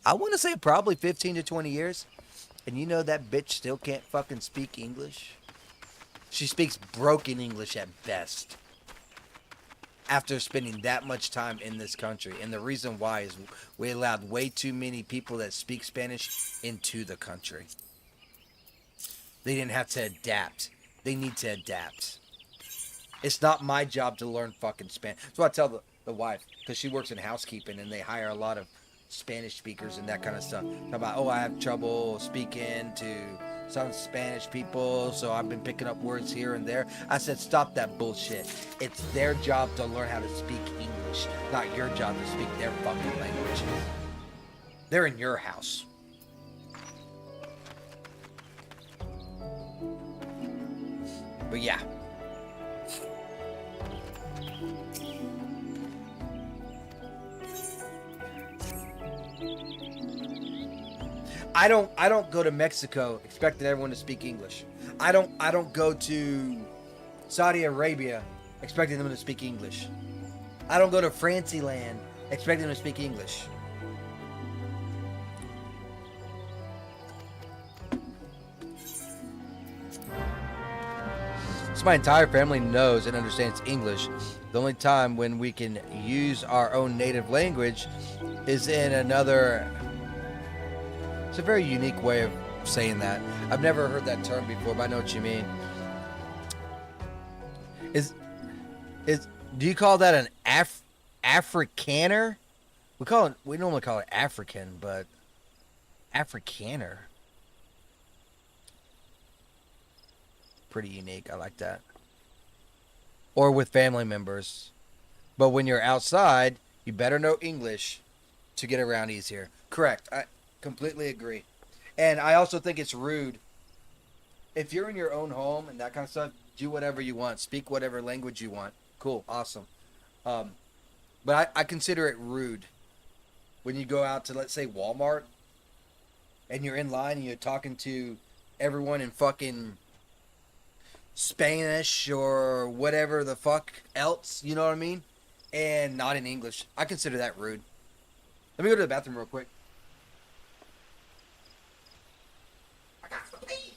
I want to say probably 15 to 20 years, and you know that bitch still can't fucking speak English. She speaks broken English at best. After spending that much time in this country. And the reason why is we allowed way too many people that speak Spanish into the country. They didn't have to adapt. They need to adapt. It's not my job to learn fucking Spanish. That's what I tell the wife, because she works in housekeeping and they hire a lot of Spanish speakers and that kind of stuff. Talk about, oh, I have trouble speaking to some Spanish people, so I've been picking up words here and there. I said, stop that bullshit. It's their job to learn how to speak English, not your job to speak their fucking language. They're in your house. But yeah. I don't go to Mexico expecting everyone to speak English. I don't go to Saudi Arabia expecting them to speak English. I don't go to Fancyland expecting them to speak English. So my entire family knows and understands English. The only time when we can use our own native language is in another... It's a very unique way of saying that. I've never heard that term before, but I know what you mean. Do you call that an Afrikaner? We normally call it African, but Afrikaner. Pretty unique. I like that. Or with family members. But when you're outside, you better know English to get around easier. Correct. I completely agree. And I also think it's rude. If you're in your own home and that kind of stuff, do whatever you want. Speak whatever language you want. Cool. Awesome. But I consider it rude when you go out to, let's say, Walmart and you're in line and you're talking to everyone in fucking Spanish or whatever the fuck else, you know what I mean? And not in English. I consider that rude. Let me go to the bathroom real quick. I got to pee.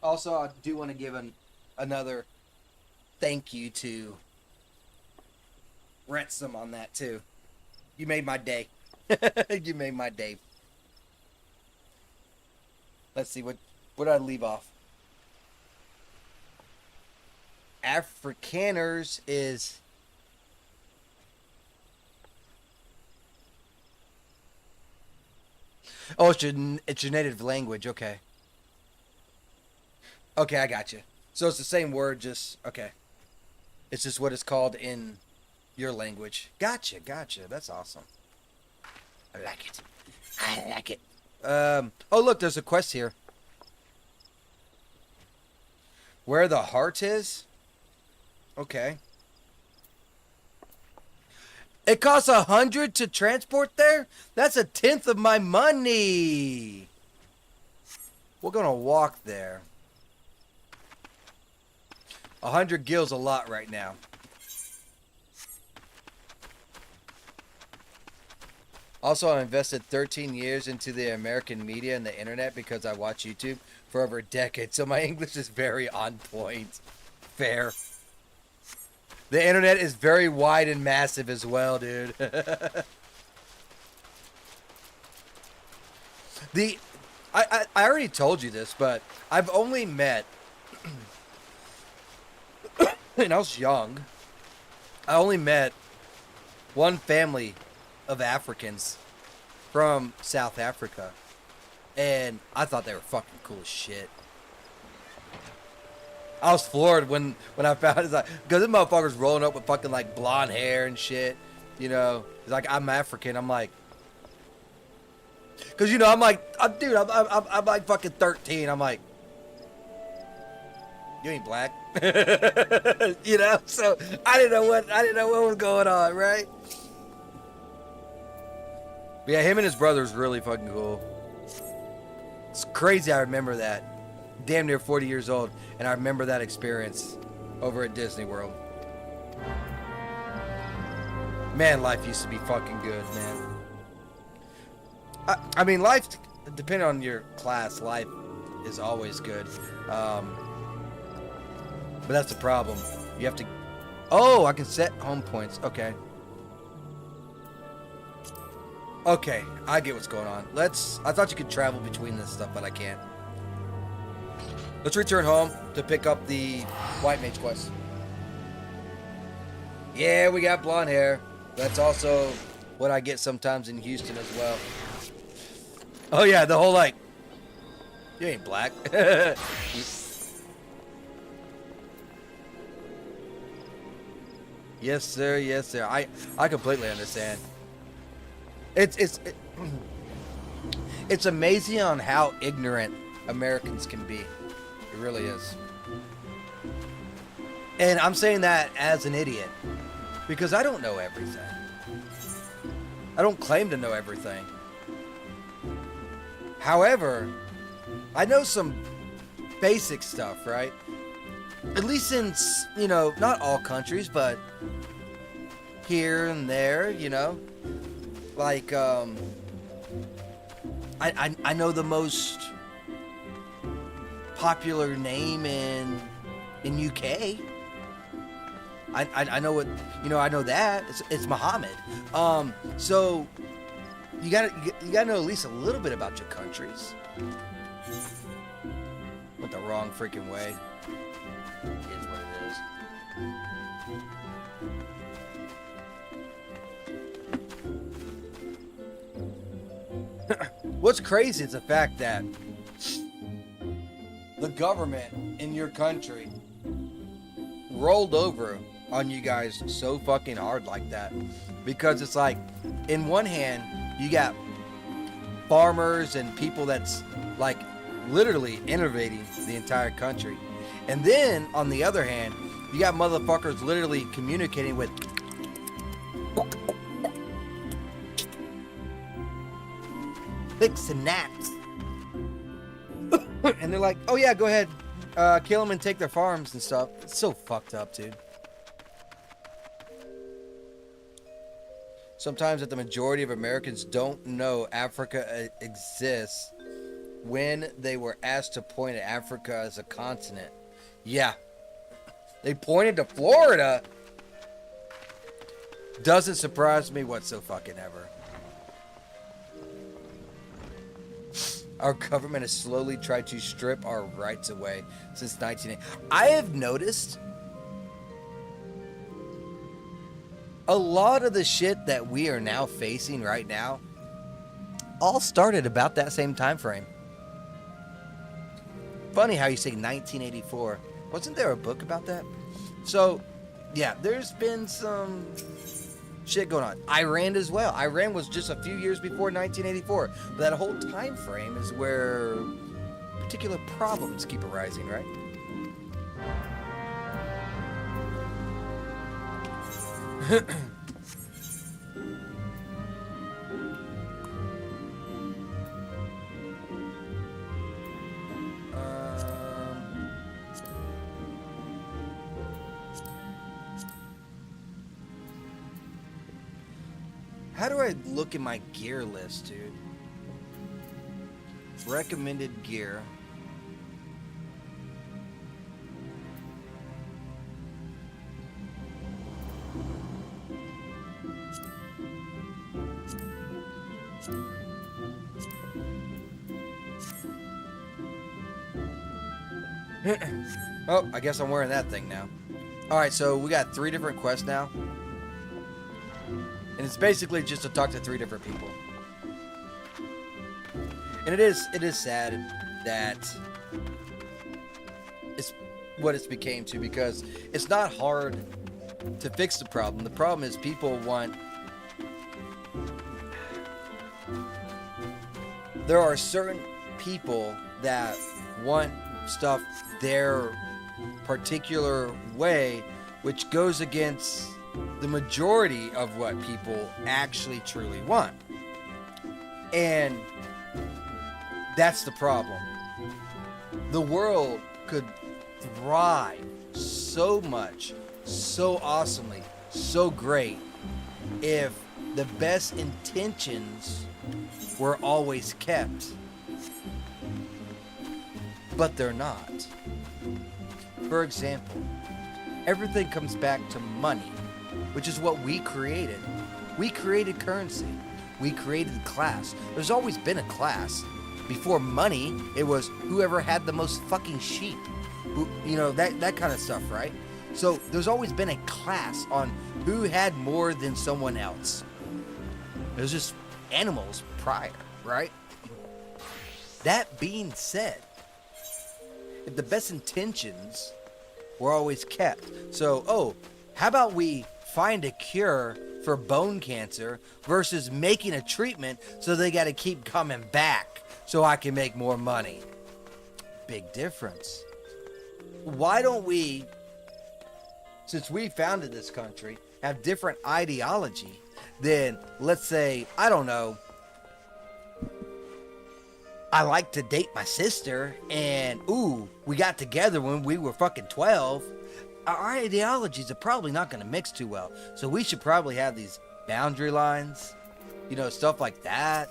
Also, I do want to give another thank you to Ransom on that too. You made my day. You made my day. Let's see, what did I leave off? Afrikaners is... Oh, it's your native language, okay. Okay, I got you. So it's the same word, just... Okay. It's just what it's called in your language. Gotcha. That's awesome. I like it. Oh, look, there's a quest here. Where the heart is? Okay. It costs 100 to transport there? That's 1/10 of my money. We're gonna walk there. 100 gil's a lot right now. Also, I invested 13 years into the American media and the internet because I watch YouTube for over a decade, so my English is very on point. Fair. The internet is very wide and massive as well, dude. I already told you this, but I've only met... when I was young, I only met one family of Africans from South Africa, and I thought they were fucking cool as shit. I was floored when I found it, like, because this motherfucker's rolling up with fucking like blonde hair and shit, you know. He's like, I'm African. I'm like, because you know, I'm like, dude, I'm like fucking 13. I'm like, You ain't black. You know, so I didn't know what was going on, right? But yeah, him and his brother's really fucking cool. It's crazy I remember that. Damn near 40 years old, and I remember that experience over at Disney World. Man, life used to be fucking good, man. I mean, life, depending on your class, life is always good. But that's the problem. You have to... Oh, I can set home points. Okay. Okay, I get what's going on. I thought you could travel between this stuff, but I can't. Let's return home to pick up the White Mage quest. Yeah, we got blonde hair. That's also what I get sometimes in Houston as well. Oh yeah, the whole like, you ain't black. Yes sir, yes sir. I completely understand. It's amazing on how ignorant Americans can be. It really is. And I'm saying that as an idiot. Because I don't know everything. I don't claim to know everything. However, I know some basic stuff, right? At least in, you know, not all countries, but here and there, you know? Like, I know the most popular name in UK. I know what, you know, I know that it's Muhammad. So you gotta know at least a little bit about your countries. Went the wrong freaking way. It is what it is. What's crazy is the fact that the government in your country rolled over on you guys so fucking hard like that, because it's like, in one hand you got farmers and people that's like literally innovating the entire country, and then on the other hand you got motherfuckers literally communicating with clicks and naps. And they're like, oh yeah, go ahead, kill them and take their farms and stuff. It's so fucked up, dude. Sometimes that the majority of Americans don't know Africa exists when they were asked to point at Africa as a continent. Yeah. They pointed to Florida. Doesn't surprise me whatsoever. Our government has slowly tried to strip our rights away since 1980. I have noticed a lot of the shit that we are now facing right now all started about that same time frame. Funny how you say 1984. Wasn't there a book about that? So, yeah, there's been some shit going on. Iran as well. Iran was just a few years before 1984. But that whole time frame is where particular problems keep arising, right? How do I look at my gear list, dude? Recommended gear. Oh, I guess I'm wearing that thing now. Alright, so we got 3 different quests now. And it's basically just to talk to 3 different people. And it is sad that it's what it's became to, because it's not hard to fix the problem. The problem is people want... There are certain people that want stuff their particular way, which goes against the majority of what people actually truly want. And that's the problem. The world could thrive so much, so awesomely, so great if the best intentions were always kept. But they're not. For example, everything comes back to money, which is what we created. We created currency. We created class. There's always been a class. Before money, it was whoever had the most fucking sheep. Who, you know, that kind of stuff, right? So there's always been a class on who had more than someone else. It was just animals prior, right? That being said, if the best intentions were always kept. So, how about we find a cure for bone cancer versus making a treatment so they got to keep coming back so I can make more money? Big difference. Why don't we, since we founded this country, have different ideology than, let's say, I don't know, I like to date my sister, and we got together when we were fucking 12. Our ideologies are probably not going to mix too well. So we should probably have these boundary lines, stuff like that.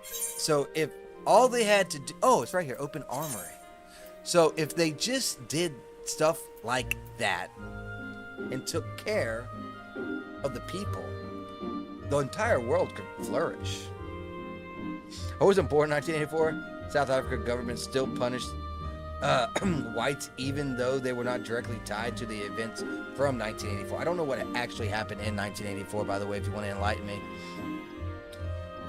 So if all they had to do, it's right here, open armory. So if they just did stuff like that and took care of the people, the entire world could flourish. I wasn't born in 1984. South African government still punished whites even though they were not directly tied to the events from 1984. I don't know what actually happened in 1984, by the way, if you want to enlighten me.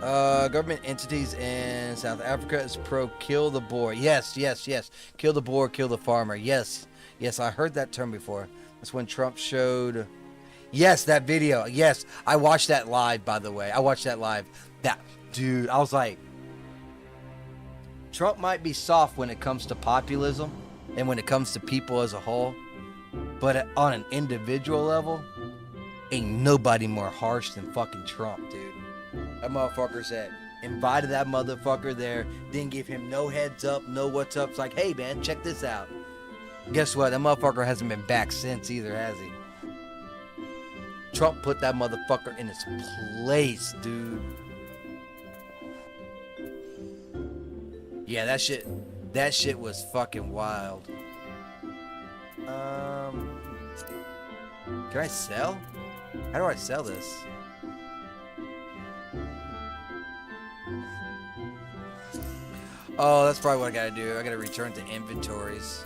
Government entities in South Africa is pro kill the boar. Yes. Kill the boar, kill the farmer. Yes, I heard that term before. That's when Trump showed... Yes, that video. Yes, I watched that live, by the way. I watched that live. Dude, I was like... Trump might be soft when it comes to populism and when it comes to people as a whole. But on an individual level, ain't nobody more harsh than fucking Trump, dude. That motherfucker said, invited that motherfucker there, didn't give him no heads up, no what's up. It's like, hey man, check this out. Guess what? That motherfucker hasn't been back since either, has he? Trump put that motherfucker in his place, dude. Yeah, that shit was fucking wild. Can I sell? How do I sell this? Oh, that's probably what I gotta do. I gotta return to inventories.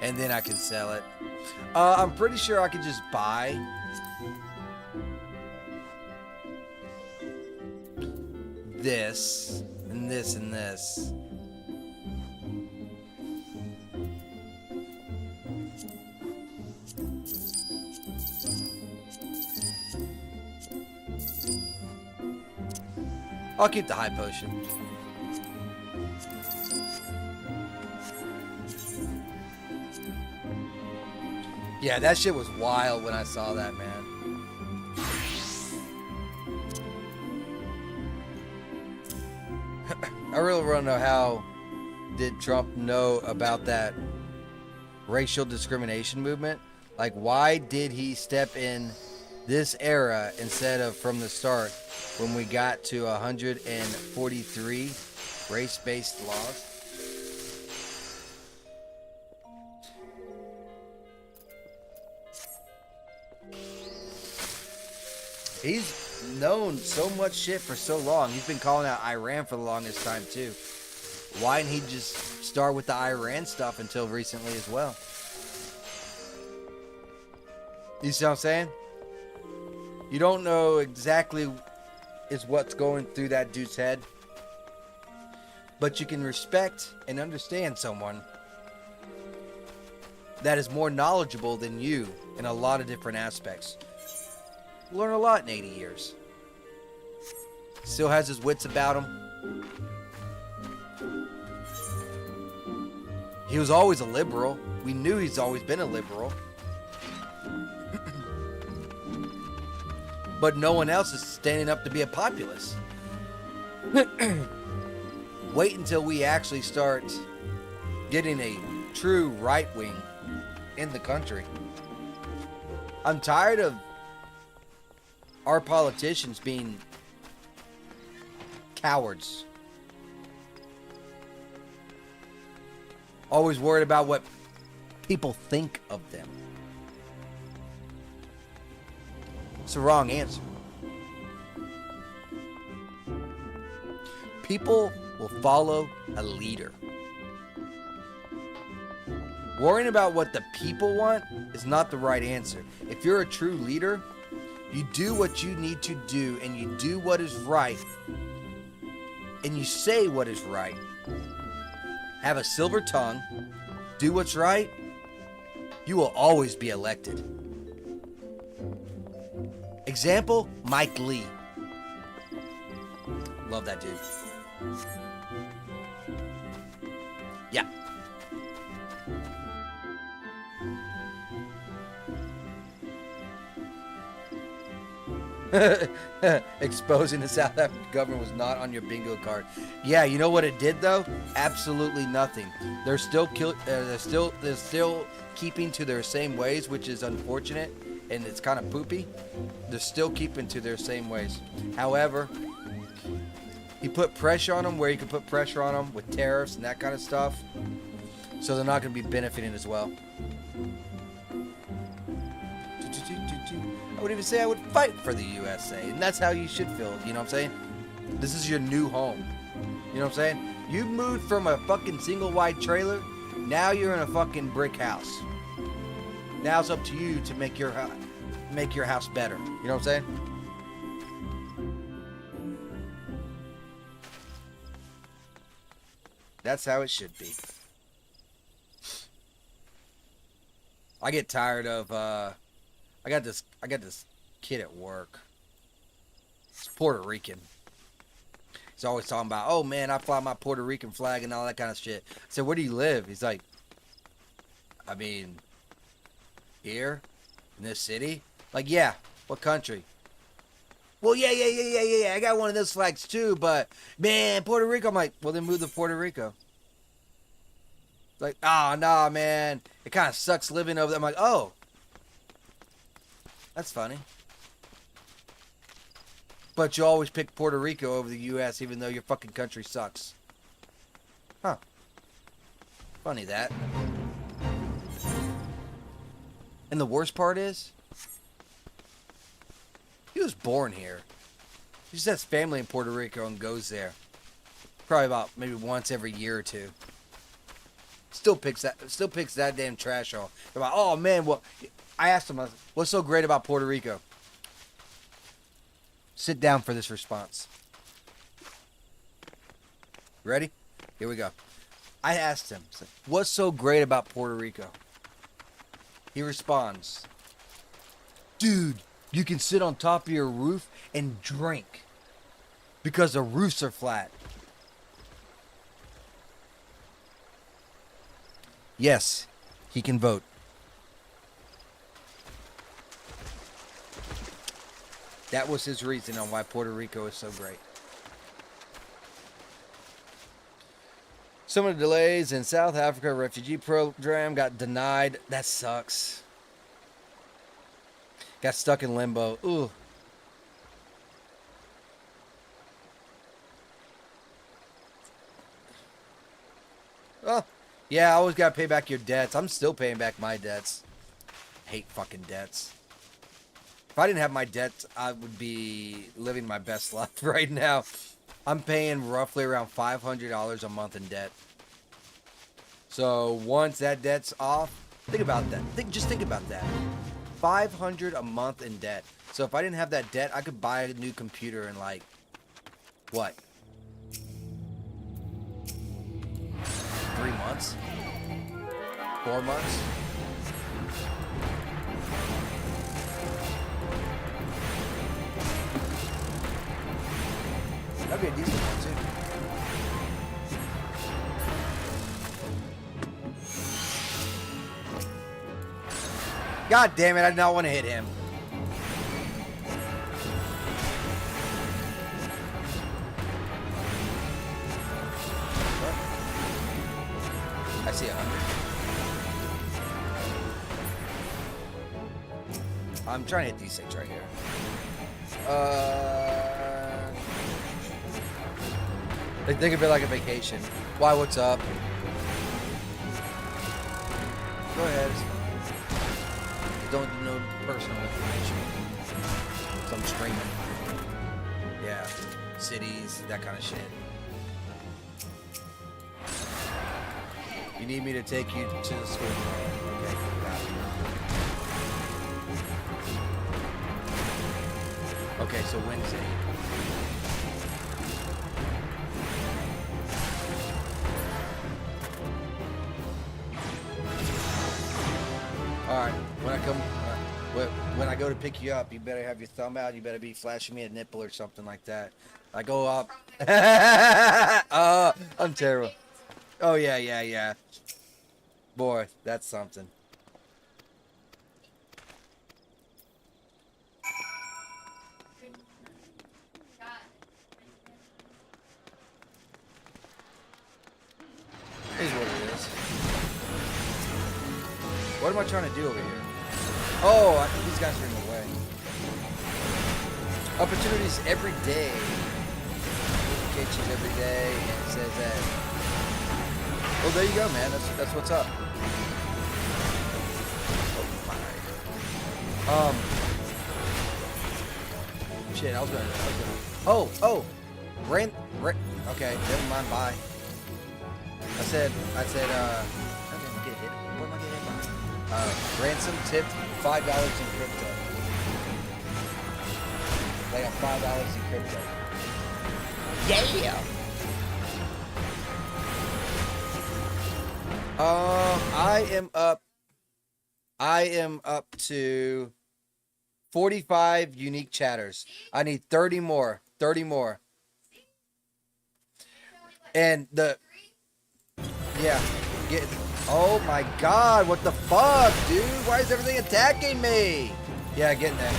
And then I can sell it. I'm pretty sure I can just buy. This, and this, and this. I'll keep the high potion. Yeah, that shit was wild when I saw that, man. I really want to know, how did Trump know about that racial discrimination movement? Like, why did he step in this era instead of from the start when we got to 143 race-based laws? He's known so much shit for so long. He's been calling out Iran for the longest time too. Why didn't he just start with the Iran stuff until recently as well? You see what I'm saying? You don't know exactly is what's going through that dude's head, but you can respect and understand someone that is more knowledgeable than you in a lot of different aspects. Learn a lot in 80 years. Still has his wits about him. He was always a liberal. We knew he's always been a liberal. But no one else is standing up to be a populist. Wait until we actually start getting a true right wing in the country. I'm tired of our politicians being cowards. Always worried about what people think of them. It's the wrong answer. People will follow a leader. Worrying about what the people want is not the right answer. If you're a true leader, you do what you need to do, and you do what is right, and you say what is right. Have a silver tongue, do what's right, you will always be elected. Example, Mike Lee. Love that dude. Yeah. Exposing the South African government was not on your bingo card. Yeah, you know what it did though? Absolutely nothing. They're still keeping to their same ways, which is unfortunate, and it's kind of poopy. They're still keeping to their same ways. However, he put pressure on them where he could put pressure on them with tariffs and that kind of stuff. So they're not going to be benefiting as well. I would even say I would fight for the USA, and that's how you should feel, you know what I'm saying? This is your new home. You know what I'm saying? You moved from a fucking single wide trailer, now you're in a fucking brick house. Now it's up to you to make your house better. You know what I'm saying? That's how it should be. I get tired of I got this kid at work. He's Puerto Rican. He's always talking about, oh man, I fly my Puerto Rican flag and all that kind of shit. I said, where do you live? He's like, I mean, here in this city? Like, yeah. What country? Well, yeah. I got one of those flags too, but man, Puerto Rico. I'm like, well, then move to Puerto Rico. Like, oh, nah, man. It kind of sucks living over there. I'm like, oh. That's funny. But you always pick Puerto Rico over the U.S. even though your fucking country sucks. Huh. Funny that. And the worst part is, he was born here. He just has family in Puerto Rico and goes there. Probably about maybe once every year or two. Still picks that damn trash off. They're like, oh man, well, I asked him, what's so great about Puerto Rico? Sit down for this response. Ready? Here we go. I asked him, what's so great about Puerto Rico? He responds, dude, you can sit on top of your roof and drink because the roofs are flat. Yes, he can vote. That was his reason on why Puerto Rico is so great. Some of the delays in South Africa refugee program got denied. That sucks. Got stuck in limbo. Ooh. Oh, yeah, I always got to pay back your debts. I'm still paying back my debts. Hate fucking debts. If I didn't have my debts, I would be living my best life right now. I'm paying roughly around $500 a month in debt. So once that debt's off, think about that. Just think about that. $500 a month in debt. So if I didn't have that debt, I could buy a new computer in like, what? 3 months? 4 months? That'd be a decent one, too. God damn it, I did not want to hit him. What? I see 100. I'm trying to hit these things right here. Think of it like a vacation. Why, what's up? Go ahead. Don't know personal information. So I'm streaming. Yeah. Cities, that kind of shit. You need me to take you to the school? Okay, got it. Okay, so Wednesday. Alright, when I go to pick you up, you better have your thumb out. You better be flashing me a nipple or something like that. I go up. I'm terrible. Oh, yeah. Boy, that's something. Is what it is. What am I trying to do over here? Oh, these guys are in the way. Opportunities every day. Notifications every day, and it says that. Oh, there you go, man. That's what's up. Oh my. Shit, I was gonna. Oh. Okay, never mind. Bye. I said. I'm gonna get hit. What am I getting hit by? Ransom tipped $5 in crypto. They got $5 in crypto. Yeah. I am up to 45 unique chatters. I need 30 more. 30 more. And oh my god, what the fuck, dude? Why is everything attacking me? Yeah, getting that.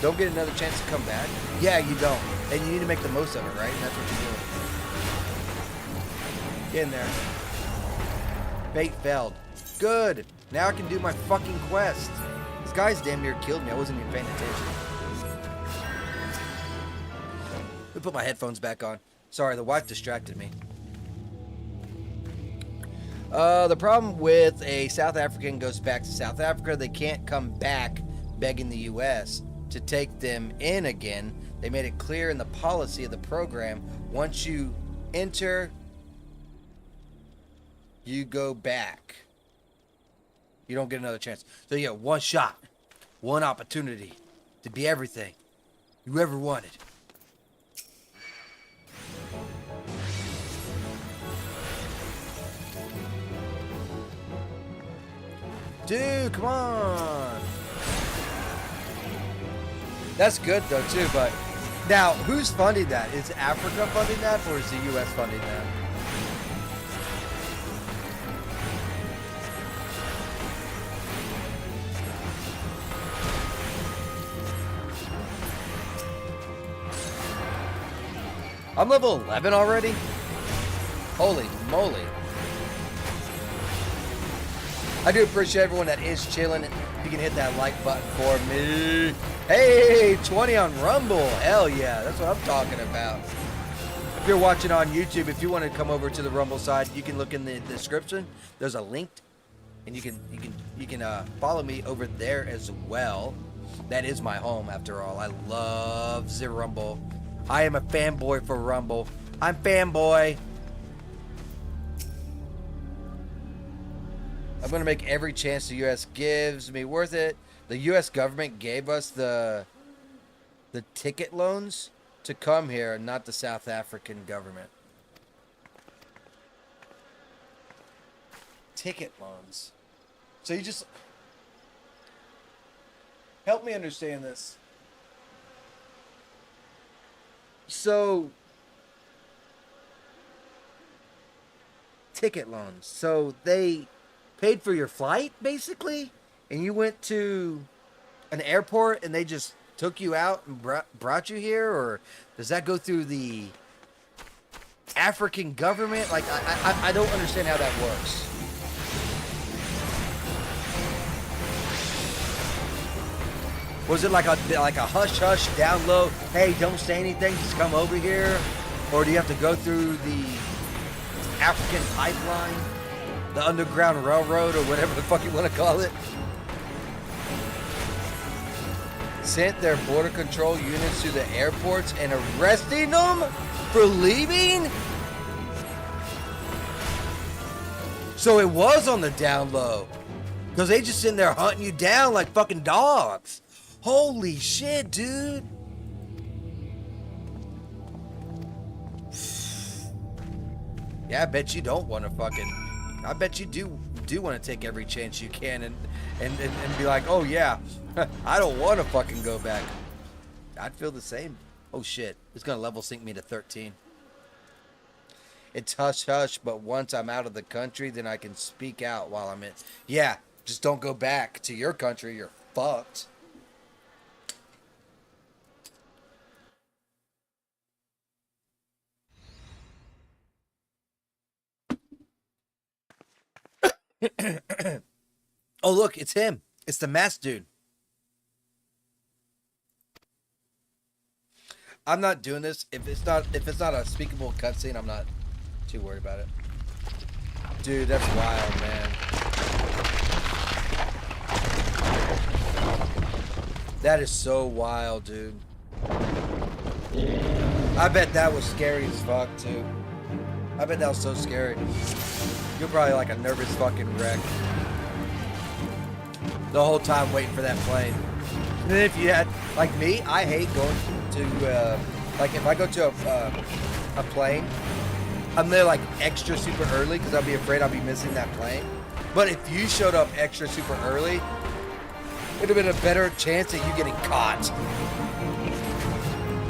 Don't get another chance to come back. Yeah, you don't. And you need to make the most of it, right? And that's what you're doing. Get in there. Bait failed. Good. Now I can do my fucking quest. This guy's damn near killed me. I wasn't even paying attention. Let me put my headphones back on. Sorry, the wife distracted me. The problem with a South African goes back to South Africa, they can't come back begging the U.S. to take them in again. They made it clear in the policy of the program, once you enter, you go back. You don't get another chance. So you get one shot, one opportunity to be everything you ever wanted. Dude, come on. That's good though too, but now who's funding that? Is Africa funding that or is the US funding that? I'm level 11 already? Holy moly. I do appreciate everyone that is chilling. If you can hit that like button for me. Hey, 20 on Rumble. Hell yeah, that's what I'm talking about. If you're watching on YouTube, if you want to come over to the Rumble side, you can look in the description. There's a link, and you can follow me over there as well. That is my home, after all. I love the Rumble. I am a fanboy for Rumble. I'm fanboy. I'm going to make every chance the U.S. gives me worth it. The U.S. government gave us the ticket loans to come here, not the South African government. Ticket loans. So you just... Help me understand this. So... Ticket loans. So they... paid for your flight, basically? and you went to an airport and they just took you out and brought you here, or does that go through the African government? Like, I don't understand how that works. Was it like a hush hush down low? Hey, don't say anything. Just come over here, or do you have to go through the African pipeline, the Underground Railroad, or whatever the fuck you want to call it? Sent their border control units to the airports and arresting them for leaving? So it was on the down low, because they just sitting there hunting you down like fucking dogs. Holy shit, dude. Yeah, I bet you don't want to fucking... I bet you do want to take every chance you can and be like, oh yeah, I don't want to fucking go back. I'd feel the same. Oh shit, it's going to level sync me to 13. It's hush hush, but once I'm out of the country, then I can speak out while I'm in. Yeah, just don't go back to your country. You're fucked. Oh look, it's him. It's the masked dude. I'm not doing this. If it's not a speakable cutscene, I'm not too worried about it. Dude, that's wild, man. That is so wild, dude. I bet that was scary as fuck too. I bet that was so scary. You're probably like a nervous fucking wreck the whole time waiting for that plane. And then if you had, like me, I hate going to, like if I go to a plane, I'm there like extra super early because I'll be afraid I'll be missing that plane. But if you showed up extra super early, it'd have been a better chance at you getting caught.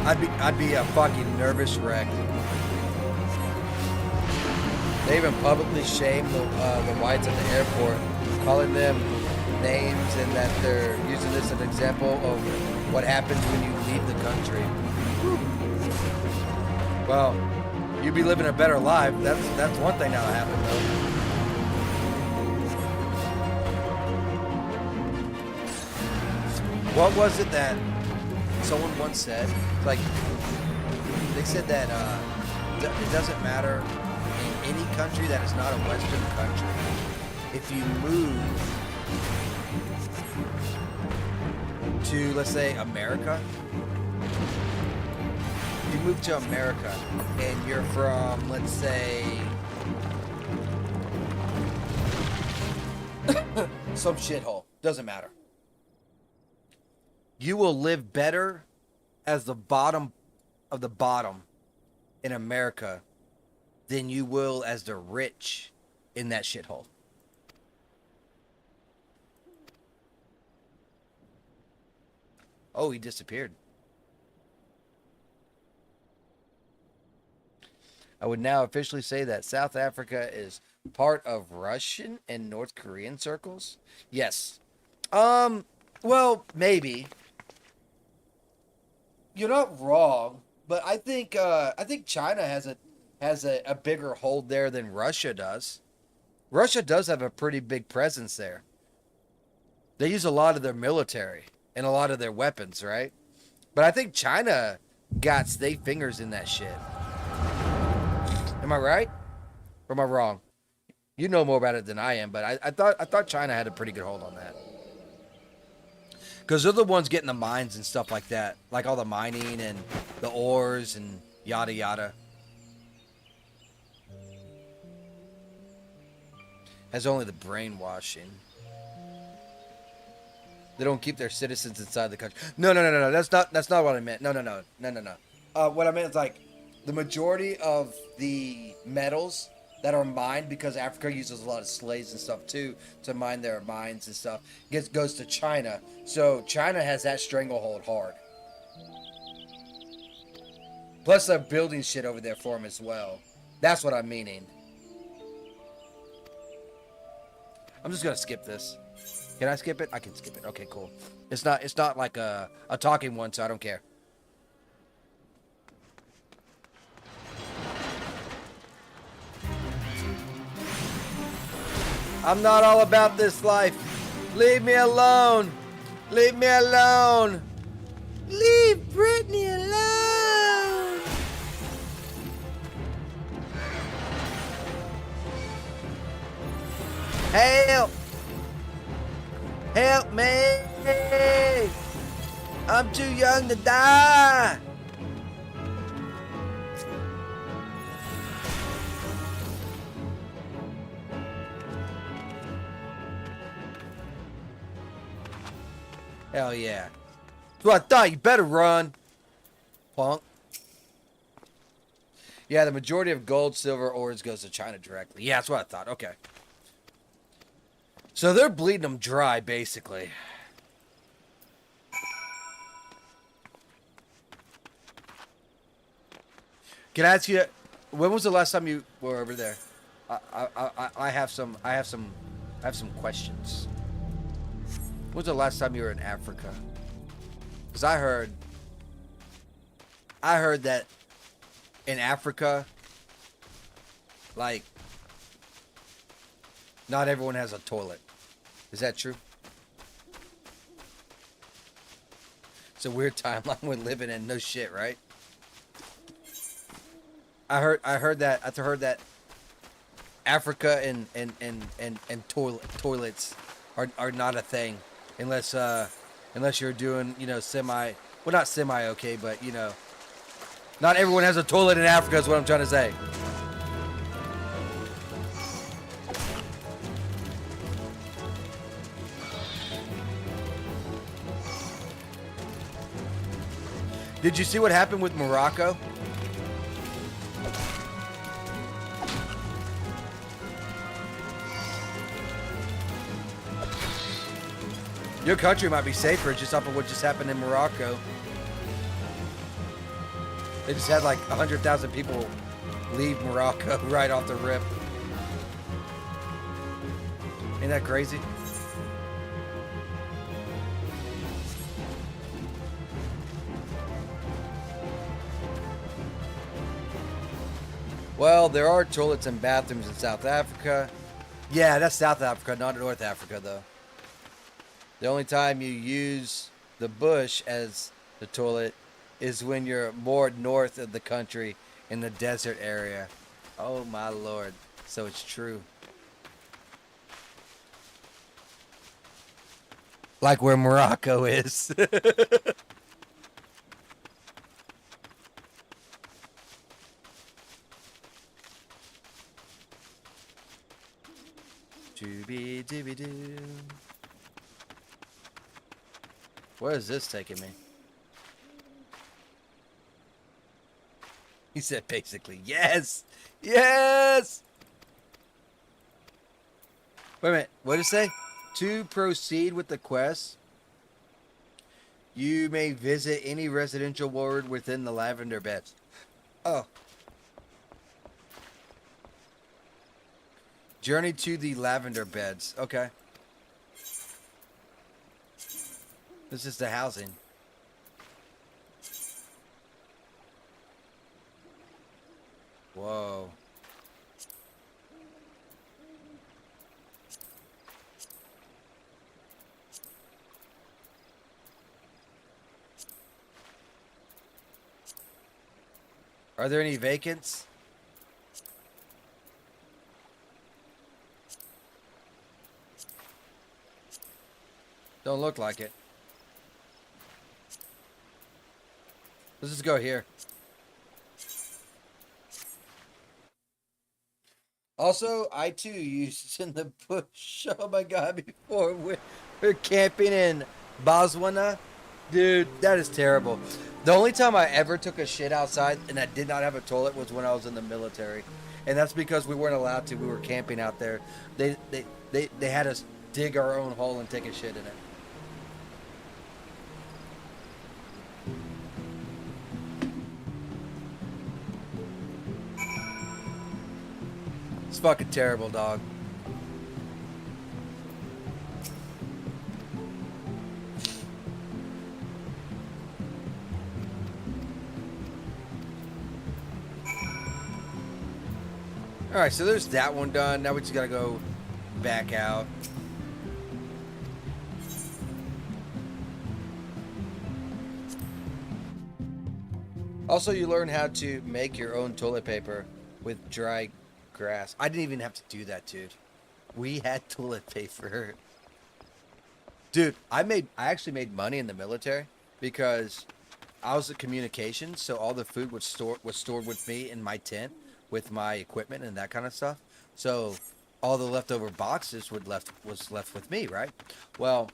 I'd be a fucking nervous wreck. They even publicly shamed the whites at the airport, calling them names, and that they're using this as an example of what happens when you leave the country. Well, you'd be living a better life. That's one thing that'll happen, though. What was it that someone once said? Like, they said that it doesn't matter in any country that is not a Western country. If you move to, let's say, America, if you move to America and you're from, let's say, some shithole, doesn't matter. You will live better as the bottom of the bottom in America than you will as the rich in that shithole. Oh, he disappeared. I would now officially say that South Africa is part of Russian and North Korean circles. Yes. Well, maybe. You're not wrong, but I think China has a bigger hold there than Russia does. Russia does have a pretty big presence there. They use a lot of their military and a lot of their weapons, right? But I think China got their fingers in that shit. Am I right? Or am I wrong? You know more about it than I am, but I thought China had a pretty good hold on that. Because they're the ones getting the mines and stuff like that. Like all the mining and the ores and yada yada. Has only the brainwashing. They don't keep their citizens inside the country. No. That's not what I meant. No. What I meant is like the majority of the metals that are mined, because Africa uses a lot of slaves and stuff too to mine their mines and stuff, goes to China. So China has that stranglehold hard. Plus they're building shit over there for them as well. That's what I'm meaning. I'm just gonna skip this. Can I skip it? I can skip it. Okay, cool. It's not like a talking one, so I don't care. I'm not all about this life. Leave me alone. Leave me alone. Leave Brittany alone. Help. Help me. I'm too young to die. Hell yeah. That's what I thought. You better run, punk. Yeah, the majority of gold, silver, ores goes to China directly. Yeah, that's what I thought. Okay. So they're bleeding them dry, basically. Can I ask you, when was the last time you were over there? I have some questions. When was the last time you were in Africa? Because I heard that in Africa, like, not everyone has a toilet. Is that true? It's a weird timeline we're living in. No shit, right? I heard that Africa and toilets are not a thing unless you're doing, you know, not semi okay, but you know, not everyone has a toilet in Africa is what I'm trying to say. Did you see what happened with Morocco? Your country might be safer just off of what just happened in Morocco. They just had like 100,000 people leave Morocco right off the rip. Ain't that crazy? Well, there are toilets and bathrooms in South Africa. Yeah, that's South Africa, not North Africa, though. The only time you use the bush as the toilet is when you're more north of the country in the desert area. Oh, my Lord. So it's true. Like where Morocco is. Dooby-dooby-doo. Where is this taking me? He said basically, yes! Yes! Wait a minute, what did it say? To proceed with the quest, you may visit any residential ward within the lavender beds. Oh. Journey to the lavender beds. Okay. This is the housing. Whoa. Are there any vacants? Don't look like it. Let's just go here. Also, I too used in the bush. Oh my god, before we're camping in Botswana. Dude, that is terrible. The only time I ever took a shit outside and I did not have a toilet was when I was in the military. And that's because we weren't allowed to. We were camping out there. They had us dig our own hole and take a shit in it. It's fucking terrible, dog. All right, so there's that one done. Now we just gotta go back out. Also, you learn how to make your own toilet paper with dry grass. I didn't even have to do that, dude. We had toilet paper. Dude, I actually made money in the military because I was at communications, so all the food was stored with me in my tent with my equipment and that kind of stuff. So all the leftover boxes was left with me, right? Well,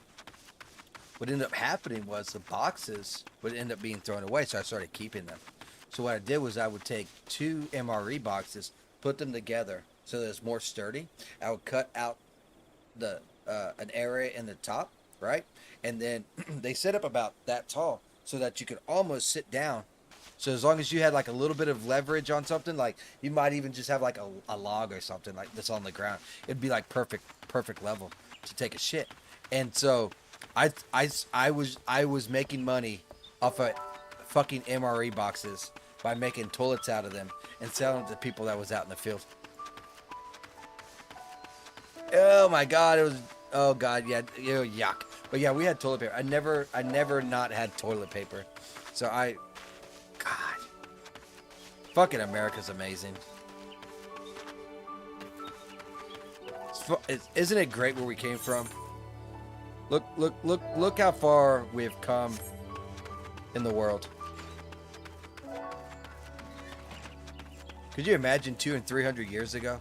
what ended up happening was the boxes would end up being thrown away, so I started keeping them. So what I did was I would take 2 MRE boxes, put them together so that it's more sturdy. I would cut out the an area in the top, right? And then they set up about that tall so that you could almost sit down. So as long as you had like a little bit of leverage on something, like you might even just have like a log or something like this on the ground, it'd be like perfect level to take a shit. And so I was making money off of fucking MRE boxes by making toilets out of them and selling them to people that was out in the field. Oh my god, it was, oh god, yeah, ew, yuck. But yeah, we had toilet paper. I never not had toilet paper. So God, fucking America's amazing. Isn't it great where we came from? Look how far we've come in the world. Could you imagine 200 and 300 years ago?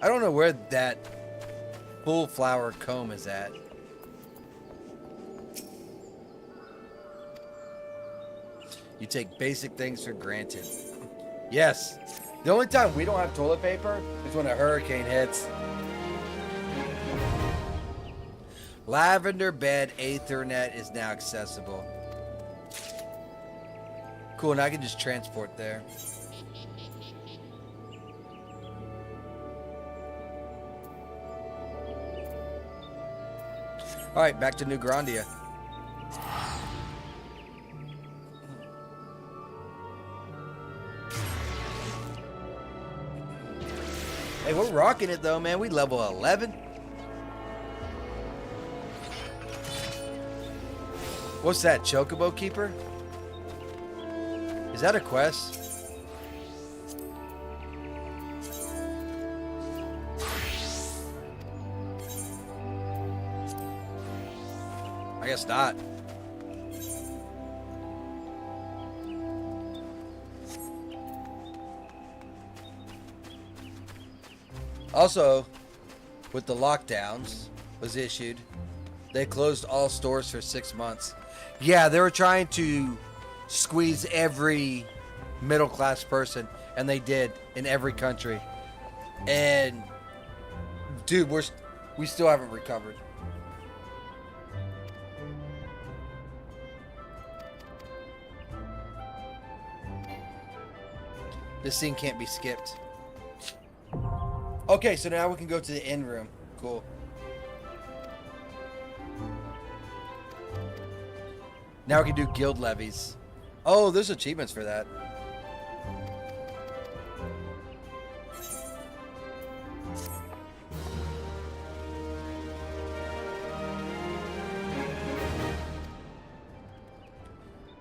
I don't know where that full flower comb is at. You take basic things for granted. Yes. The only time we don't have toilet paper is when a hurricane hits. Lavender Bed Ethernet is now accessible. Cool, now I can just transport there. Alright, back to New Grandia. Hey, we're rocking it though, man. We level 11. What's that, Chocobo Keeper? Is that a quest? I guess not. Also, with the lockdowns was issued, they closed all stores for 6 months. Yeah, they were trying to squeeze every middle-class person, and they did in every country. And dude, we still haven't recovered. This scene can't be skipped. Okay, so now we can go to the inn room. Cool. Now we can do guild levies. Oh, there's achievements for that.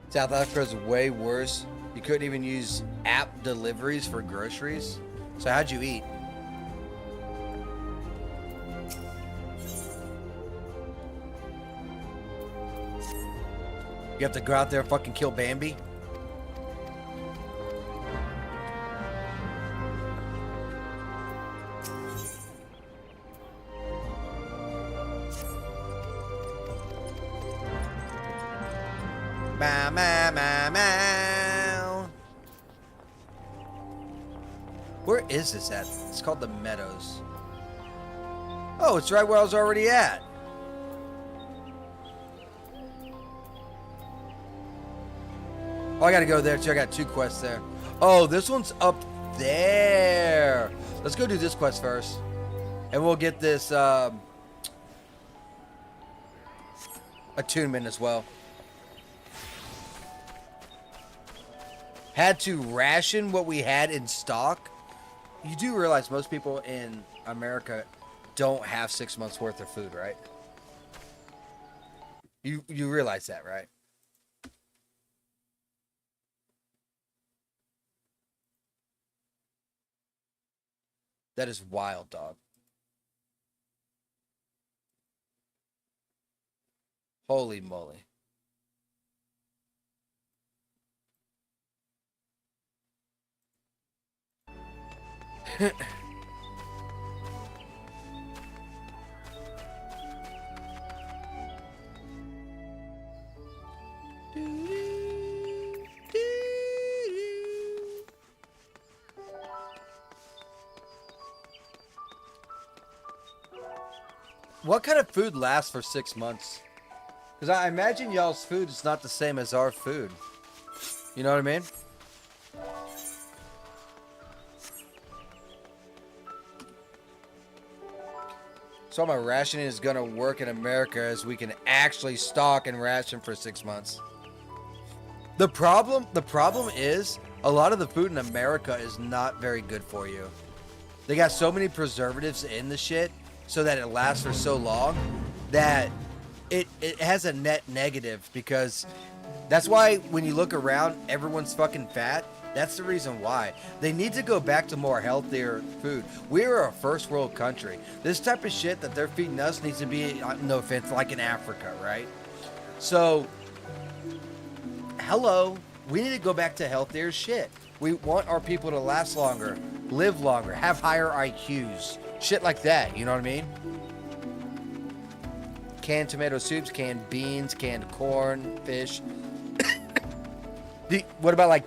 South Africa's way worse. You couldn't even use app deliveries for groceries. So how'd you eat? You have to go out there and fucking kill Bambi? Meow, meow, meow, meow. Where is this at? It's called the Meadows. Oh, it's right where I was already at. Oh, I gotta go there too. I got 2 quests there. Oh, this one's up there. Let's go do this quest first. And we'll get this attunement as well. had to ration what we had in stock. You do realize most people in America don't have 6 months worth of food, right? You realize that, right? That is wild, dog. Holy moly. What kind of food lasts for 6 months? Because I imagine y'all's food is not the same as our food. You know what I mean? So my rationing is going to work in America as we can actually stock and ration for 6 months. The problem is a lot of the food in America is not very good for you. They got so many preservatives in the shit so that it lasts for so long that it has a net negative, because that's why when you look around, everyone's fucking fat. That's the reason why. They need to go back to more healthier food. We're a first world country. This type of shit that they're feeding us needs to be, no offense, like in Africa, right? So, hello, we need to go back to healthier shit. We want our people to last longer, live longer, have higher IQs. Shit like that, you know what I mean? Canned tomato soups, canned beans, canned corn, fish. What about, like,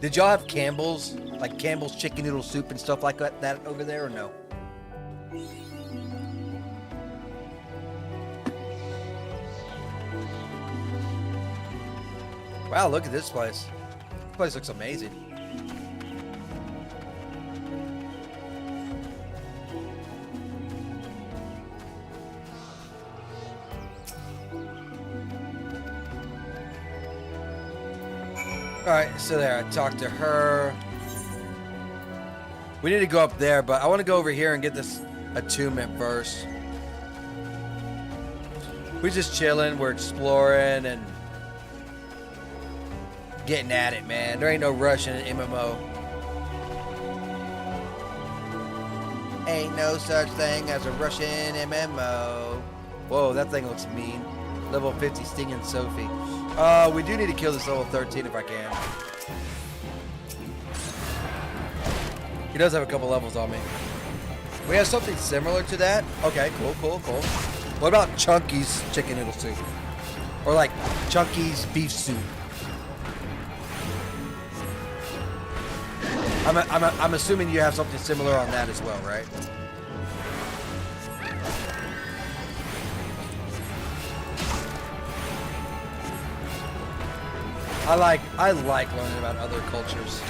did y'all have Campbell's? Like Campbell's chicken noodle soup and stuff like that over there, or no? Wow, look at this place. This place looks amazing. Alright, so there, I talked to her. We need to go up there, but I want to go over here and get this attunement first. We're just chilling, we're exploring and getting at it, man. There ain't no rush in an MMO. Ain't no such thing as a Russian MMO. Whoa, that thing looks mean. Level 50 Stinging Sophie. We do need to kill this level 13 if I can. He does have a couple levels on me. We have something similar to that. Okay, cool. What about Chunky's chicken noodle soup? Or like Chunky's beef soup? I'm assuming you have something similar on that as well, right? I like learning about other cultures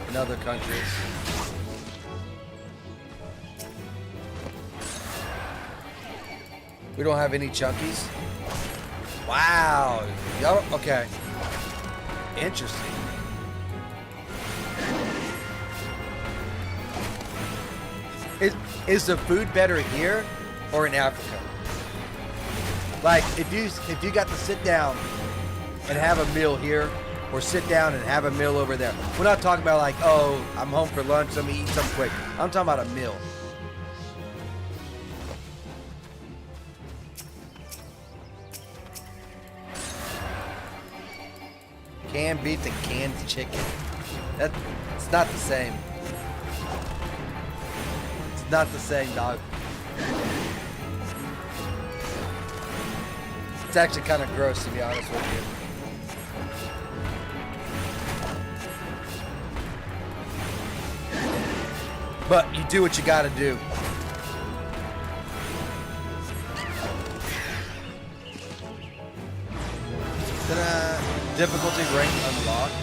in other countries. We don't have any Chunkies. Wow. Okay. Interesting. Is the food better here or in Africa? Like if you got to sit down and have a meal here, or sit down and have a meal over there. We're not talking about like, oh, I'm home for lunch, let me eat something quick. I'm talking about a meal. Canned beef and canned chicken. It's not the same. It's not the same, dog. It's actually kind of gross, to be honest with you. But you do what you gotta do. Difficulty rank unlocked.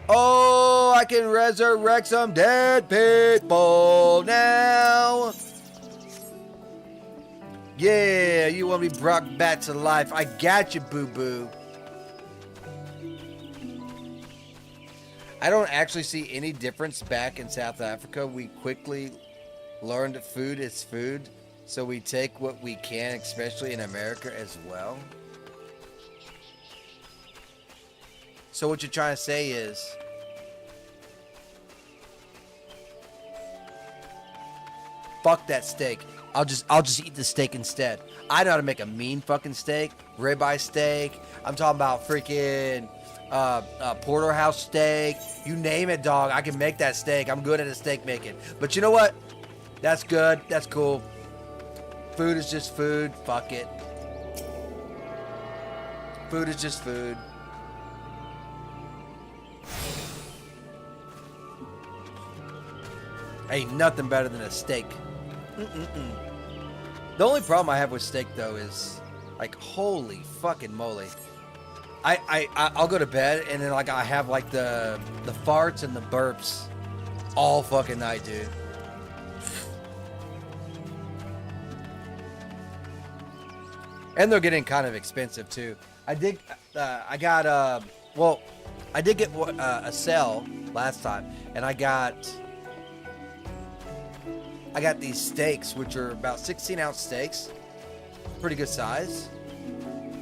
Oh, I can resurrect some dead people now. Yeah, you want to be brought back to life. I got you, boo-boo. I don't actually see any difference back in South Africa. We quickly learned that food is food, so we take what we can, especially in America as well. So what you're trying to say is, fuck that steak. I'll just eat the steak instead. I know how to make a mean fucking steak, ribeye steak. I'm talking about freaking porterhouse steak. You name it, dog. I can make that steak. I'm good at a steak making. But you know what? That's good. That's cool. Food is just food. Fuck it. Food is just food. Ain't nothing better than a steak. The only problem I have with steak though is, like, holy fucking moly. I'll go to bed and then like I have like the farts and the burps all fucking night, dude. And they're getting kind of expensive too. I did get a sale last time, and I got these steaks, which are about 16-ounce steaks. Pretty good size.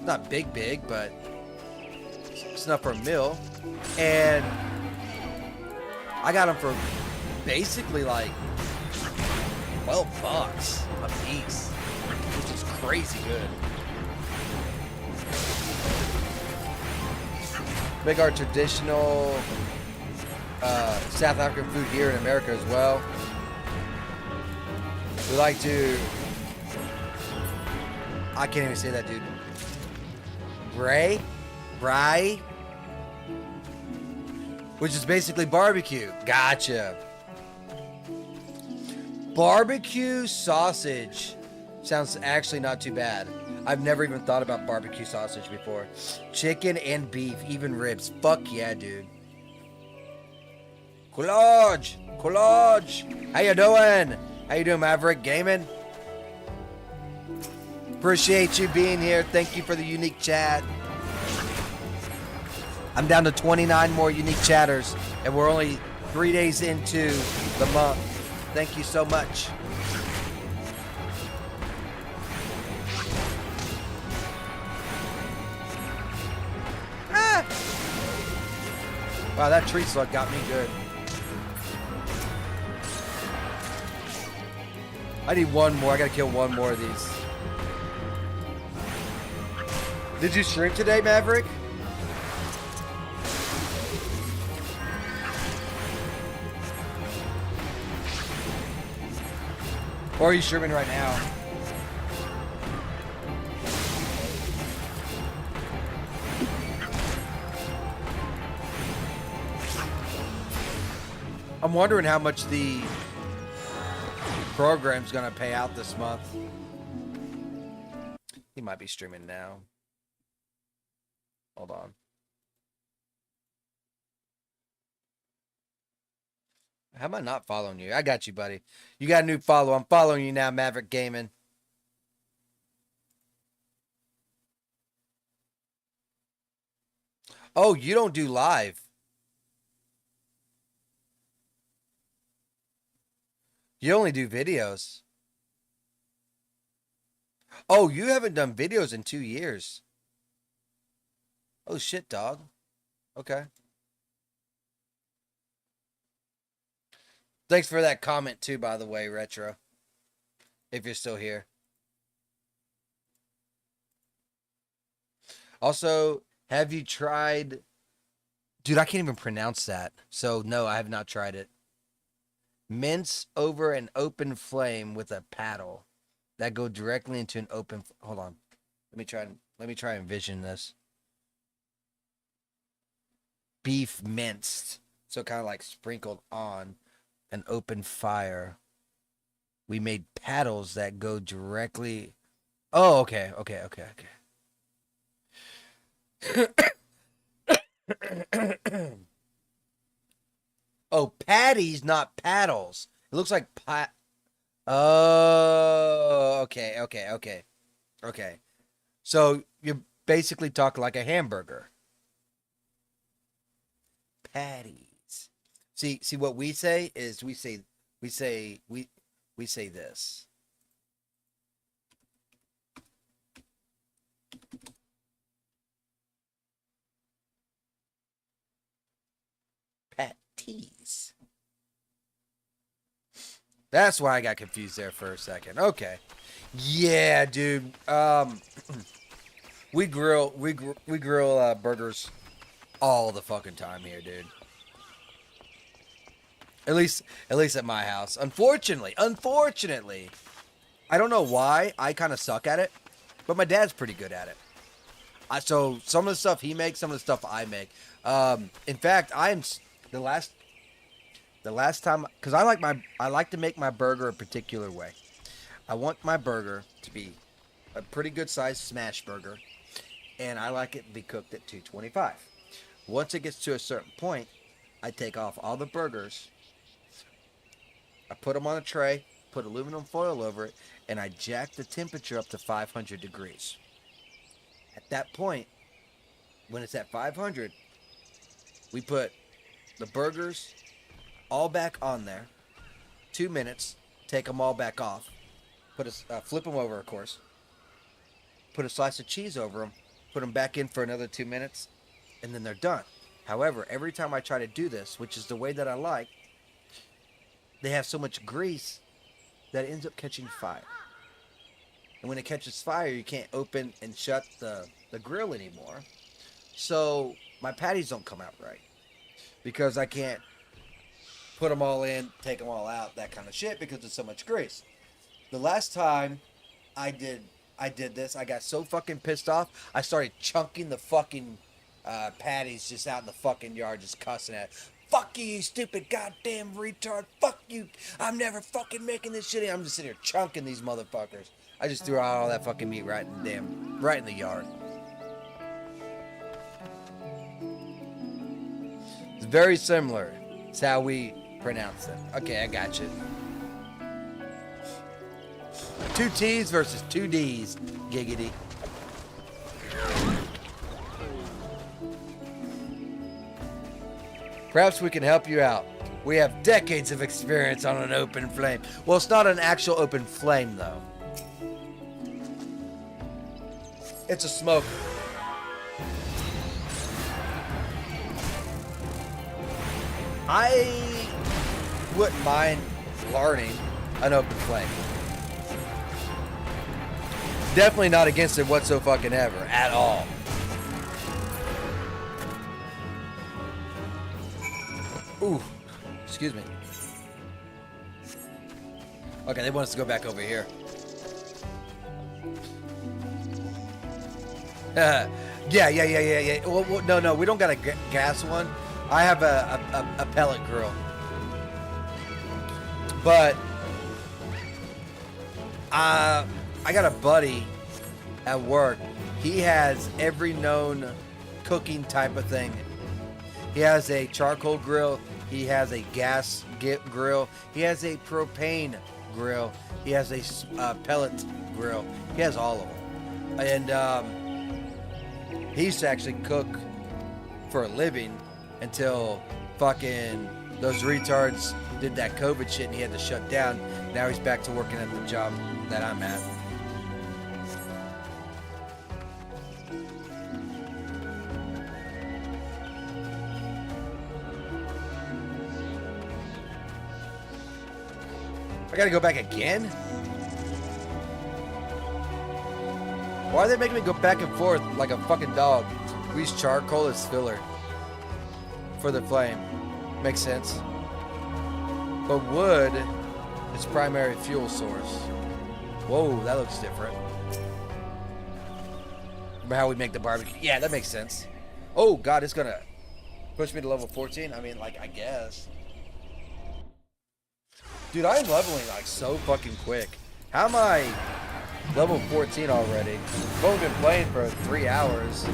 Not big, but it's enough for a meal. And I got them for basically like $12 a piece, which is crazy good. Make our traditional South African food here in America as well. We like to, I can't even say that, dude. Braai, which is basically barbecue. Gotcha. Barbecue sausage sounds actually not too bad. I've never even thought about barbecue sausage before. Chicken and beef, even ribs. Fuck yeah, dude. Coolidge. How you doing? How you doing, Maverick Gaming? Appreciate you being here. Thank you for the unique chat. I'm down to 29 more unique chatters, and we're only 3 days into the month. Thank you so much. Ah! Wow, that tree slug got me good. I need one more. I gotta kill one more of these. Did you stream today, Maverick? Or are you streaming right now? I'm wondering how much the program's gonna pay out this month. He might be streaming now. Hold on. How am I not following you? I got you, buddy. You got a new follow. I'm following you now, Maverick Gaming. Oh, you don't do live. You only do videos. Oh, you haven't done videos in 2 years. Oh, shit, dog. Okay. Thanks for that comment, too, by the way, Retro. If you're still here. Also, have you tried... Dude, I can't even pronounce that. So, no, I have not tried it. Mince over an open flame with a paddle that go directly into an open... Hold on. Let me try and envision this. Beef minced. So kind of like sprinkled on an open fire. We made paddles that go directly... Oh, okay. Oh, patties, not paddles. It looks like pat... Oh, okay. So you basically talk like a hamburger. Patties. See what we say is we say this. Patties. That's why I got confused there for a second. Okay. Yeah, dude. We grill burgers all the fucking time here, dude. At least at my house. Unfortunately, I don't know why I kind of suck at it, but my dad's pretty good at it. So some of the stuff he makes, some of the stuff I make. In fact, the last time, because I like to make my burger a particular way. I want my burger to be a pretty good sized smash burger, and I like it to be cooked at 225. Once it gets to a certain point, I take off all the burgers, I put them on a tray, put aluminum foil over it, and I jack the temperature up to 500 degrees. At that point, when it's at 500, we put the burgers all back on there, 2 minutes, take them all back off, flip them over, of course, put a slice of cheese over them, put them back in for another 2 minutes, and then they're done. However, every time I try to do this, which is the way that I like, they have so much grease that it ends up catching fire. And when it catches fire, you can't open and shut the grill anymore. So my patties don't come out right because I can't put them all in, take them all out, that kind of shit, because there's so much grease. The last time I did this, I got so fucking pissed off, I started chunking the fucking patties just out in the fucking yard, just cussing at it. Fuck you, you stupid goddamn retard. Fuck you. I'm never fucking making this shit. I'm just sitting here chunking these motherfuckers. I just threw out all that fucking meat right in the yard. It's very similar. It's how we pronounce it. Okay, I got you. 2 T's versus 2 D's. Giggity. Perhaps we can help you out. We have decades of experience on an open flame. Well, it's not an actual open flame, though. It's a smoker. I wouldn't mind learning an open flame. Definitely not against it whatsoever, at all. Ooh, excuse me. Okay, they want us to go back over here. Yeah. Well, no, we don't got a gas one. I have a pellet grill. But I got a buddy at work. He has every known cooking type of thing. He has a charcoal grill. He has a gas grill. He has a propane grill. He has a pellet grill. He has all of them. And he used to actually cook for a living until fucking those retards did that COVID shit and he had to shut down. Now he's back to working at the job that I'm at. I gotta go back again? Why are they making me go back and forth like a fucking dog? We use charcoal as filler for the flame. Makes sense. But wood is primary fuel source. Whoa, that looks different. Remember how we make the barbecue? Yeah, that makes sense. Oh god, it's gonna push me to level 14? I mean, like, I guess. Dude, I'm leveling like so fucking quick. How am I level 14 already? I've only been playing for 3 hours.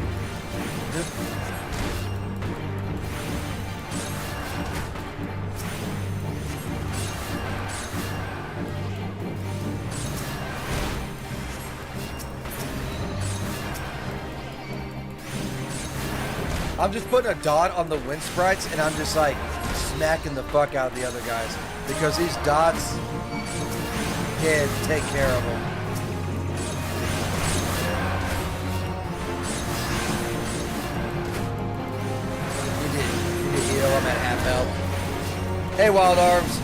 I'm just putting a dot on the wind sprites and I'm just like smacking the fuck out of the other guys because these dots can take care of them. You need to heal. I'm at half health. Hey, Wild Arms.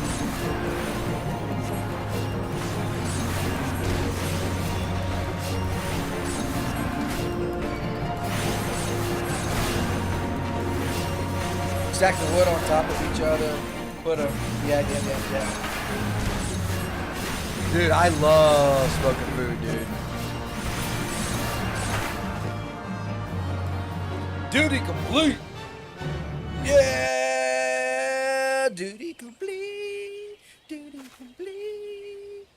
Stack the wood on top of each other. Put them. Yeah. Dude, I love smoking food, dude. Duty complete. Yeah, duty complete. Duty complete.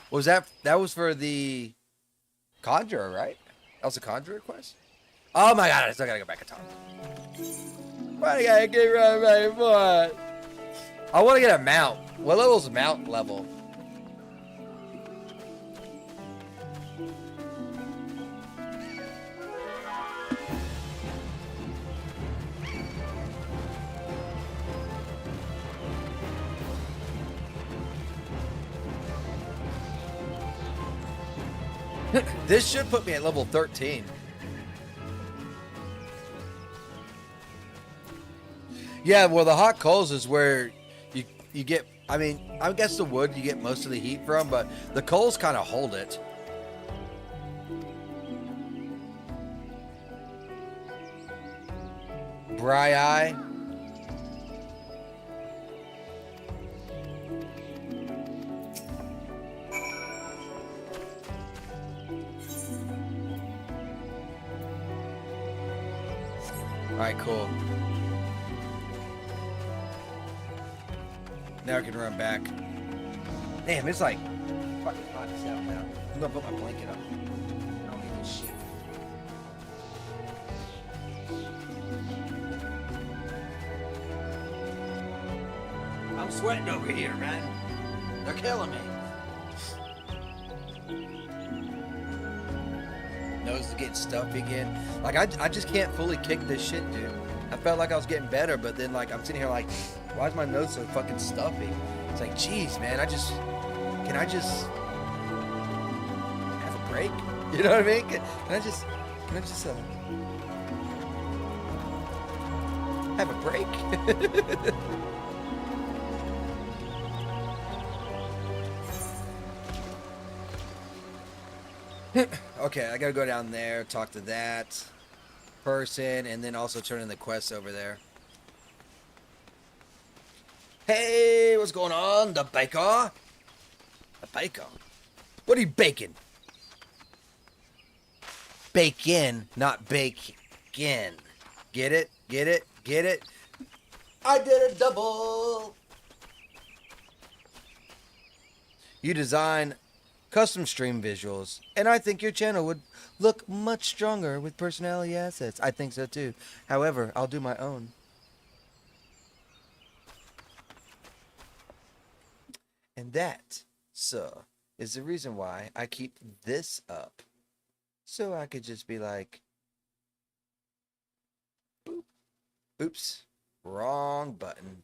What was that? That was for the Conjurer, right? That was a Conjurer quest? Oh my god, I still gotta go back in time. Why do I gotta get right back and forth? I wanna get a mount. What level is a mount level? This should put me at level 13. Yeah, well, the hot coals is where you get, I mean, I guess the wood you get most of the heat from, but the coals kind of hold it. Bri-eye. Alright, cool. Now I can run back. Damn, it's like fucking hot as hell now. I'm gonna put my blanket up. I don't need this shit. I'm sweating over here, man. They're killing me. Nose is getting stuffy again. Like, I just can't fully kick this shit, dude. I felt like I was getting better, but then, like, I'm sitting here like, why is my nose so fucking stuffy? It's like, jeez, man, can I just have a break? You know what I mean? Can I just have a break? Okay, I gotta go down there, talk to that person, and then also turn in the quest over there. Hey, what's going on? The baker? The baker? What are you baking? Bake in, not bake in. Get it? Get it? Get it? I did a double! You design custom stream visuals, and I think your channel would look much stronger with personality assets. I think so too. However, I'll do my own. And that, so, is the reason why I keep this up. So I could just be like, boop. Oops, wrong button.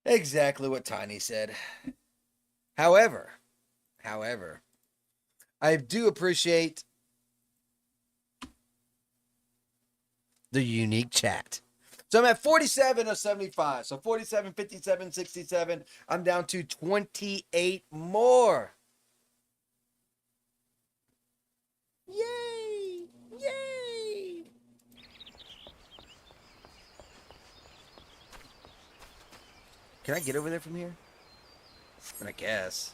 Exactly what Tiny said. However, I do appreciate the unique chat. So I'm at 47 of 75. So 47, 57, 67. I'm down to 28 more. Yay! Yay! Can I get over there from here? I guess.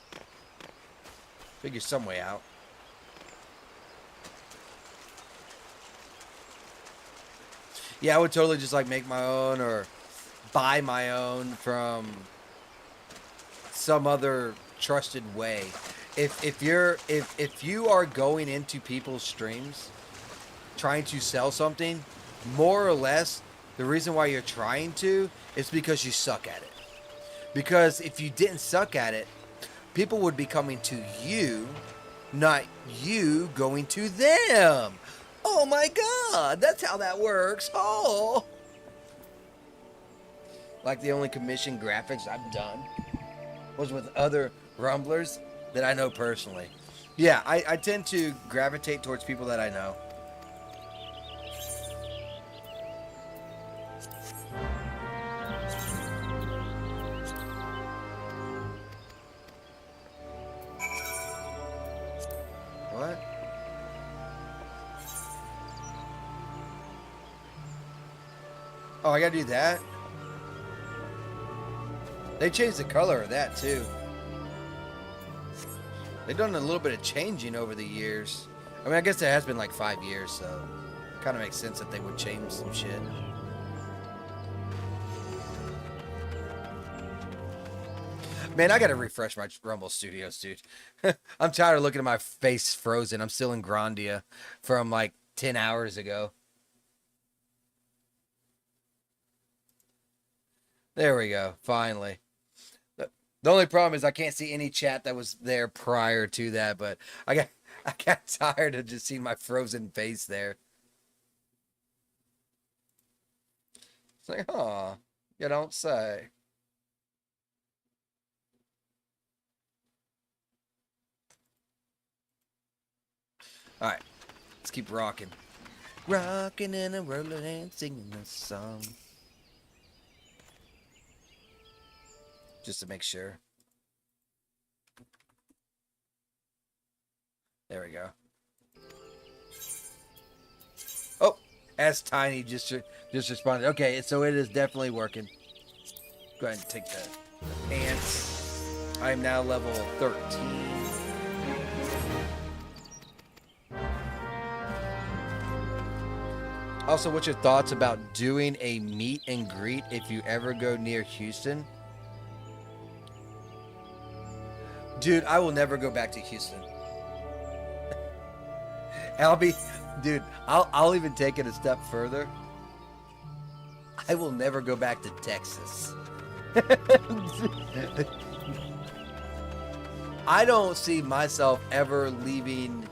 Figure some way out. Yeah, I would totally just like make my own or buy my own from some other trusted way. If you are going into people's streams trying to sell something, more or less the reason why you're trying to is because you suck at it. Because if you didn't suck at it, people would be coming to you, not you going to them. Oh my God, that's how that works. Oh. Like the only commissioned graphics I've done was with other Rumblers that I know personally. Yeah, I tend to gravitate towards people that I know. What? Oh, I gotta do that? They changed the color of that too. They've done a little bit of changing over the years. I mean, I guess it has been like 5 years, so it kind of makes sense that they would change some shit. Man, I gotta refresh my Rumble Studios, dude. I'm tired of looking at my face frozen. I'm still in Grandia from like 10 hours ago. There we go, finally. The only problem is I can't see any chat that was there prior to that, but I got tired of just seeing my frozen face there. It's like, huh, you don't say. All right, let's keep rocking. Rocking and a rolling and singing a song. Just to make sure. There we go. Oh, as Tiny just responded. Okay, so it is definitely working. Go ahead and take the pants. I am now level 13. Also, what's your thoughts about doing a meet and greet if you ever go near Houston? Dude, I will never go back to Houston. I'll even take it a step further. I will never go back to Texas. I don't see myself ever leaving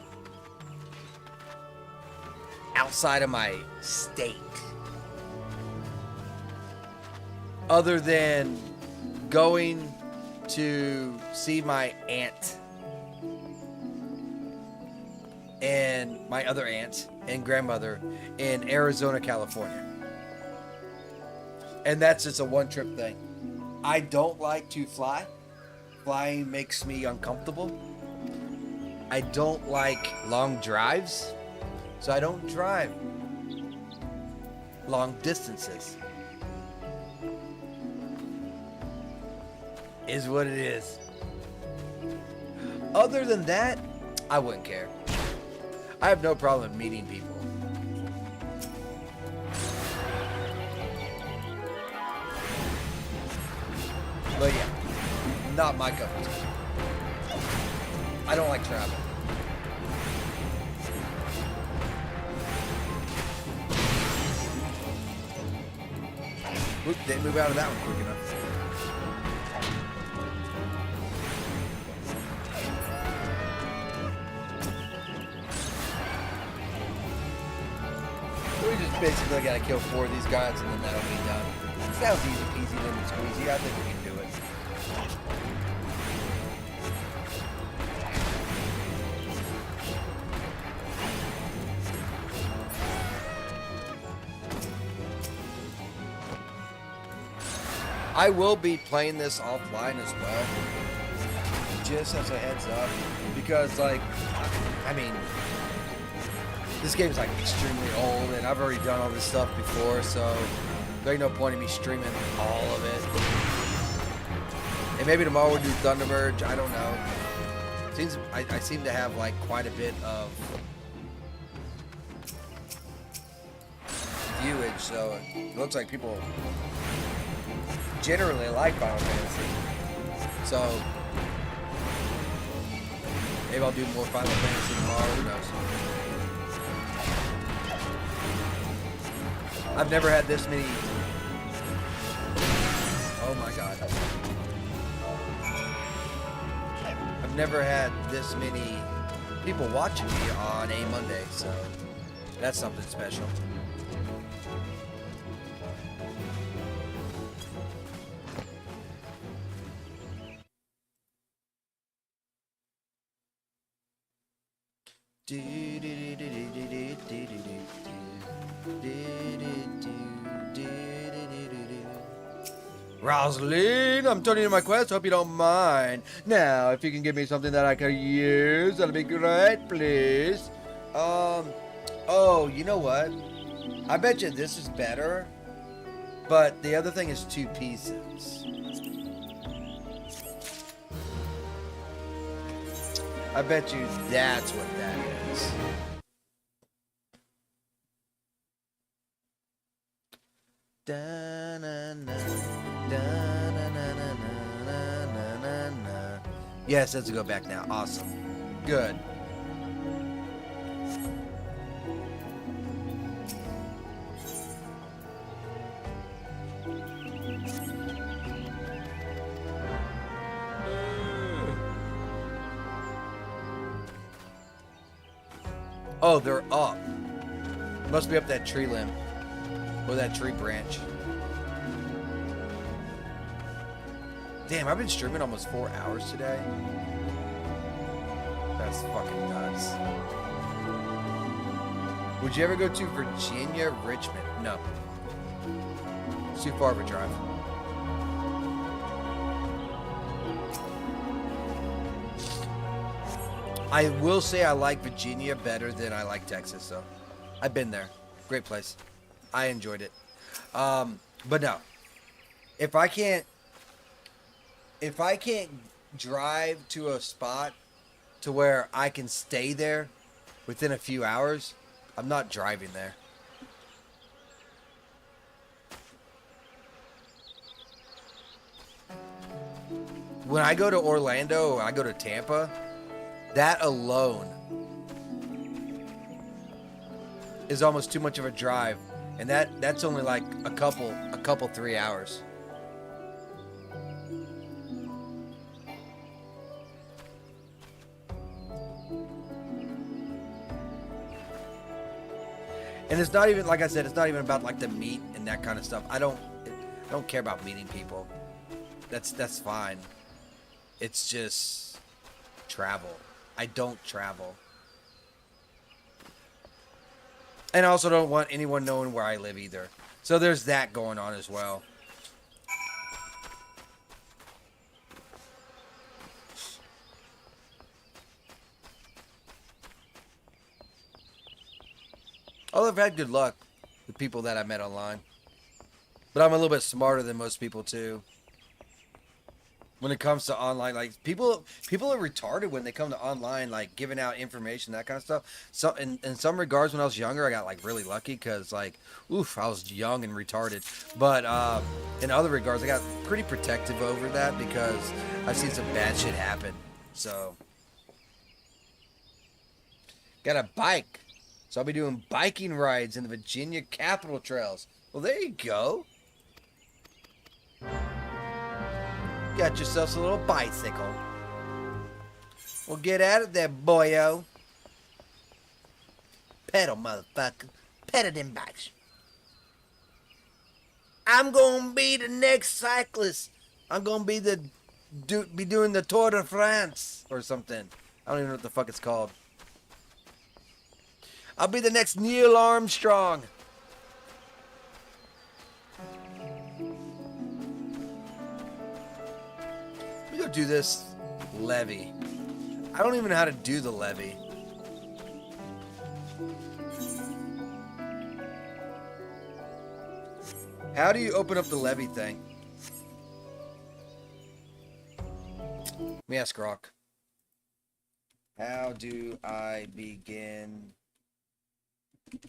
outside of my state. Other than going to see my aunt and my other aunt and grandmother in Arizona, California. And that's just a one-trip thing. I don't like to fly. Flying makes me uncomfortable. I don't like long drives, so I don't drive long distances. Is what it is. Other than that, I wouldn't care. I have no problem meeting people. But yeah, not my cup of tea. I don't like travel. Oop, didn't move out of that one quick enough. We just basically gotta kill 4 of these guys and then that'll be done. Sounds easy peasy lemon squeezy. I think we can do it. I will be playing this offline as well, just as a heads up, because like, I mean, this game's like extremely old and I've already done all this stuff before, so there ain't no point in me streaming all of it. And maybe tomorrow we'll do Thunderverge, I don't know. Seems I seem to have like quite a bit of viewage, so it looks like people generally like Final Fantasy. So maybe I'll do more Final Fantasy tomorrow, who knows. I've never had this many. Oh my god. I've never had this many people watching me on a Monday, so that's something special. Rosaline, I'm turning in my quest. Hope you don't mind. Now, if you can give me something that I can use, that'll be great, please. Oh, you know what? I bet you this is better, but the other thing is 2 pieces. I bet you that's what that is. Yes, let's go back now. Awesome. Good. Oh, they're up. Must be up that tree limb. Or that tree branch. Damn, I've been streaming almost 4 hours today. That's fucking nuts. Would you ever go to Virginia, Richmond? No. It's too far of a drive. I will say I like Virginia better than I like Texas, though. I've been there. Great place. I enjoyed it. But no. If I can't drive to a spot to where I can stay there within a few hours, I'm not driving there. When I go to Orlando or I go to Tampa, that alone is almost too much of a drive. And that's only like a couple 3 hours. And it's not even, like I said, it's not even about like the meat and that kind of stuff. I don't care about meeting people. That's fine. It's just travel. I don't travel. And I also don't want anyone knowing where I live either. So there's that going on as well. Although I've had good luck with people that I met online. But I'm a little bit smarter than most people too. When it comes to online, like people are retarded when they come to online, like giving out information, that kind of stuff. So in some regards, when I was younger, I got like really lucky because like, oof, I was young and retarded. But in other regards, I got pretty protective over that because I've seen some bad shit happen. So got a bike, so I'll be doing biking rides in the Virginia Capitol Trails. Well, there you go. Got yourself a little bicycle. Well, get at it there, boyo. Pedal, motherfucker. Pedal them bikes. I'm gonna be the next cyclist. I'm gonna be doing the Tour de France or something. I don't even know what the fuck it's called. I'll be the next Neil Armstrong. Let me go do this levy. I don't even know how to do the levy. How do you open up the levy thing? Let me ask Rock. How do I begin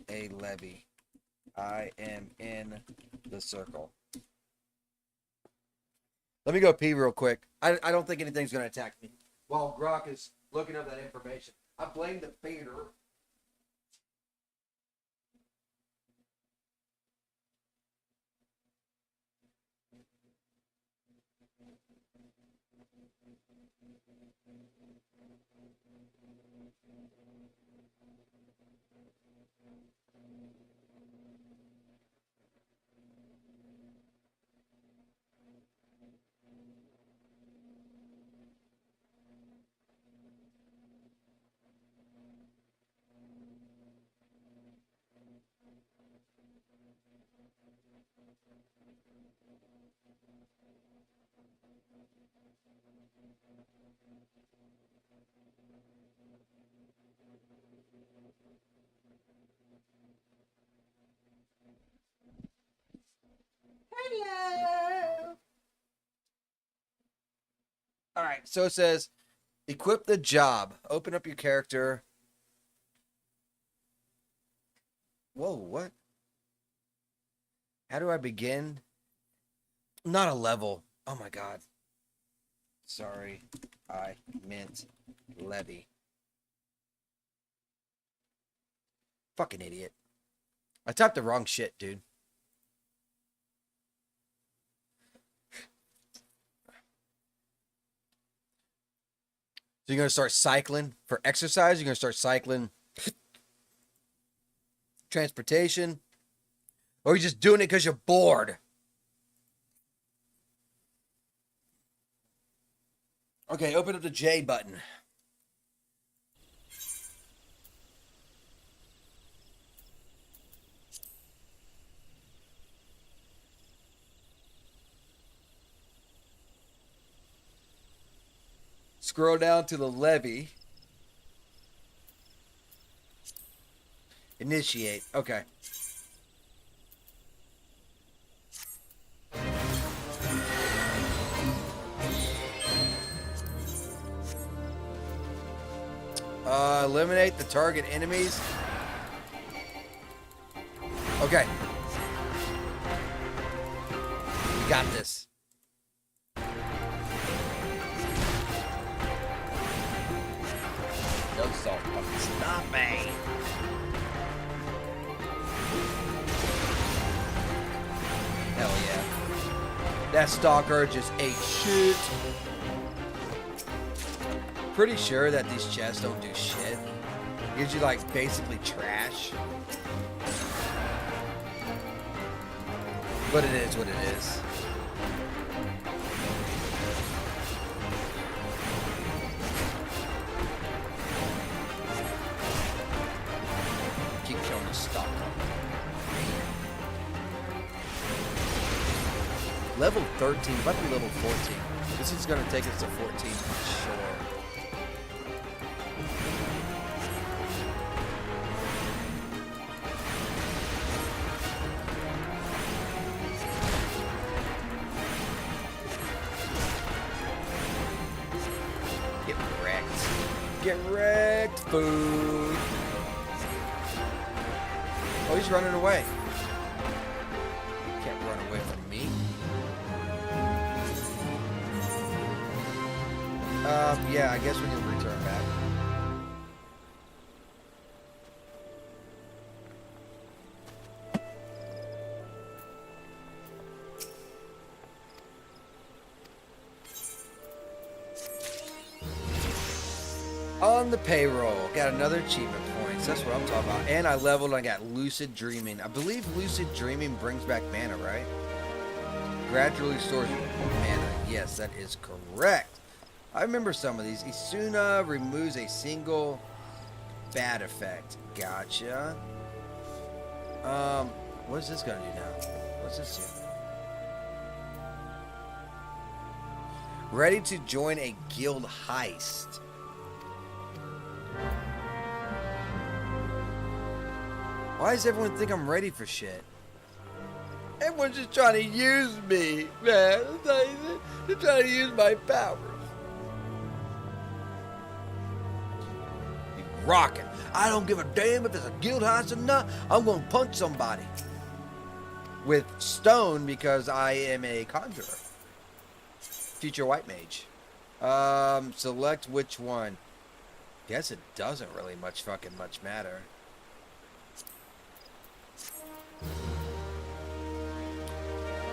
a levy? I am in the circle. Let me go pee real quick. I don't think anything's going to attack me while Grok is looking up that information. I blame the feeder. Hello. All right, so it says equip the job. Open up your character. Whoa, what? How do I begin? Not a level. Oh my god. Sorry. I meant levy. Fucking idiot. I typed the wrong shit, dude. So you're going to start cycling for exercise? You're going to start cycling transportation? Or are you just doing it because you're bored? Okay, open up the J button. Scroll down to the levy. Initiate. Okay. Eliminate the target enemies. Okay. We got this. No salt. Stop me. Hell yeah. That stalker just ate shit. Pretty sure that these chests don't do shit. Gives you like basically trash. But it is what it is. Keep killing the stalker. Level 13, might be level 14. This is gonna take us to 14 for sure. Get wrecked, food. Oh, he's running away. Can't run away from me. Yeah, I guess we can return back. On the payroll, got another achievement points. That's what I'm talking about. And I leveled and I got lucid dreaming. I believe lucid dreaming brings back mana, right? Gradually restores mana. Yes, that is correct. I remember some of these. Isuna removes a single bad effect. Gotcha. What is this gonna do now? What's this do? Ready to join a guild heist. Why does everyone think I'm ready for shit? Everyone's just trying to use me, man. They're trying to use my powers. You rocking. I don't give a damn if it's a guild heist or not. I'm going to punch somebody. With stone because I am a conjurer. Future white mage. Select which one. Guess it doesn't really much matter.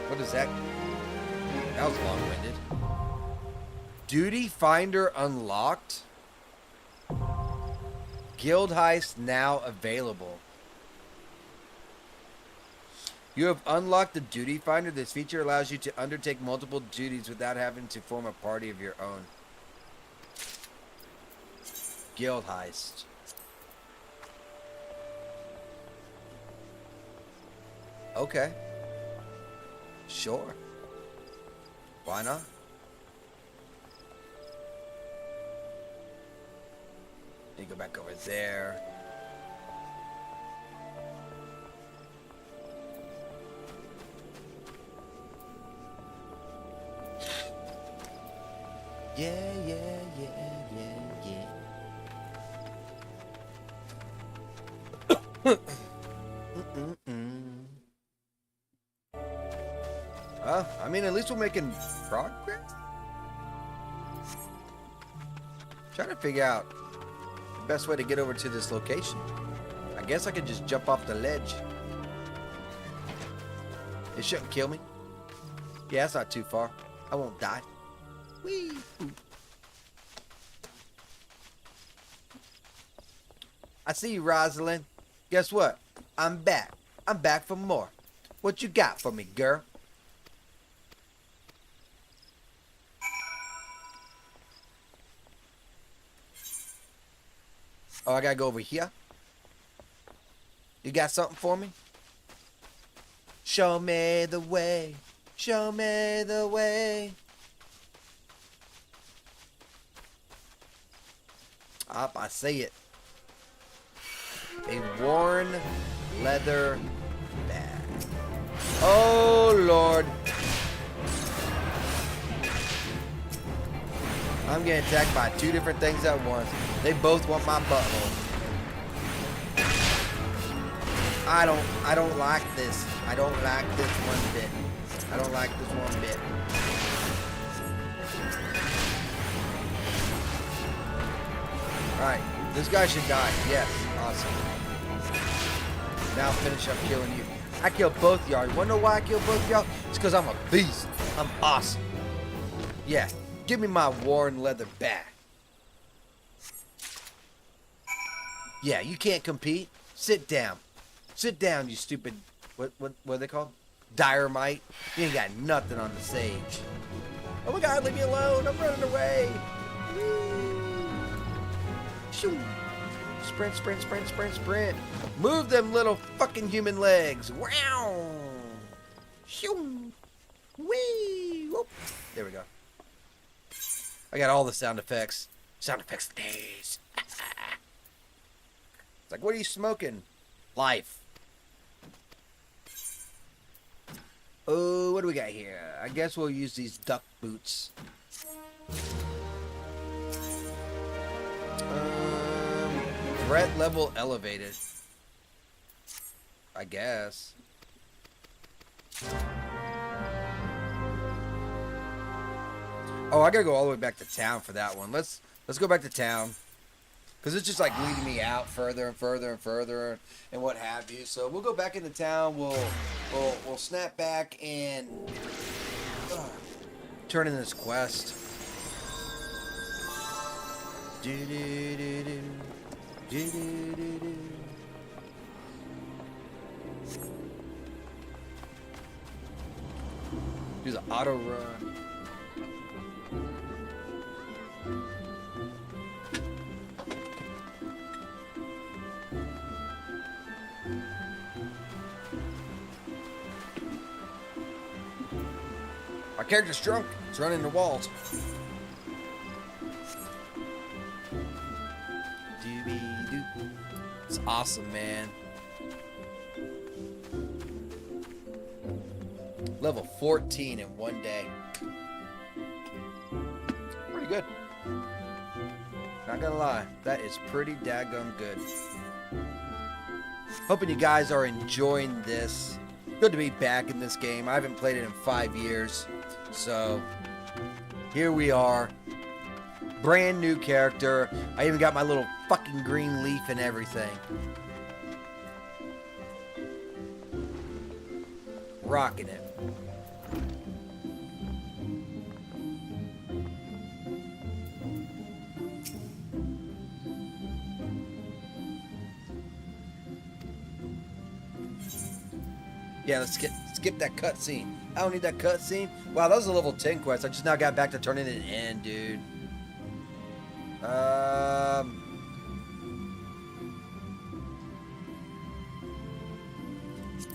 What is that? That was long-winded. Duty Finder unlocked. Guild Heist now available. You have unlocked the Duty Finder. This feature allows you to undertake multiple duties without having to form a party of your own. Guild Heist. Okay. Sure. Why not? go back over there. Yeah, yeah, yeah, yeah, yeah. I mean, at least we're making progress. Trying to figure out the best way to get over to this location. I guess I could just jump off the ledge. It shouldn't kill me. Yeah, it's not too far. I won't die. Whee! I see you, Rosalind. Guess what? I'm back. I'm back for more. What you got for me, girl? Oh, I gotta go over here? You got something for me? Show me the way. Show me the way. Up, I see it. A worn leather bag. Oh, Lord. I'm getting attacked by two different things at once. They both want my butthole. I don't like this. I don't like this one bit. I don't like this one bit. Alright, this guy should die. Yes, awesome. Now finish up killing you. I killed both y'all. You wanna know why I killed both y'all? It's because I'm a beast. I'm awesome. Yeah, give me my worn leather back. Yeah, you can't compete. Sit down. Sit down, you stupid... What are they called? Dynamite. You ain't got nothing on the sage. Oh my god, leave me alone. I'm running away. Shoo. Sprint, sprint, sprint, sprint, sprint. Move them little fucking human legs. Wow. Shoo. Wee. Whoop. There we go. I got all the sound effects. Sound effects days. It's like, what are you smoking? Life. Oh, what do we got here? I guess we'll use these duck boots. Threat level elevated. I guess. Oh, I gotta go all the way back to town for that one. Let's go back to town. Because it's just like leading me out further and further and further and what have you. So we'll go back into town. We'll snap back and turn in this quest. Do the auto run. My character's drunk. It's running into walls. It's awesome, man. Level 14 in one day. Pretty good. Not gonna lie, that is pretty daggum good. Hoping you guys are enjoying this. Good to be back in this game. I haven't played it in 5 years. So, here we are. Brand new character. I even got my little fucking green leaf and everything. Rocking it. Yeah, let's skip that cutscene. I don't need that cutscene. Wow, that was a level 10 quest. I just now got back to turning it in, dude.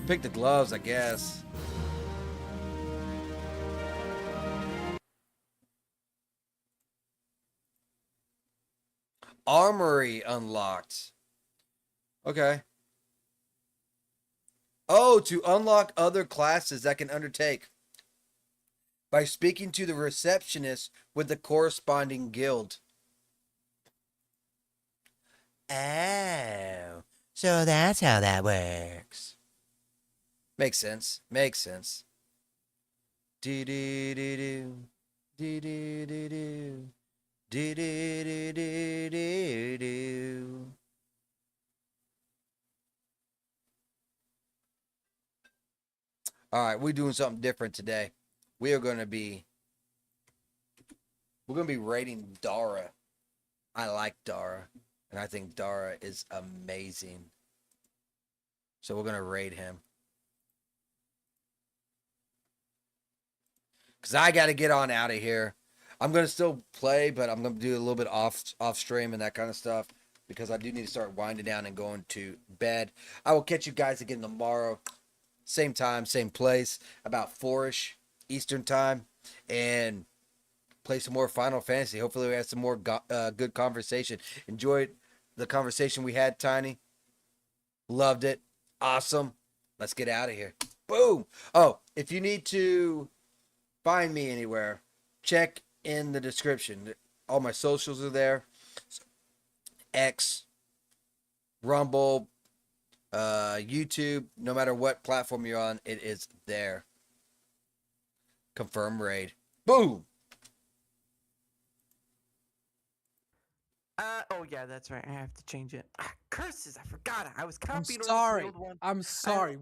Pick the gloves, I guess. Armory unlocked. Okay. Oh, to unlock other classes that can undertake by speaking to the receptionist with the corresponding guild. Oh, so that's how that works. Makes sense. Makes sense. Do do do do do do do do do do do do do. All right, we're doing something different today. We're gonna be rating Dara. I like Dara, and I think Dara is amazing. So we're gonna raid him. Cause I gotta get on out of here. I'm gonna still play, but I'm gonna do a little bit off stream and that kind of stuff because I do need to start winding down and going to bed. I will catch you guys again tomorrow, same time, same place, about 4ish Eastern time, and play some more Final Fantasy. Hopefully, we have some more good conversation. Enjoyed the conversation we had, Tiny. Loved it. Awesome. Let's get out of here. Boom. Oh, if you need to find me anywhere, check in the description. All my socials are there. X, Rumble, YouTube, no matter what platform you're on, it is there. Confirm raid. Boom. Oh yeah, that's right. I have to change it. Ah, curses! I forgot. I was copying I'm sorry. the old one. I'm sorry.